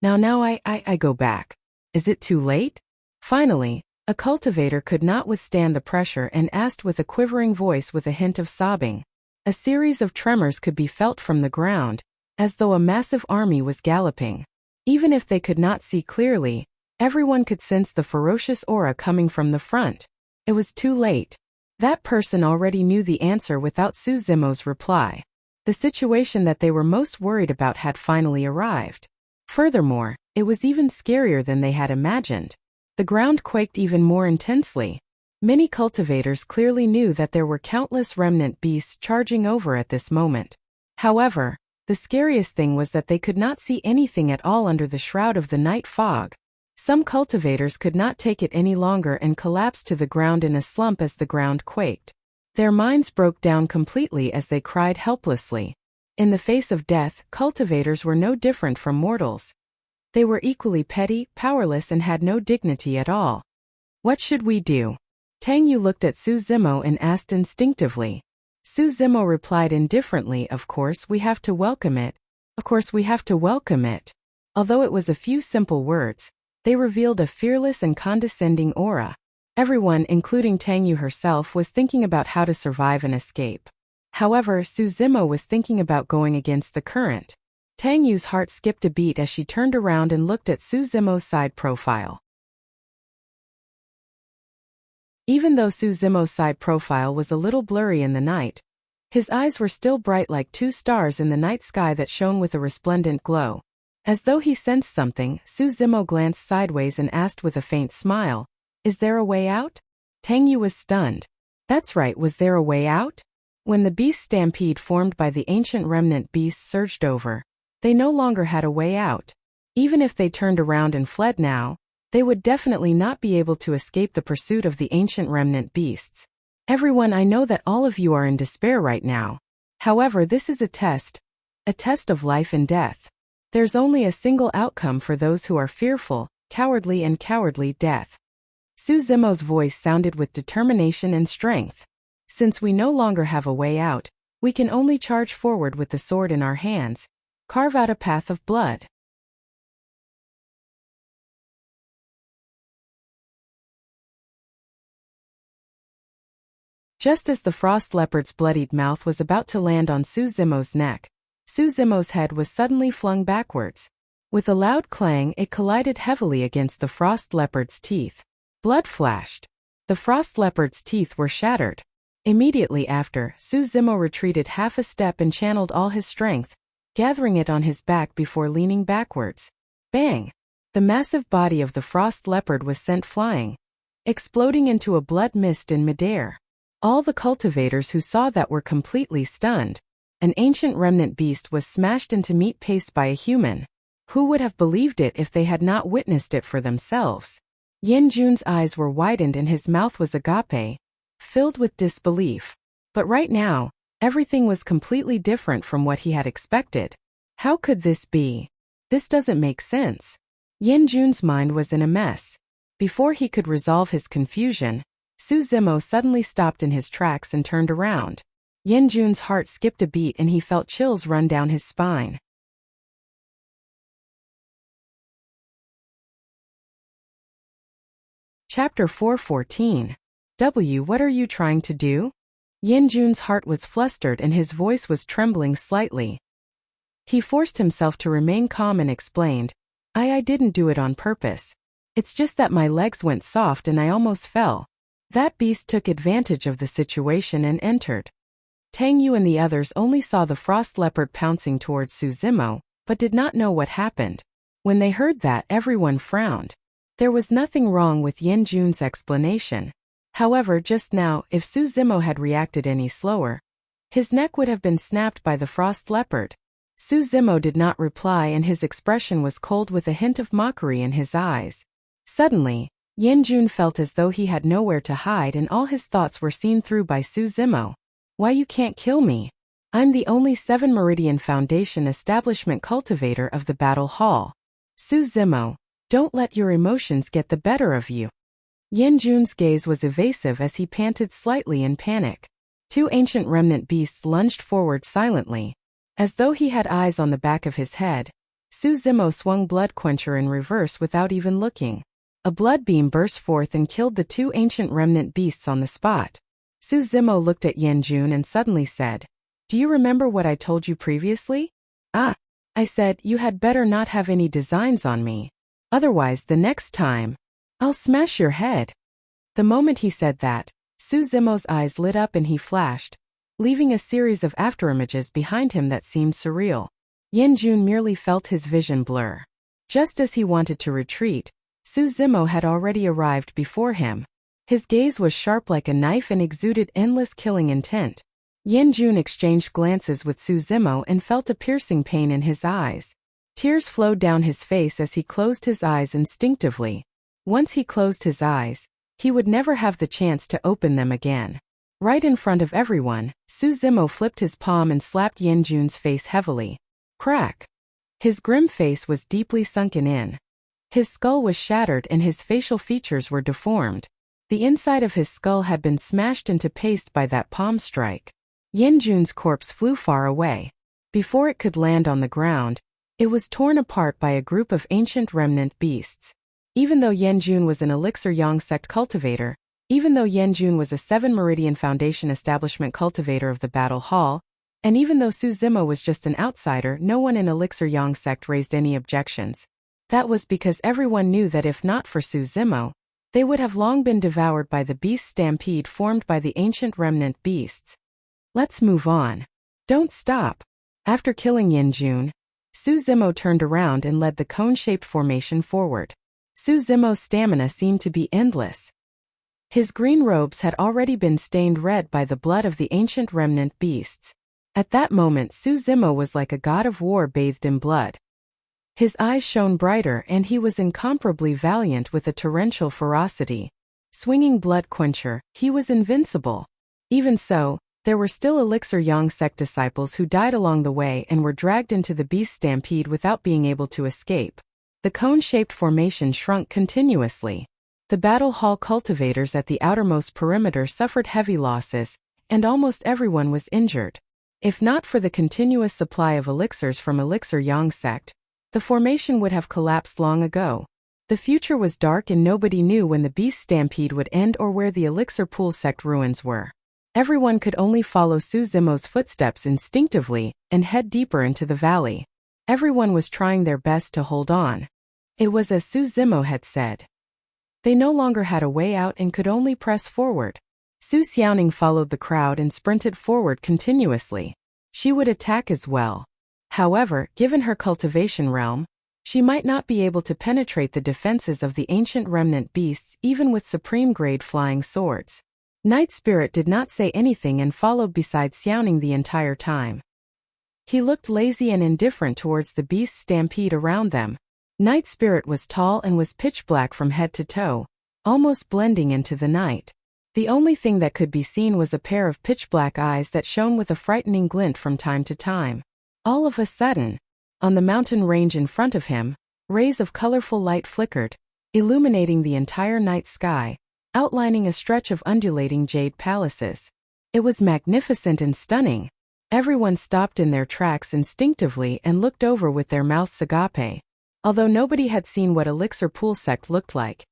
Now I go back. Is it too late? Finally, a cultivator could not withstand the pressure and asked with a quivering voice with a hint of sobbing. A series of tremors could be felt from the ground, as though a massive army was galloping. Even if they could not see clearly, everyone could sense the ferocious aura coming from the front. It was too late. That person already knew the answer without Su Zimo's reply. The situation that they were most worried about had finally arrived. Furthermore, it was even scarier than they had imagined. The ground quaked even more intensely. Many cultivators clearly knew that there were countless remnant beasts charging over at this moment. However, the scariest thing was that they could not see anything at all under the shroud of the night fog. Some cultivators could not take it any longer and collapsed to the ground in a slump as the ground quaked. Their minds broke down completely as they cried helplessly. In the face of death, cultivators were no different from mortals. They were equally petty, powerless and had no dignity at all. What should we do? Tang Yu looked at Su Zimo and asked instinctively. Su Zimo replied indifferently, of course we have to welcome it. Of course we have to welcome it. Although it was a few simple words, they revealed a fearless and condescending aura. Everyone, including Tang Yu herself, was thinking about how to survive and escape. However, Su Zimo was thinking about going against the current. Tang Yu's heart skipped a beat as she turned around and looked at Su Zimo's side profile. Even though Su Zimo's side profile was a little blurry in the night, his eyes were still bright like two stars in the night sky that shone with a resplendent glow. As though he sensed something, Su Zimo glanced sideways and asked with a faint smile, "Is there a way out?" Tang Yu was stunned. That's right, was there a way out? When the beast stampede formed by the ancient remnant beasts surged over, they no longer had a way out. Even if they turned around and fled now, they would definitely not be able to escape the pursuit of the ancient remnant beasts. Everyone, I know that all of you are in despair right now. However, this is a test of life and death. There's only a single outcome for those who are fearful, cowardly death. Su Zimo's voice sounded with determination and strength. Since we no longer have a way out, we can only charge forward with the sword in our hands, carve out a path of blood. Just as the frost leopard's bloodied mouth was about to land on Su Zimo's neck, Su Zimo's head was suddenly flung backwards. With a loud clang, it collided heavily against the frost leopard's teeth. Blood flashed. The frost leopard's teeth were shattered. Immediately after, Su Zimo retreated half a step and channeled all his strength, gathering it on his back before leaning backwards. Bang! The massive body of the frost leopard was sent flying, exploding into a blood mist in midair. All the cultivators who saw that were completely stunned. An ancient remnant beast was smashed into meat paste by a human. Who would have believed it if they had not witnessed it for themselves? Yin Jun's eyes were widened and his mouth was agape, filled with disbelief. But right now, everything was completely different from what he had expected. How could this be? This doesn't make sense. Yin Jun's mind was in a mess. Before he could resolve his confusion, Su Zimo suddenly stopped in his tracks and turned around. Yin Jun's heart skipped a beat and he felt chills run down his spine. Chapter 4:14. What are you trying to do? Yin Jun's heart was flustered and his voice was trembling slightly. He forced himself to remain calm and explained, I didn't do it on purpose. It's just that my legs went soft and I almost fell. That beast took advantage of the situation and entered. Tang Yu and the others only saw the frost leopard pouncing towards Su Zimo, but did not know what happened. When they heard that, everyone frowned. There was nothing wrong with Yin Jun's explanation. However, just now, if Su Zimo had reacted any slower, his neck would have been snapped by the frost leopard. Su Zimo did not reply and his expression was cold with a hint of mockery in his eyes. Suddenly, Yin Jun felt as though he had nowhere to hide and all his thoughts were seen through by Su Zimo. Why you can't kill me? I'm the only 7 Meridian Foundation establishment cultivator of the Battle Hall. Su Zimo, don't let your emotions get the better of you. Yin Jun's gaze was evasive as he panted slightly in panic. 2 ancient remnant beasts lunged forward silently. As though he had eyes on the back of his head, Su Zimo swung Blood Quencher in reverse without even looking. A blood beam burst forth and killed the 2 ancient remnant beasts on the spot. Su Zimo looked at Yin Jun and suddenly said, Do you remember what I told you previously? I said you had better not have any designs on me. Otherwise the next time, I'll smash your head. The moment he said that, Su Zimo's eyes lit up and he flashed, leaving a series of afterimages behind him that seemed surreal. Yin Jun merely felt his vision blur. Just as he wanted to retreat, Su Zimo had already arrived before him. His gaze was sharp like a knife and exuded endless killing intent. Yin Jun exchanged glances with Su Zimo and felt a piercing pain in his eyes. Tears flowed down his face as he closed his eyes instinctively. Once he closed his eyes, he would never have the chance to open them again. Right in front of everyone, Su Zimo flipped his palm and slapped Yin Jun's face heavily. Crack! His grim face was deeply sunken in. His skull was shattered and his facial features were deformed. The inside of his skull had been smashed into paste by that palm strike. Yanjun's corpse flew far away. Before it could land on the ground, it was torn apart by a group of ancient remnant beasts. Even though Yanjun was an Elixir Yang sect cultivator, even though Yanjun was a 7 Meridian Foundation establishment cultivator of the Battle Hall, and even though Su Zimo was just an outsider, no one in Elixir Yang sect raised any objections. That was because everyone knew that if not for Su Zimo, they would have long been devoured by the beast stampede formed by the ancient remnant beasts. Let's move on. Don't stop. After killing Yanjun, Su Zimo turned around and led the cone-shaped formation forward. Su Zimo's stamina seemed to be endless. His green robes had already been stained red by the blood of the ancient remnant beasts. At that moment Su Zimo was like a god of war bathed in blood. His eyes shone brighter and he was incomparably valiant with a torrential ferocity. Swinging blood quencher, he was invincible. Even so, there were still Elixir Yang sect disciples who died along the way and were dragged into the beast stampede without being able to escape. The cone-shaped formation shrunk continuously. The Battle Hall cultivators at the outermost perimeter suffered heavy losses, and almost everyone was injured. If not for the continuous supply of elixirs from Elixir Yang sect, the formation would have collapsed long ago. The future was dark and nobody knew when the beast stampede would end or where the Elixir Pool sect ruins were. Everyone could only follow Su Zimo's footsteps instinctively and head deeper into the valley. Everyone was trying their best to hold on. It was as Su Zimo had said. They no longer had a way out and could only press forward. Su Xiaoning followed the crowd and sprinted forward continuously. She would attack as well. However, given her cultivation realm, she might not be able to penetrate the defenses of the ancient remnant beasts even with supreme-grade flying swords. Night Spirit did not say anything and followed beside Xiaoning the entire time. He looked lazy and indifferent towards the beast stampede around them. Night Spirit was tall and was pitch black from head to toe, almost blending into the night. The only thing that could be seen was a pair of pitch-black eyes that shone with a frightening glint from time to time. All of a sudden, on the mountain range in front of him, rays of colorful light flickered, illuminating the entire night sky, outlining a stretch of undulating jade palaces. It was magnificent and stunning. Everyone stopped in their tracks instinctively and looked over with their mouths agape. Although nobody had seen what Elixir Pool sect looked like,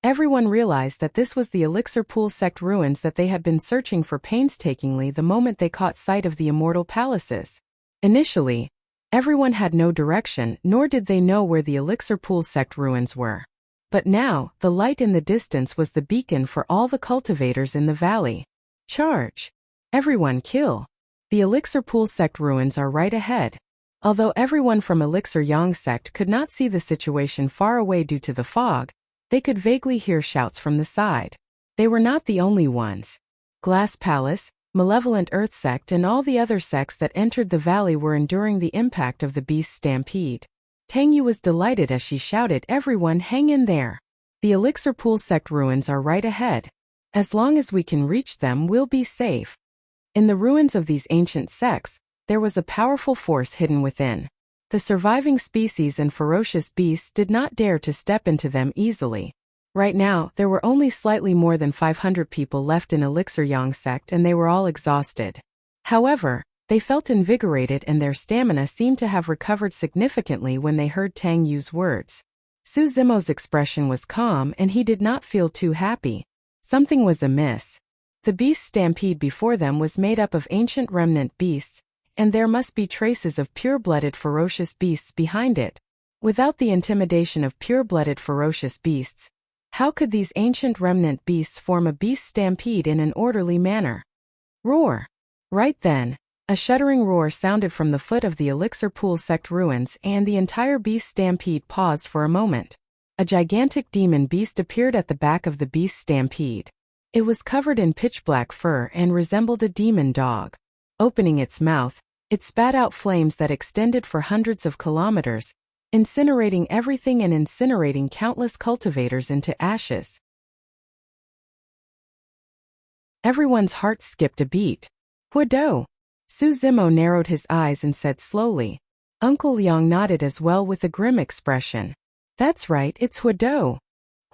everyone realized that this was the Elixir Pool sect ruins that they had been searching for painstakingly the moment they caught sight of the immortal palaces. Initially, everyone had no direction, nor did they know where the Elixir Pool sect ruins were. But now, the light in the distance was the beacon for all the cultivators in the valley. Charge! Everyone kill! The Elixir Pool sect ruins are right ahead. Although everyone from Elixir Yang sect could not see the situation far away due to the fog, they could vaguely hear shouts from the side. They were not the only ones. Glass Palace, Malevolent Earth sect and all the other sects that entered the valley were enduring the impact of the beast stampede. Tang Yu was delighted as she shouted, "Everyone hang in there! The Elixir Pool sect ruins are right ahead. As long as we can reach them, we'll be safe." In the ruins of these ancient sects, there was a powerful force hidden within. The surviving species and ferocious beasts did not dare to step into them easily. Right now, there were only slightly more than 500 people left in Elixir Yang sect and they were all exhausted. However, they felt invigorated and their stamina seemed to have recovered significantly when they heard Tang Yu's words. Su Zimo's expression was calm and he did not feel too happy. Something was amiss. The beast stampede before them was made up of ancient remnant beasts, and there must be traces of pure-blooded ferocious beasts behind it. Without the intimidation of pure-blooded ferocious beasts, how could these ancient remnant beasts form a beast stampede in an orderly manner? Roar! Right then, a shuddering roar sounded from the foot of the Elixir Pool sect ruins and the entire beast stampede paused for a moment. A gigantic demon beast appeared at the back of the beast stampede. It was covered in pitch-black fur and resembled a demon dog. Opening its mouth, it spat out flames that extended for hundreds of kilometers, incinerating everything and incinerating countless cultivators into ashes. Everyone's heart skipped a beat. Huado! Su Zimo narrowed his eyes and said slowly, Uncle Liang nodded as well with a grim expression. That's right, it's Huado.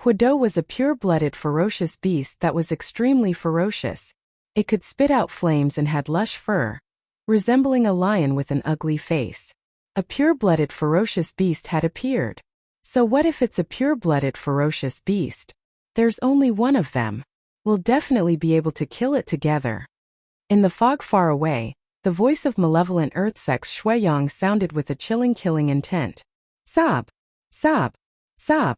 Huado was a pure-blooded ferocious beast that was extremely ferocious. It could spit out flames and had lush fur, resembling a lion with an ugly face. A pure-blooded ferocious beast had appeared. So what if it's a pure-blooded ferocious beast? There's only one of them. We'll definitely be able to kill it together. In the fog far away, the voice of malevolent Earth-sex Shuiyang sounded with a chilling killing intent. Sob! Sob! Sob!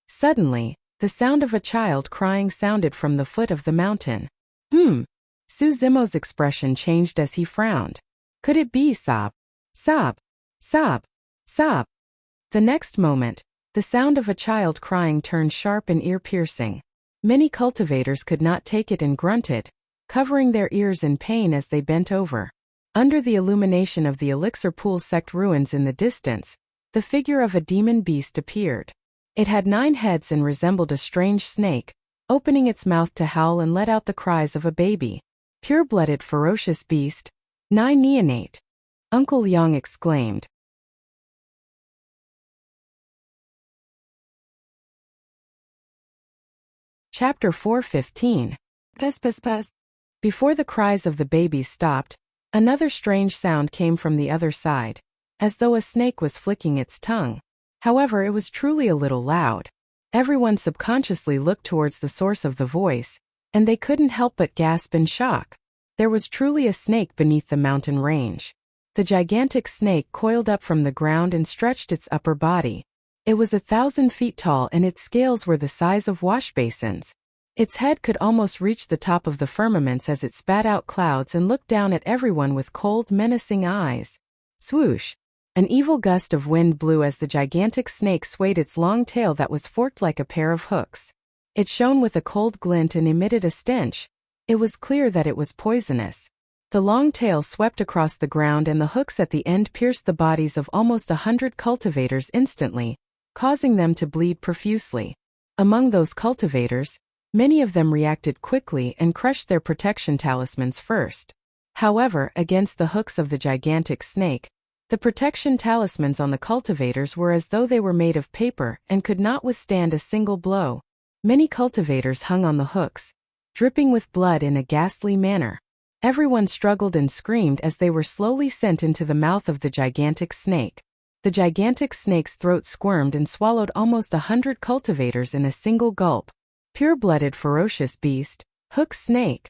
Suddenly, the sound of a child crying sounded from the foot of the mountain. Su Zimo's expression changed as he frowned. Could it be sob? Sob! Sob! Sob! The next moment, the sound of a child crying turned sharp and ear-piercing. Many cultivators could not take it and grunted, covering their ears in pain as they bent over. Under the illumination of the Elixir Pool sect ruins in the distance, the figure of a demon beast appeared. It had 9 heads and resembled a strange snake, opening its mouth to howl and let out the cries of a baby. Pure-blooded ferocious beast, 9 neonate. Uncle Liang exclaimed. Chapter 4:15. Before the cries of the babies stopped, another strange sound came from the other side, as though a snake was flicking its tongue. However, it was truly a little loud. Everyone subconsciously looked towards the source of the voice, and they couldn't help but gasp in shock. There was truly a snake beneath the mountain range. The gigantic snake coiled up from the ground and stretched its upper body. It was 1,000 feet tall and its scales were the size of wash basins. Its head could almost reach the top of the firmaments as it spat out clouds and looked down at everyone with cold, menacing eyes. Swoosh! An evil gust of wind blew as the gigantic snake swayed its long tail that was forked like a pair of hooks. It shone with a cold glint and emitted a stench. It was clear that it was poisonous. The long tail swept across the ground and the hooks at the end pierced the bodies of almost 100 cultivators instantly, causing them to bleed profusely. Among those cultivators, many of them reacted quickly and crushed their protection talismans first. However, against the hooks of the gigantic snake, the protection talismans on the cultivators were as though they were made of paper and could not withstand a single blow. Many cultivators hung on the hooks, dripping with blood in a ghastly manner. Everyone struggled and screamed as they were slowly sent into the mouth of the gigantic snake. The gigantic snake's throat squirmed and swallowed almost 100 cultivators in a single gulp. Pure-blooded ferocious beast, hook snake.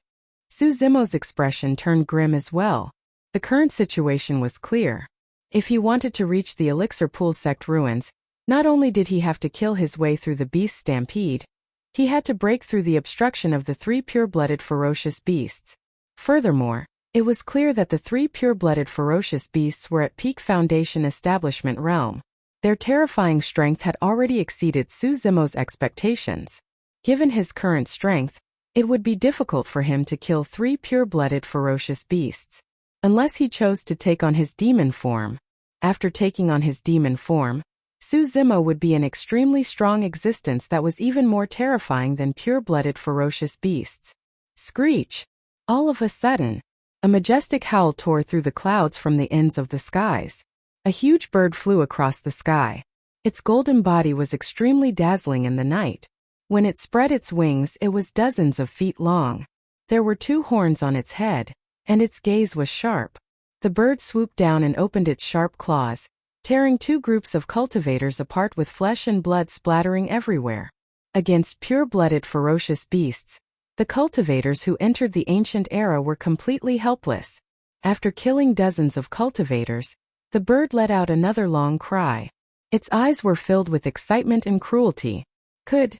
Su Zimo's expression turned grim as well. The current situation was clear. If he wanted to reach the Elixir Pool sect ruins, not only did he have to kill his way through the beast stampede, he had to break through the obstruction of the 3 pure-blooded ferocious beasts. Furthermore, it was clear that the 3 pure-blooded ferocious beasts were at peak Foundation establishment realm. Their terrifying strength had already exceeded Su Zimo's expectations. Given his current strength, it would be difficult for him to kill 3 pure-blooded ferocious beasts. Unless he chose to take on his demon form. After taking on his demon form, Su Zimo would be an extremely strong existence that was even more terrifying than pure-blooded ferocious beasts. Screech! All of a sudden, a majestic howl tore through the clouds from the ends of the skies. A huge bird flew across the sky. Its golden body was extremely dazzling in the night. When it spread its wings, it was dozens of feet long. There were 2 horns on its head, and its gaze was sharp. The bird swooped down and opened its sharp claws, tearing 2 groups of cultivators apart with flesh and blood splattering everywhere. Against pure-blooded ferocious beasts, the cultivators who entered the ancient era were completely helpless. After killing dozens of cultivators, the bird let out another long cry. Its eyes were filled with excitement and cruelty. Could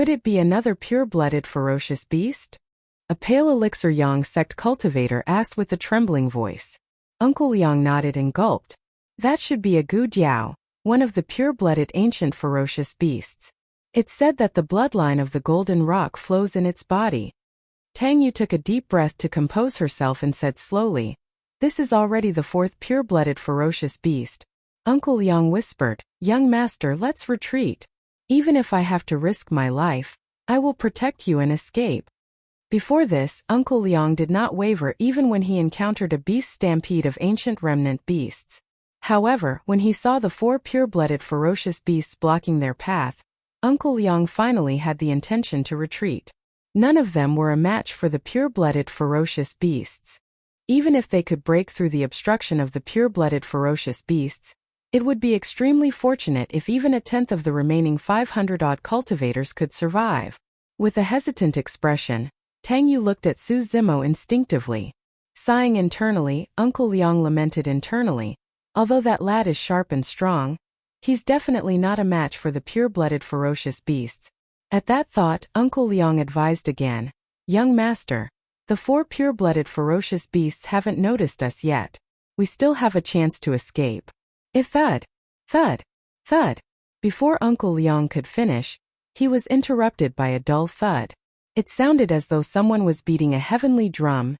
it be another pure-blooded ferocious beast? A pale Elixir Yang sect cultivator asked with a trembling voice. Uncle Liang nodded and gulped. That should be a Gu Jiao, one of the pure-blooded ancient ferocious beasts. It's said that the bloodline of the golden rock flows in its body. Tang Yu took a deep breath to compose herself and said slowly, "This is already the 4th pure-blooded ferocious beast." Uncle Liang whispered, "Young master, let's retreat. Even if I have to risk my life, I will protect you and escape." Before this, Uncle Liang did not waver even when he encountered a beast stampede of ancient remnant beasts. However, when he saw the 4 pure-blooded ferocious beasts blocking their path, Uncle Liang finally had the intention to retreat. None of them were a match for the pure-blooded ferocious beasts. Even if they could break through the obstruction of the pure-blooded ferocious beasts, it would be extremely fortunate if even a tenth of the remaining 500-odd cultivators could survive. With a hesitant expression, Tang Yu looked at Su Zimo instinctively. Sighing internally, Uncle Liang lamented internally, although that lad is sharp and strong, he's definitely not a match for the pure-blooded ferocious beasts. At that thought, Uncle Liang advised again, "Young master, the 4 pure-blooded ferocious beasts haven't noticed us yet. We still have a chance to escape." If thud, thud, thud. Before Uncle Liang could finish, he was interrupted by a dull thud. It sounded as though someone was beating a heavenly drum,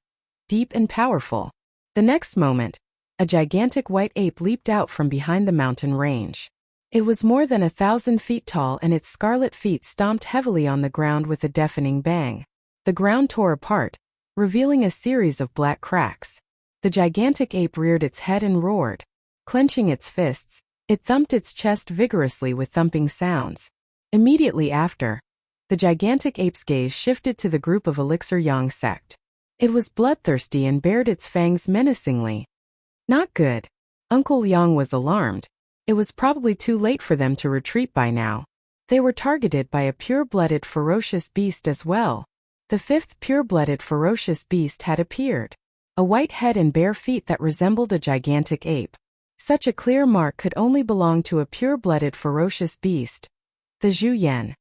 deep and powerful. The next moment, a gigantic white ape leaped out from behind the mountain range. It was more than 1,000 feet tall and its scarlet feet stomped heavily on the ground with a deafening bang. The ground tore apart, revealing a series of black cracks. The gigantic ape reared its head and roared. Clenching its fists, it thumped its chest vigorously with thumping sounds. Immediately after, the gigantic ape's gaze shifted to the group of Elixir Yang sect. It was bloodthirsty and bared its fangs menacingly. Not good. Uncle Liang was alarmed. It was probably too late for them to retreat by now. They were targeted by a pure-blooded ferocious beast as well. The 5th pure-blooded ferocious beast had appeared. A white head and bare feet that resembled a gigantic ape. Such a clear mark could only belong to a pure-blooded ferocious beast. The Zhu Yan.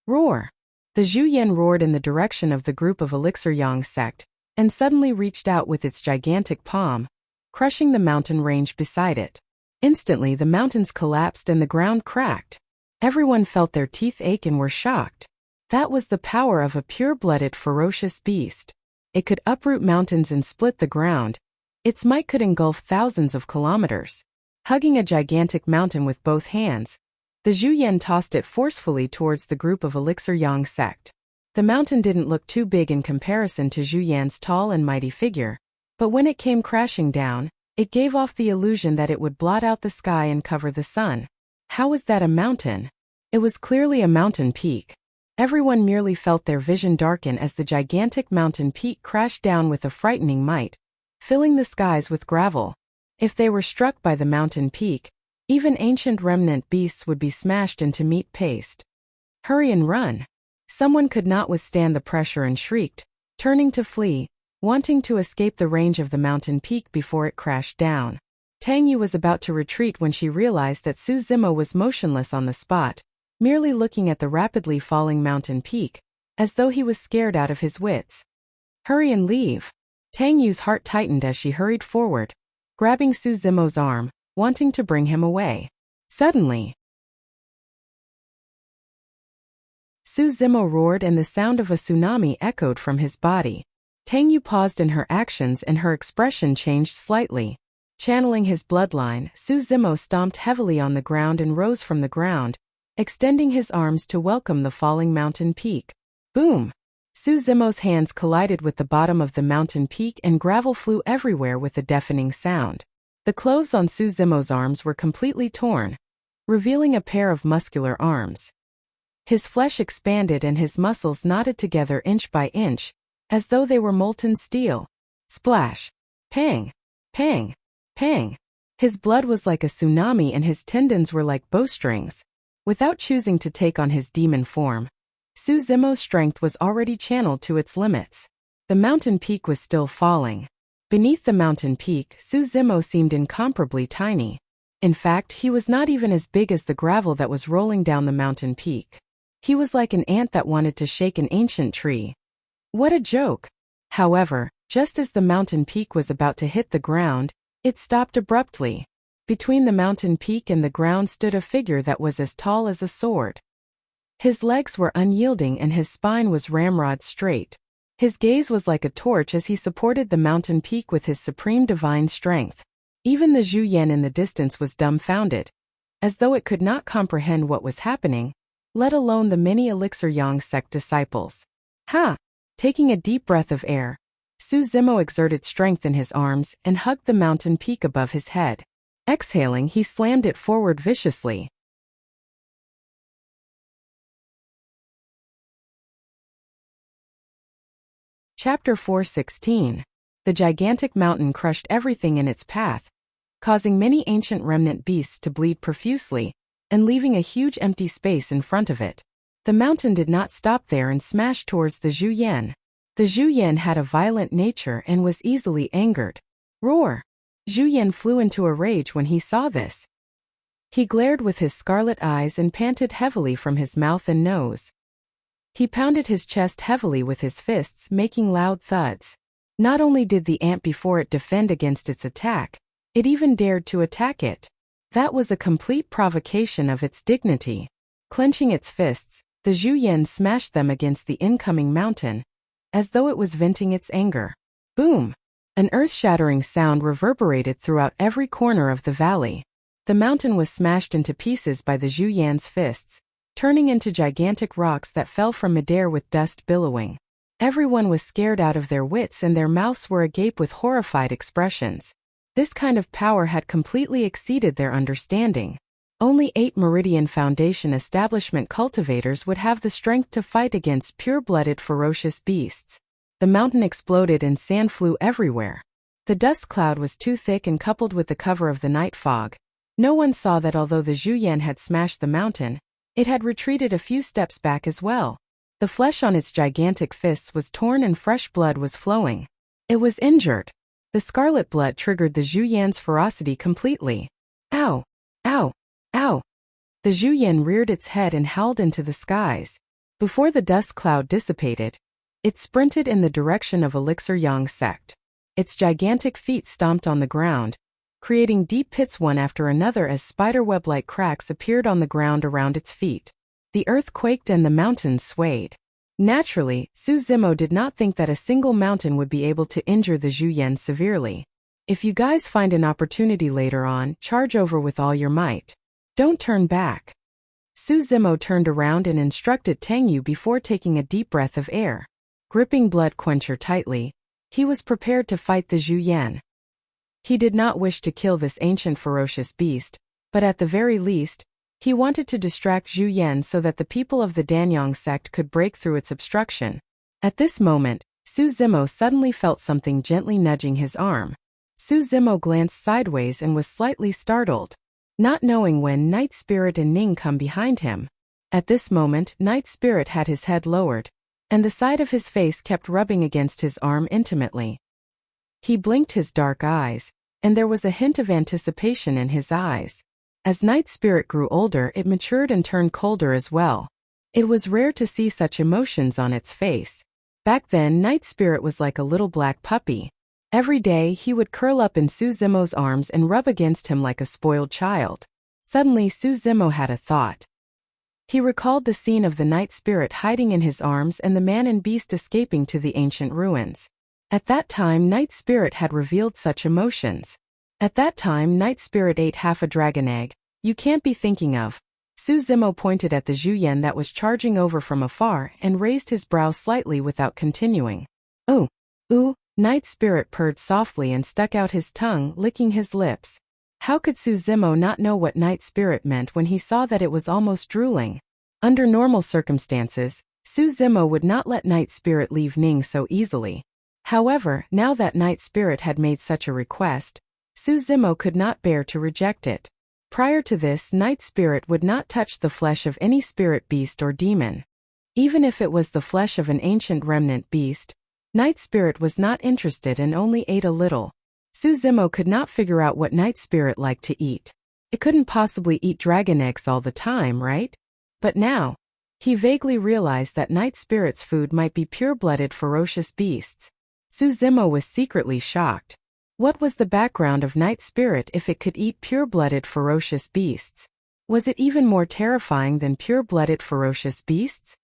Roar! The Zhu Yan roared in the direction of the group of Elixir Yang sect, and suddenly reached out with its gigantic palm, crushing the mountain range beside it. Instantly the mountains collapsed and the ground cracked. Everyone felt their teeth ache and were shocked. That was the power of a pure-blooded ferocious beast. It could uproot mountains and split the ground. Its might could engulf thousands of kilometers. Hugging a gigantic mountain with both hands, the Zhu Yan tossed it forcefully towards the group of Elixir Yang sect. The mountain didn't look too big in comparison to Zhu Yan's tall and mighty figure, but when it came crashing down, it gave off the illusion that it would blot out the sky and cover the sun. How was that a mountain? It was clearly a mountain peak. Everyone merely felt their vision darken as the gigantic mountain peak crashed down with a frightening might, filling the skies with gravel. If they were struck by the mountain peak, even ancient remnant beasts would be smashed into meat paste. Hurry and run! Someone could not withstand the pressure and shrieked, turning to flee, wanting to escape the range of the mountain peak before it crashed down. Tang Yu was about to retreat when she realized that Su Zimo was motionless on the spot, merely looking at the rapidly falling mountain peak, as though he was scared out of his wits. Hurry and leave! Tang Yu's heart tightened as she hurried forward, grabbing Su Zimo's arm, wanting to bring him away. Suddenly, Su Zimo roared and the sound of a tsunami echoed from his body. Tang Yu paused in her actions and her expression changed slightly. Channeling his bloodline, Su Zimo stomped heavily on the ground and rose from the ground, extending his arms to welcome the falling mountain peak. Boom! Su Zimo's hands collided with the bottom of the mountain peak and gravel flew everywhere with a deafening sound. The clothes on Su Zimo's arms were completely torn, revealing a pair of muscular arms. His flesh expanded and his muscles knotted together inch by inch, as though they were molten steel. Splash! Pang! Pang! Pang! His blood was like a tsunami and his tendons were like bowstrings. Without choosing to take on his demon form, Su Zimo's strength was already channeled to its limits. The mountain peak was still falling. Beneath the mountain peak, Su Zimo seemed incomparably tiny. In fact, he was not even as big as the gravel that was rolling down the mountain peak. He was like an ant that wanted to shake an ancient tree. What a joke! However, just as the mountain peak was about to hit the ground, it stopped abruptly. Between the mountain peak and the ground stood a figure that was as tall as a sword. His legs were unyielding and his spine was ramrod straight. His gaze was like a torch as he supported the mountain peak with his supreme divine strength. Even the Zhu Yan in the distance was dumbfounded, as though it could not comprehend what was happening, let alone the many Elixir Yang sect disciples. Ha! Taking a deep breath of air, Su Zimo exerted strength in his arms and hugged the mountain peak above his head. Exhaling, he slammed it forward viciously. Chapter 4:16. The gigantic mountain crushed everything in its path, causing many ancient remnant beasts to bleed profusely, and leaving a huge empty space in front of it. The mountain did not stop there and smashed towards the Zhu Yan. The Zhu Yan had a violent nature and was easily angered. Roar! Zhu Yan flew into a rage when he saw this. He glared with his scarlet eyes and panted heavily from his mouth and nose. He pounded his chest heavily with his fists, making loud thuds. Not only did the ant before it defend against its attack, it even dared to attack it. That was a complete provocation of its dignity. Clenching its fists, the Zhu Yan smashed them against the incoming mountain, as though it was venting its anger. Boom! An earth-shattering sound reverberated throughout every corner of the valley. The mountain was smashed into pieces by the Zhu Yan's fists, turning into gigantic rocks that fell from midair with dust billowing. Everyone was scared out of their wits and their mouths were agape with horrified expressions. This kind of power had completely exceeded their understanding. Only 8 Meridian Foundation establishment cultivators would have the strength to fight against pure-blooded ferocious beasts. The mountain exploded and sand flew everywhere. The dust cloud was too thick and coupled with the cover of the night fog. No one saw that although the Zhu Yan had smashed the mountain, it had retreated a few steps back as well. The flesh on its gigantic fists was torn and fresh blood was flowing. It was injured. The scarlet blood triggered the Zhu Yan's ferocity completely. Ow! Ow! Ow! The Zhu Yan reared its head and howled into the skies. Before the dust cloud dissipated, it sprinted in the direction of Elixir Yang sect. Its gigantic feet stomped on the ground, creating deep pits one after another as spiderweb-like cracks appeared on the ground around its feet. The earth quaked and the mountains swayed. Naturally, Su Zimo did not think that a single mountain would be able to injure the Zhu Yan severely. If you guys find an opportunity later on, charge over with all your might. Don't turn back. Su Zimo turned around and instructed Tang Yu before taking a deep breath of air. Gripping Blood Quencher tightly, he was prepared to fight the Zhu Yan. He did not wish to kill this ancient ferocious beast, but at the very least, he wanted to distract Zhu Yan so that the people of the Danyang sect could break through its obstruction. At this moment, Su Zimo suddenly felt something gently nudging his arm. Su Zimo glanced sideways and was slightly startled, not knowing when Night Spirit and Ning come behind him. At this moment, Night Spirit had his head lowered, and the side of his face kept rubbing against his arm intimately. He blinked his dark eyes, and there was a hint of anticipation in his eyes. As Night Spirit grew older, it matured and turned colder as well. It was rare to see such emotions on its face. Back then, Night Spirit was like a little black puppy. Every day, he would curl up in Su Zimo's arms and rub against him like a spoiled child. Suddenly, Su Zimo had a thought. He recalled the scene of the Night Spirit hiding in his arms and the man and beast escaping to the ancient ruins. At that time, Night Spirit had revealed such emotions. At that time, Night Spirit ate half a dragon egg. You can't be thinking of. Su Zimo pointed at the Zhu Yan that was charging over from afar and raised his brow slightly without continuing. Oh, ooh, Night Spirit purred softly and stuck out his tongue, licking his lips. How could Su Zimo not know what Night Spirit meant when he saw that it was almost drooling? Under normal circumstances, Su Zimo would not let Night Spirit leave Ning so easily. However, now that Night Spirit had made such a request, Su Zimo could not bear to reject it. Prior to this, Night Spirit would not touch the flesh of any spirit beast or demon. Even if it was the flesh of an ancient remnant beast, Night Spirit was not interested and only ate a little. Su Zimo could not figure out what Night Spirit liked to eat. It couldn't possibly eat dragon eggs all the time, right? But now, he vaguely realized that Night Spirit's food might be pure-blooded ferocious beasts. Su Zimo was secretly shocked. What was the background of Night Spirit if it could eat pure-blooded ferocious beasts? Was it even more terrifying than pure-blooded ferocious beasts?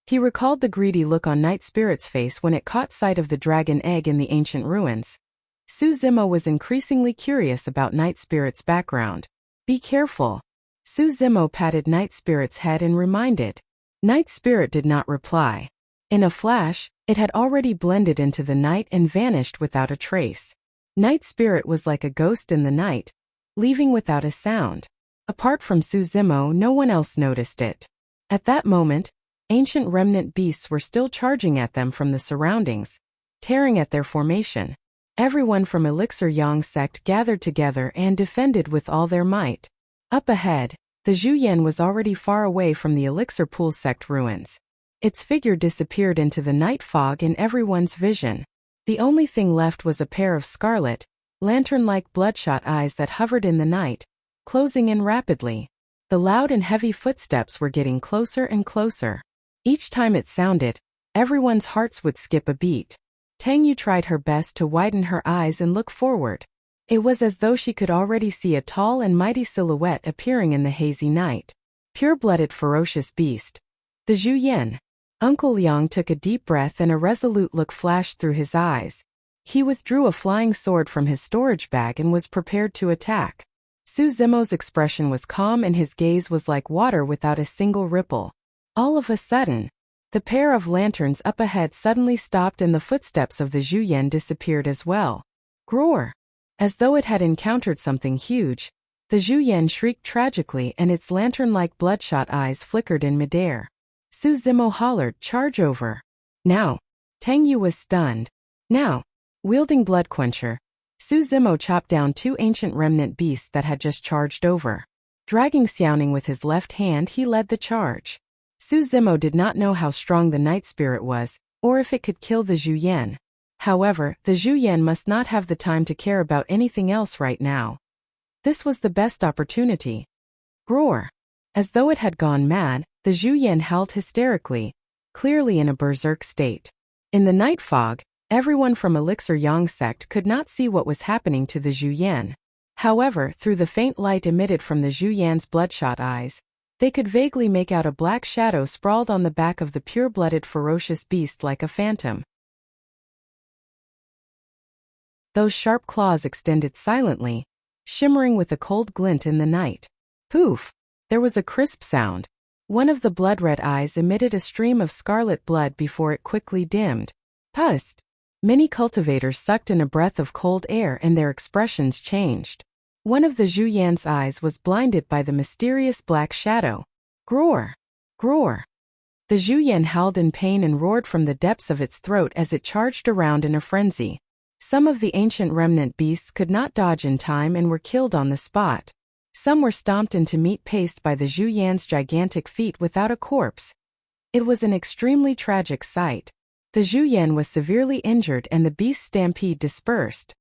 He recalled the greedy look on Night Spirit's face when it caught sight of the dragon egg in the ancient ruins. Su Zimo was increasingly curious about Night Spirit's background. Be careful. Su Zimo patted Night Spirit's head and reminded. Night Spirit did not reply. In a flash, it had already blended into the night and vanished without a trace. Night Spirit was like a ghost in the night, leaving without a sound. Apart from Su Zimo, no one else noticed it. At that moment, ancient remnant beasts were still charging at them from the surroundings, tearing at their formation. Everyone from Elixir Yang sect gathered together and defended with all their might. Up ahead, the Zhu Yan was already far away from the Elixir Pool sect ruins. Its figure disappeared into the night fog in everyone's vision. The only thing left was a pair of scarlet, lantern-like bloodshot eyes that hovered in the night, closing in rapidly. The loud and heavy footsteps were getting closer and closer. Each time it sounded, everyone's hearts would skip a beat. Tang Yu tried her best to widen her eyes and look forward. It was as though she could already see a tall and mighty silhouette appearing in the hazy night. Pure-blooded ferocious beast. The Zhu Yan. Uncle Liang took a deep breath and a resolute look flashed through his eyes. He withdrew a flying sword from his storage bag and was prepared to attack. Su Zimo's expression was calm and his gaze was like water without a single ripple. All of a sudden, the pair of lanterns up ahead suddenly stopped and the footsteps of the Zhu Yan disappeared as well. Groar! As though it had encountered something huge, the Zhu Yan shrieked tragically and its lantern-like bloodshot eyes flickered in midair. Su Zimo hollered, "Charge over!" Now! Tang Yu was stunned. Now! Wielding Blood Quencher, Su Zimo chopped down two ancient remnant beasts that had just charged over. Dragging Xiaoning with his left hand, he led the charge. Su Zimo did not know how strong the night spirit was, or if it could kill the Zhu Yan. However, the Zhu Yan must not have the time to care about anything else right now. This was the best opportunity. Roar! As though it had gone mad, the Zhu Yan howled hysterically, clearly in a berserk state. In the night fog, everyone from Elixir Yang sect could not see what was happening to the Zhu Yan. However, through the faint light emitted from the Zhu Yan's bloodshot eyes, they could vaguely make out a black shadow sprawled on the back of the pure-blooded ferocious beast like a phantom. Those sharp claws extended silently, shimmering with a cold glint in the night. Poof! There was a crisp sound. One of the blood-red eyes emitted a stream of scarlet blood before it quickly dimmed. Pust! Many cultivators sucked in a breath of cold air and their expressions changed. One of the Zhu Yan's eyes was blinded by the mysterious black shadow. Groar! Groar! The Zhu Yan howled in pain and roared from the depths of its throat as it charged around in a frenzy. Some of the ancient remnant beasts could not dodge in time and were killed on the spot. Some were stomped into meat paste by the Zhu Yan's gigantic feet without a corpse. It was an extremely tragic sight. The Zhu Yan was severely injured and the beast stampede dispersed.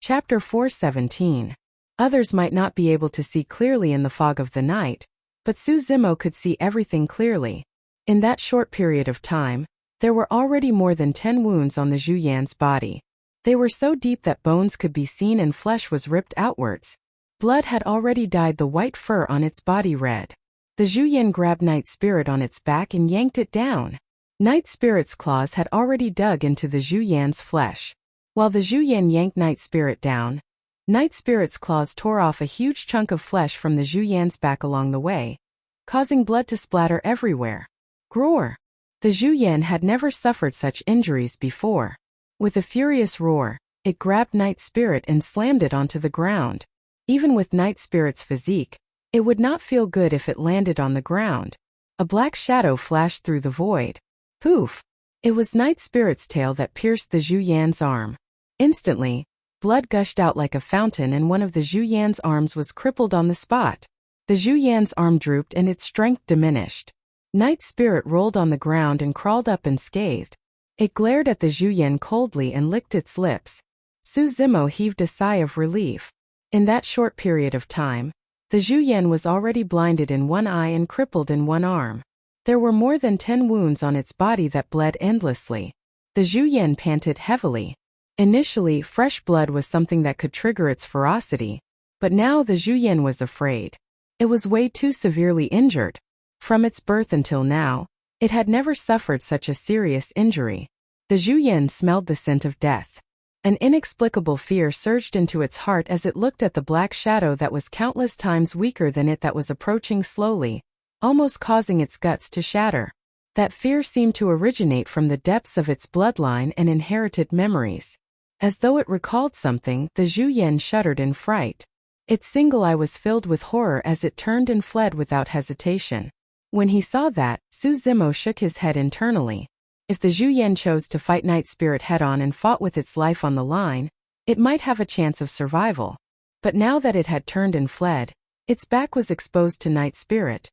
Chapter 417. Others might not be able to see clearly in the fog of the night, but Su Zimo could see everything clearly. In that short period of time, there were already more than 10 wounds on the Zhu Yan's body. They were so deep that bones could be seen and flesh was ripped outwards. Blood had already dyed the white fur on its body red. The Zhu Yan grabbed Night Spirit on its back and yanked it down. Night Spirit's claws had already dug into the Zhu Yan's flesh. While the Zhu Yan yanked Night Spirit down, Night Spirit's claws tore off a huge chunk of flesh from the Zhu Yan's back along the way, causing blood to splatter everywhere. Groar! The Zhu Yan had never suffered such injuries before. With a furious roar, it grabbed Night Spirit and slammed it onto the ground. Even with Night Spirit's physique, it would not feel good if it landed on the ground. A black shadow flashed through the void. Poof! It was Night Spirit's tail that pierced the Zhu Yan's arm. Instantly, blood gushed out like a fountain and one of the Zhu Yan's arms was crippled on the spot. The Zhu Yan's arm drooped and its strength diminished. Night Spirit rolled on the ground and crawled up unscathed. It glared at the Zhu Yan coldly and licked its lips. Su Zimo heaved a sigh of relief. In that short period of time, the Zhu Yan was already blinded in one eye and crippled in one arm. There were more than 10 wounds on its body that bled endlessly. The Zhu Yan panted heavily. Initially, fresh blood was something that could trigger its ferocity, but now the Zhu Yan was afraid. It was way too severely injured. From its birth until now, it had never suffered such a serious injury. The Zhu Yan smelled the scent of death. An inexplicable fear surged into its heart as it looked at the black shadow that was countless times weaker than it that was approaching slowly, almost causing its guts to shatter. That fear seemed to originate from the depths of its bloodline and inherited memories. As though it recalled something, the Zhu Yan shuddered in fright. Its single eye was filled with horror as it turned and fled without hesitation. When he saw that, Su Zimo shook his head internally. If the Zhu Yan chose to fight Night Spirit head-on and fought with its life on the line, it might have a chance of survival. But now that it had turned and fled, its back was exposed to Night Spirit.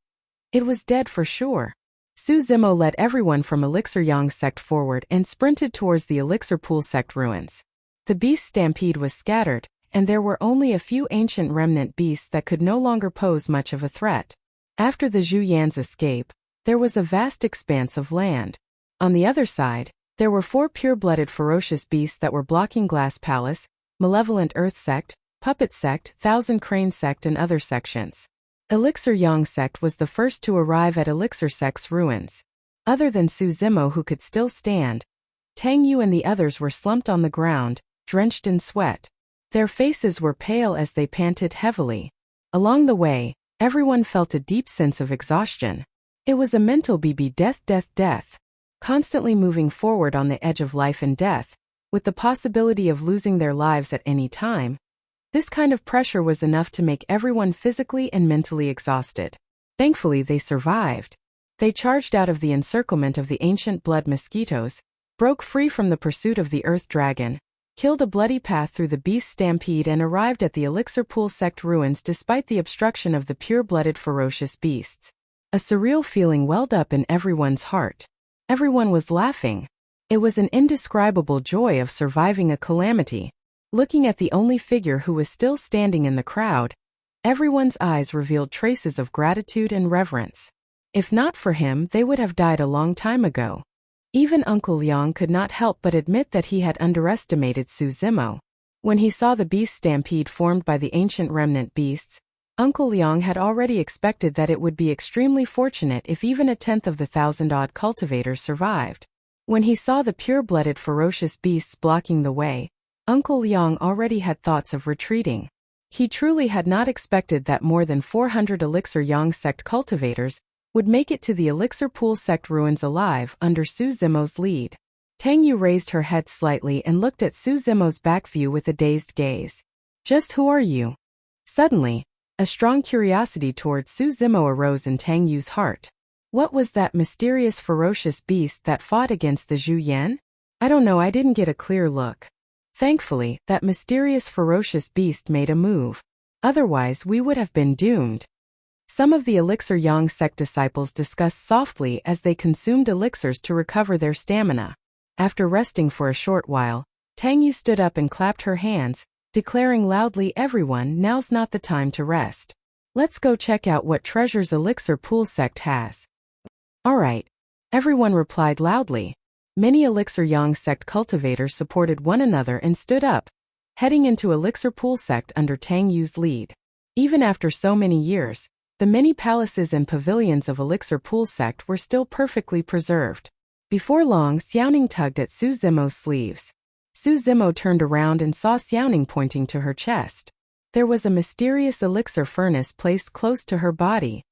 It was dead for sure. Su Zimo led everyone from Elixir Yang sect forward and sprinted towards the Elixir Pool sect ruins. The beast stampede was scattered, and there were only a few ancient remnant beasts that could no longer pose much of a threat. After the Zhu Yan's escape, there was a vast expanse of land. On the other side, there were 4 pure-blooded ferocious beasts that were blocking Glass Palace, Malevolent Earth Sect, Puppet Sect, Thousand Crane Sect and other sections. Elixir Yang Sect was the first to arrive at Elixir Sect's ruins. Other than Su Zimo who could still stand, Tang Yu and the others were slumped on the ground, drenched in sweat. Their faces were pale as they panted heavily. Along the way, everyone felt a deep sense of exhaustion. It was a mental death, constantly moving forward on the edge of life and death, with the possibility of losing their lives at any time. This kind of pressure was enough to make everyone physically and mentally exhausted. Thankfully, they survived. They charged out of the encirclement of the ancient blood mosquitoes, broke free from the pursuit of the Earth Dragon, killed a bloody path through the beast stampede and arrived at the Elixir Pool sect ruins despite the obstruction of the pure-blooded ferocious beasts. A surreal feeling welled up in everyone's heart. Everyone was laughing. It was an indescribable joy of surviving a calamity. Looking at the only figure who was still standing in the crowd, everyone's eyes revealed traces of gratitude and reverence. If not for him, they would have died a long time ago. Even Uncle Liang could not help but admit that he had underestimated Su Zimo. When he saw the beast stampede formed by the ancient remnant beasts, Uncle Liang had already expected that it would be extremely fortunate if even 1/10 of the 1,000-odd cultivators survived. When he saw the pure-blooded ferocious beasts blocking the way, Uncle Liang already had thoughts of retreating. He truly had not expected that more than 400 Elixir Yang sect cultivators would make it to the Elixir Pool sect ruins alive under Su Zimo's lead. Tang Yu raised her head slightly and looked at Su Zimo's back view with a dazed gaze. "Just who are you?" Suddenly, a strong curiosity towards Su Zimo arose in Tang Yu's heart. What was that mysterious ferocious beast that fought against the Zhu Yan? I don't know, I didn't get a clear look. Thankfully, that mysterious ferocious beast made a move. Otherwise, we would have been doomed. Some of the Elixir Yang sect disciples discussed softly as they consumed elixirs to recover their stamina. After resting for a short while, Tang Yu stood up and clapped her hands, declaring loudly, "Everyone, now's not the time to rest. Let's go check out what treasures Elixir Pool sect has." "All right," everyone replied loudly. Many Elixir Yang sect cultivators supported one another and stood up, heading into Elixir Pool sect under Tang Yu's lead. Even after so many years, the many palaces and pavilions of Elixir Pool sect were still perfectly preserved. Before long, Xiaoning tugged at Su Zimo's sleeves. Su Zimo turned around and saw Xiaoning pointing to her chest. There was a mysterious elixir furnace placed close to her body.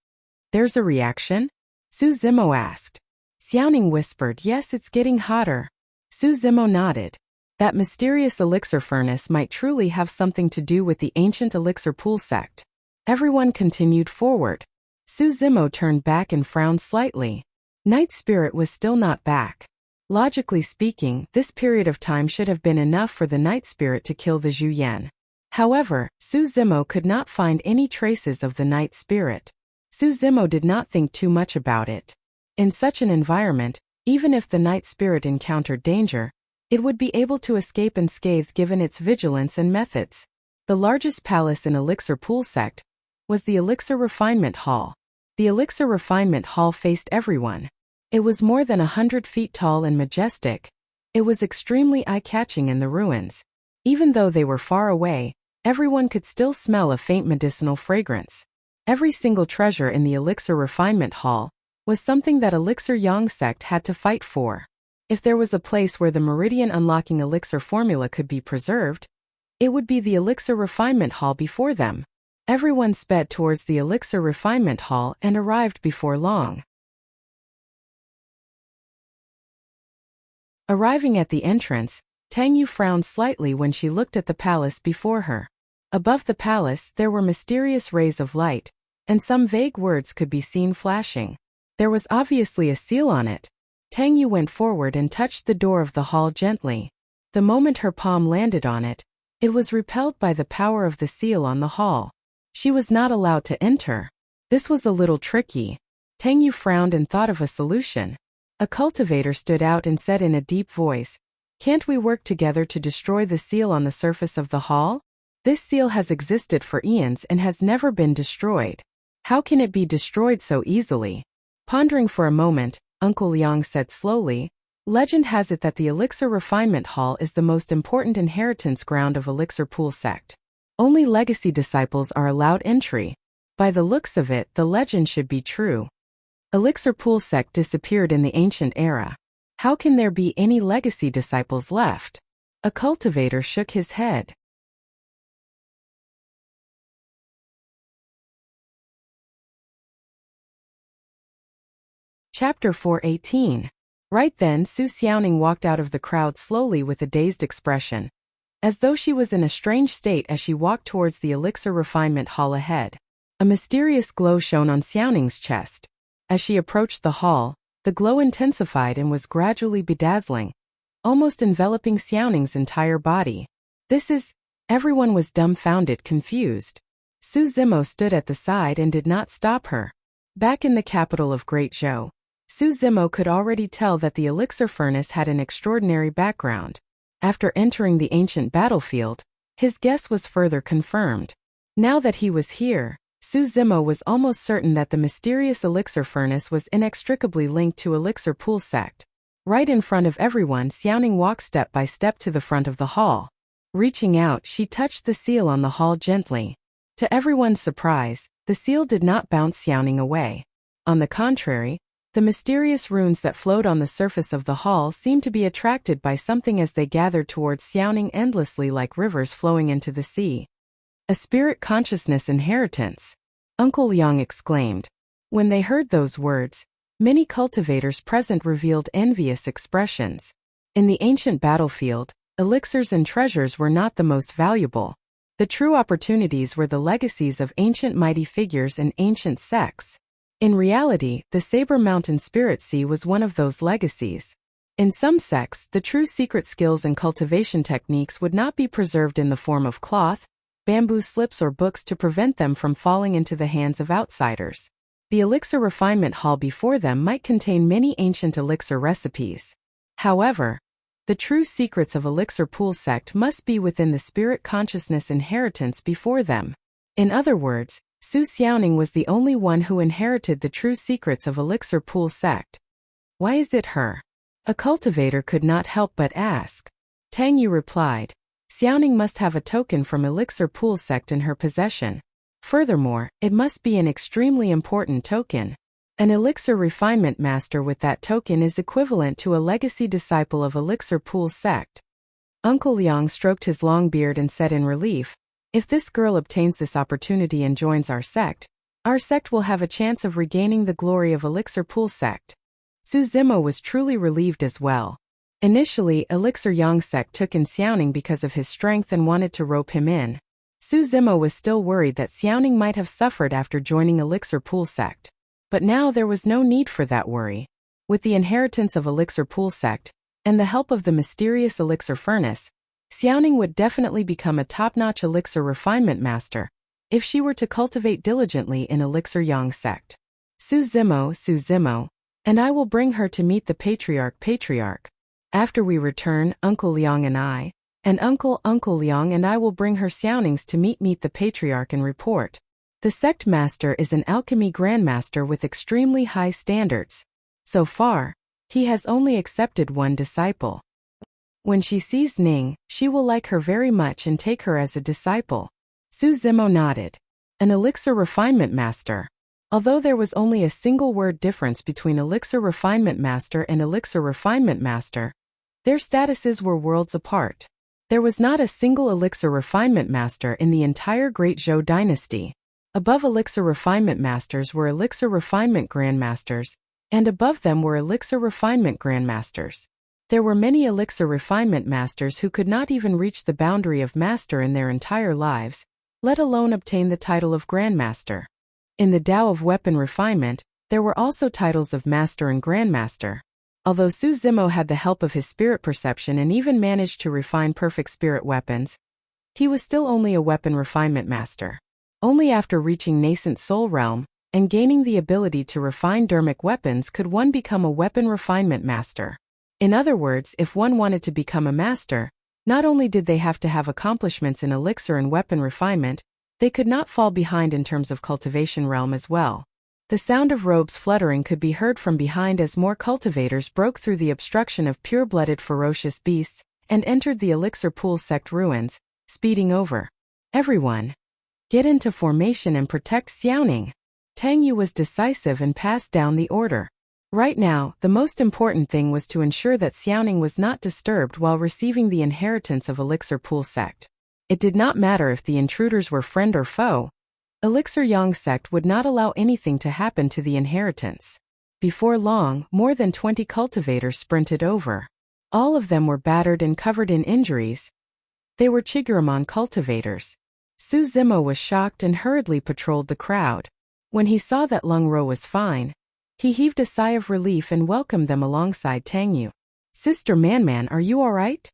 "There's a reaction?" Su Zimo asked. Xiaoning whispered, "Yes, it's getting hotter." Su Zimo nodded. That mysterious elixir furnace might truly have something to do with the ancient Elixir Pool sect. Everyone continued forward. Su Zimo turned back and frowned slightly. Night Spirit was still not back. Logically speaking, this period of time should have been enough for the Night Spirit to kill the Zhu Yan. However, Su Zimo could not find any traces of the Night Spirit. Su Zimo did not think too much about it. In such an environment, even if the Night Spirit encountered danger, it would be able to escape unscathed given its vigilance and methods. The largest palace in Elixir Pool sect was the Elixir Refinement Hall. The Elixir Refinement Hall faced everyone. It was more than 100 feet tall and majestic. It was extremely eye-catching in the ruins. Even though they were far away, everyone could still smell a faint medicinal fragrance. Every single treasure in the Elixir Refinement Hall was something that Elixir Yang sect had to fight for. If there was a place where the Meridian Unlocking Elixir formula could be preserved, it would be the Elixir Refinement Hall before them. Everyone sped towards the Elixir Refinement Hall and arrived before long. Arriving at the entrance, Tang Yu frowned slightly when she looked at the palace before her. Above the palace there were mysterious rays of light, and some vague words could be seen flashing. There was obviously a seal on it. Tang Yu went forward and touched the door of the hall gently. The moment her palm landed on it, it was repelled by the power of the seal on the hall. She was not allowed to enter. This was a little tricky. Tang Yu frowned and thought of a solution. A cultivator stood out and said in a deep voice, "Can't we work together to destroy the seal on the surface of the hall? This seal has existed for eons and has never been destroyed. How can it be destroyed so easily?" Pondering for a moment, Uncle Liang said slowly, "Legend has it that the Elixir Refinement Hall is the most important inheritance ground of Elixir Pool sect. Only legacy disciples are allowed entry. By the looks of it, the legend should be true. Elixir Pool sect disappeared in the ancient era. How can there be any legacy disciples left?" A cultivator shook his head. Chapter 418. Right then Su Xiaoning walked out of the crowd slowly with a dazed expression, as though she was in a strange state as she walked towards the Elixir Refinement Hall ahead. A mysterious glow shone on Xiaoning's chest. As she approached the hall, the glow intensified and was gradually bedazzling, almost enveloping Xiaoning's entire body. Everyone was dumbfounded, confused. Su Zimo stood at the side and did not stop her. Back in the capital of Great Zhou, Su Zimo could already tell that the elixir furnace had an extraordinary background. After entering the ancient battlefield, his guess was further confirmed. Now that he was here, Su Zimo was almost certain that the mysterious elixir furnace was inextricably linked to Elixir Pool sect. Right in front of everyone, Xiaoning walked step by step to the front of the hall. Reaching out, she touched the seal on the hall gently. To everyone's surprise, the seal did not bounce Xiaoning away. On the contrary, the mysterious runes that flowed on the surface of the hall seemed to be attracted by something as they gathered towards Xiaoning endlessly like rivers flowing into the sea. "A spirit consciousness inheritance," Uncle Liang exclaimed. When they heard those words, many cultivators present revealed envious expressions. In the ancient battlefield, elixirs and treasures were not the most valuable. The true opportunities were the legacies of ancient mighty figures and ancient sects. In reality, the Saber Mountain Spirit Sea was one of those legacies. In some sects, the true secret skills and cultivation techniques would not be preserved in the form of cloth, bamboo slips or books to prevent them from falling into the hands of outsiders. The Elixir Refinement Hall before them might contain many ancient elixir recipes. However, the true secrets of Elixir Pool sect must be within the spirit consciousness inheritance before them. In other words, Su Xiaoning was the only one who inherited the true secrets of Elixir Pool sect. Why is it her? A cultivator could not help but ask. Tang Yu replied, "Xiaoning must have a token from Elixir Pool sect in her possession. Furthermore, it must be an extremely important token. An Elixir Refinement Master with that token is equivalent to a legacy disciple of Elixir Pool sect." Uncle Liang stroked his long beard and said in relief, "If this girl obtains this opportunity and joins our sect will have a chance of regaining the glory of Elixir Pool sect." Su Zimo was truly relieved as well. Initially, Elixir Yang sect took in Xiaoning because of his strength and wanted to rope him in. Su Zimo was still worried that Xiaoning might have suffered after joining Elixir Pool sect. But now there was no need for that worry. With the inheritance of Elixir Pool sect, and the help of the mysterious elixir furnace, Xiaoning would definitely become a top-notch elixir refinement master, if she were to cultivate diligently in Elixir Yang sect. Su Zimo, and I will bring her to meet the patriarch. After we return, Uncle Liang and I, and Uncle Liang and I will bring her Xiaonings to meet the patriarch and report. The sect master is an alchemy grandmaster with extremely high standards. So far, he has only accepted one disciple. When she sees Ning, she will like her very much and take her as a disciple. Su Zimo nodded. An elixir refinement master. Although there was only a single word difference between elixir refinement master and elixir refinement master, their statuses were worlds apart. There was not a single elixir refinement master in the entire Great Zhou dynasty. Above elixir refinement masters were elixir refinement grandmasters, and above them were elixir refinement grandmasters. There were many elixir refinement masters who could not even reach the boundary of master in their entire lives, let alone obtain the title of grandmaster. In the Tao of weapon refinement, there were also titles of master and grandmaster. Although Su Zimo had the help of his spirit perception and even managed to refine perfect spirit weapons, he was still only a weapon refinement master. Only after reaching nascent soul realm and gaining the ability to refine dermic weapons could one become a weapon refinement master. In other words, if one wanted to become a master, not only did they have to have accomplishments in elixir and weapon refinement, they could not fall behind in terms of cultivation realm as well. The sound of robes fluttering could be heard from behind as more cultivators broke through the obstruction of pure-blooded ferocious beasts and entered the elixir pool sect ruins, speeding over. Everyone, get into formation and protect Xiaoning. Tang Yu was decisive and passed down the order. Right now, the most important thing was to ensure that Xiaoning was not disturbed while receiving the inheritance of Elixir Pool Sect. It did not matter if the intruders were friend or foe. Elixir Yang Sect would not allow anything to happen to the inheritance. Before long, more than 20 cultivators sprinted over. All of them were battered and covered in injuries. They were Chiguramon cultivators. Su Zimo was shocked and hurriedly patrolled the crowd. When he saw that Lung Ro was fine, he heaved a sigh of relief and welcomed them alongside Tang Yu. "Sister Man, are you alright?"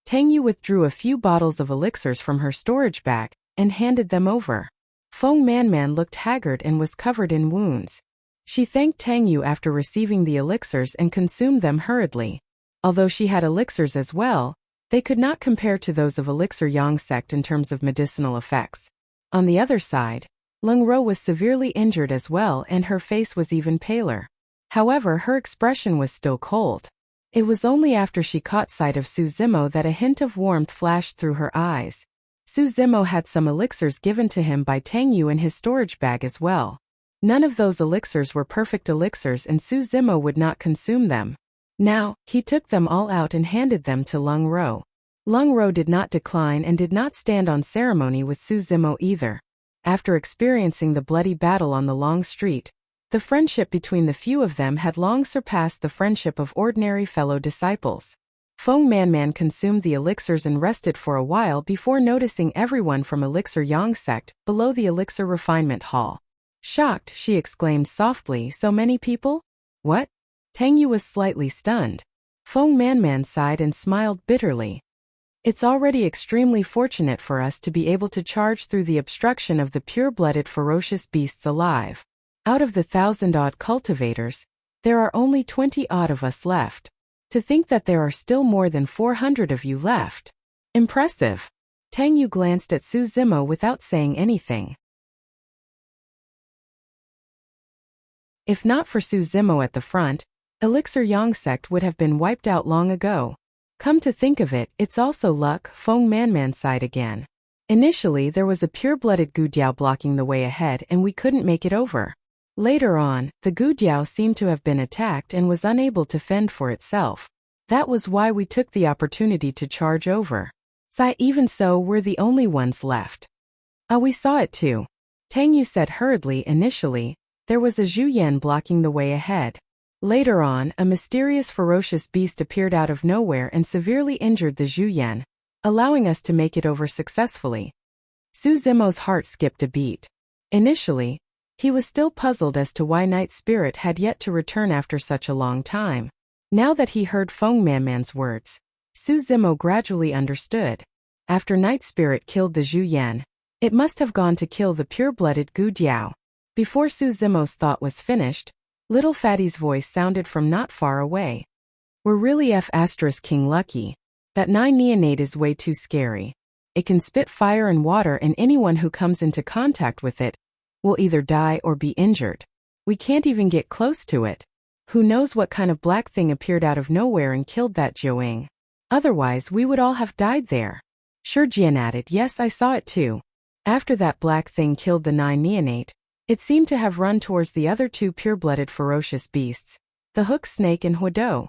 Tang Yu withdrew a few bottles of elixirs from her storage bag and handed them over. Feng Man looked haggard and was covered in wounds. She thanked Tang Yu after receiving the elixirs and consumed them hurriedly. Although she had elixirs as well, they could not compare to those of Elixir Yang Sect in terms of medicinal effects. On the other side, Lung Ro was severely injured as well and her face was even paler. However, her expression was still cold. It was only after she caught sight of Su Zimo that a hint of warmth flashed through her eyes. Su Zimo had some elixirs given to him by Tang Yu in his storage bag as well. None of those elixirs were perfect elixirs and Su Zimo would not consume them. Now, he took them all out and handed them to Lung Ro. Lung Ro did not decline and did not stand on ceremony with Su Zimo either. After experiencing the bloody battle on the long street, the friendship between the few of them had long surpassed the friendship of ordinary fellow disciples. Feng Man consumed the elixirs and rested for a while before noticing everyone from Elixir Yang Sect below the Elixir Refinement Hall. Shocked, she exclaimed softly, "So many people? What?" Tang Yu was slightly stunned. Feng Man sighed and smiled bitterly. "It's already extremely fortunate for us to be able to charge through the obstruction of the pure-blooded ferocious beasts alive. Out of the 1,000-odd cultivators, there are only 20-odd of us left. To think that there are still more than 400 of you left. Impressive." Tang Yu glanced at Su Zimo without saying anything. If not for Su Zimo at the front, Elixir Yang Sect would have been wiped out long ago. Come to think of it, it's also luck, Feng Man sighed again. Initially there was a pure-blooded Gudiao blocking the way ahead and we couldn't make it over. Later on, the Gudiao seemed to have been attacked and was unable to fend for itself. That was why we took the opportunity to charge over. Even so, we're the only ones left. We saw it too. Tang Yu said hurriedly. Initially, there was a Zhu Yan blocking the way ahead. Later on, a mysterious ferocious beast appeared out of nowhere and severely injured the Zhu Yan, allowing us to make it over successfully. Su Zimo's heart skipped a beat. Initially, he was still puzzled as to why Night Spirit had yet to return after such a long time. Now that he heard Feng Man's words, Su Zimo gradually understood. After Night Spirit killed the Zhu Yan, it must have gone to kill the pure-blooded Gu Diao. Before Su Zimo's thought was finished, Little Fatty's voice sounded from not far away. "We're really King lucky. That 9 neonate is way too scary. It can spit fire and water and anyone who comes into contact with it will either die or be injured. We can't even get close to it. Who knows what kind of black thing appeared out of nowhere and killed that Jiuing. Otherwise we would all have died there." Sure, Jian added, "Yes, I saw it too. After that black thing killed the 9 neonate, it seemed to have run towards the other 2 pure-blooded ferocious beasts, the hook snake and Huodou."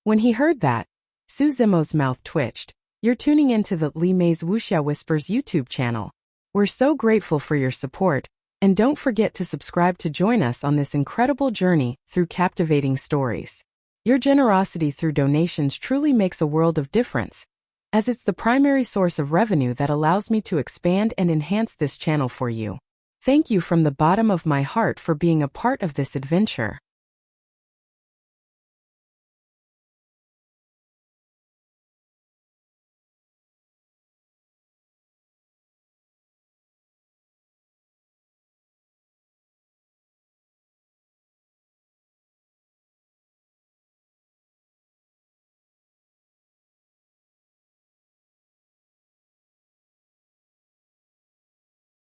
When he heard that, Su Zimo's mouth twitched. "You're tuning into the Li Mei's Wuxia Whispers YouTube channel. We're so grateful for your support, and don't forget to subscribe to join us on this incredible journey through captivating stories." Your generosity through donations truly makes a world of difference, as it's the primary source of revenue that allows me to expand and enhance this channel for you. Thank you from the bottom of my heart for being a part of this adventure.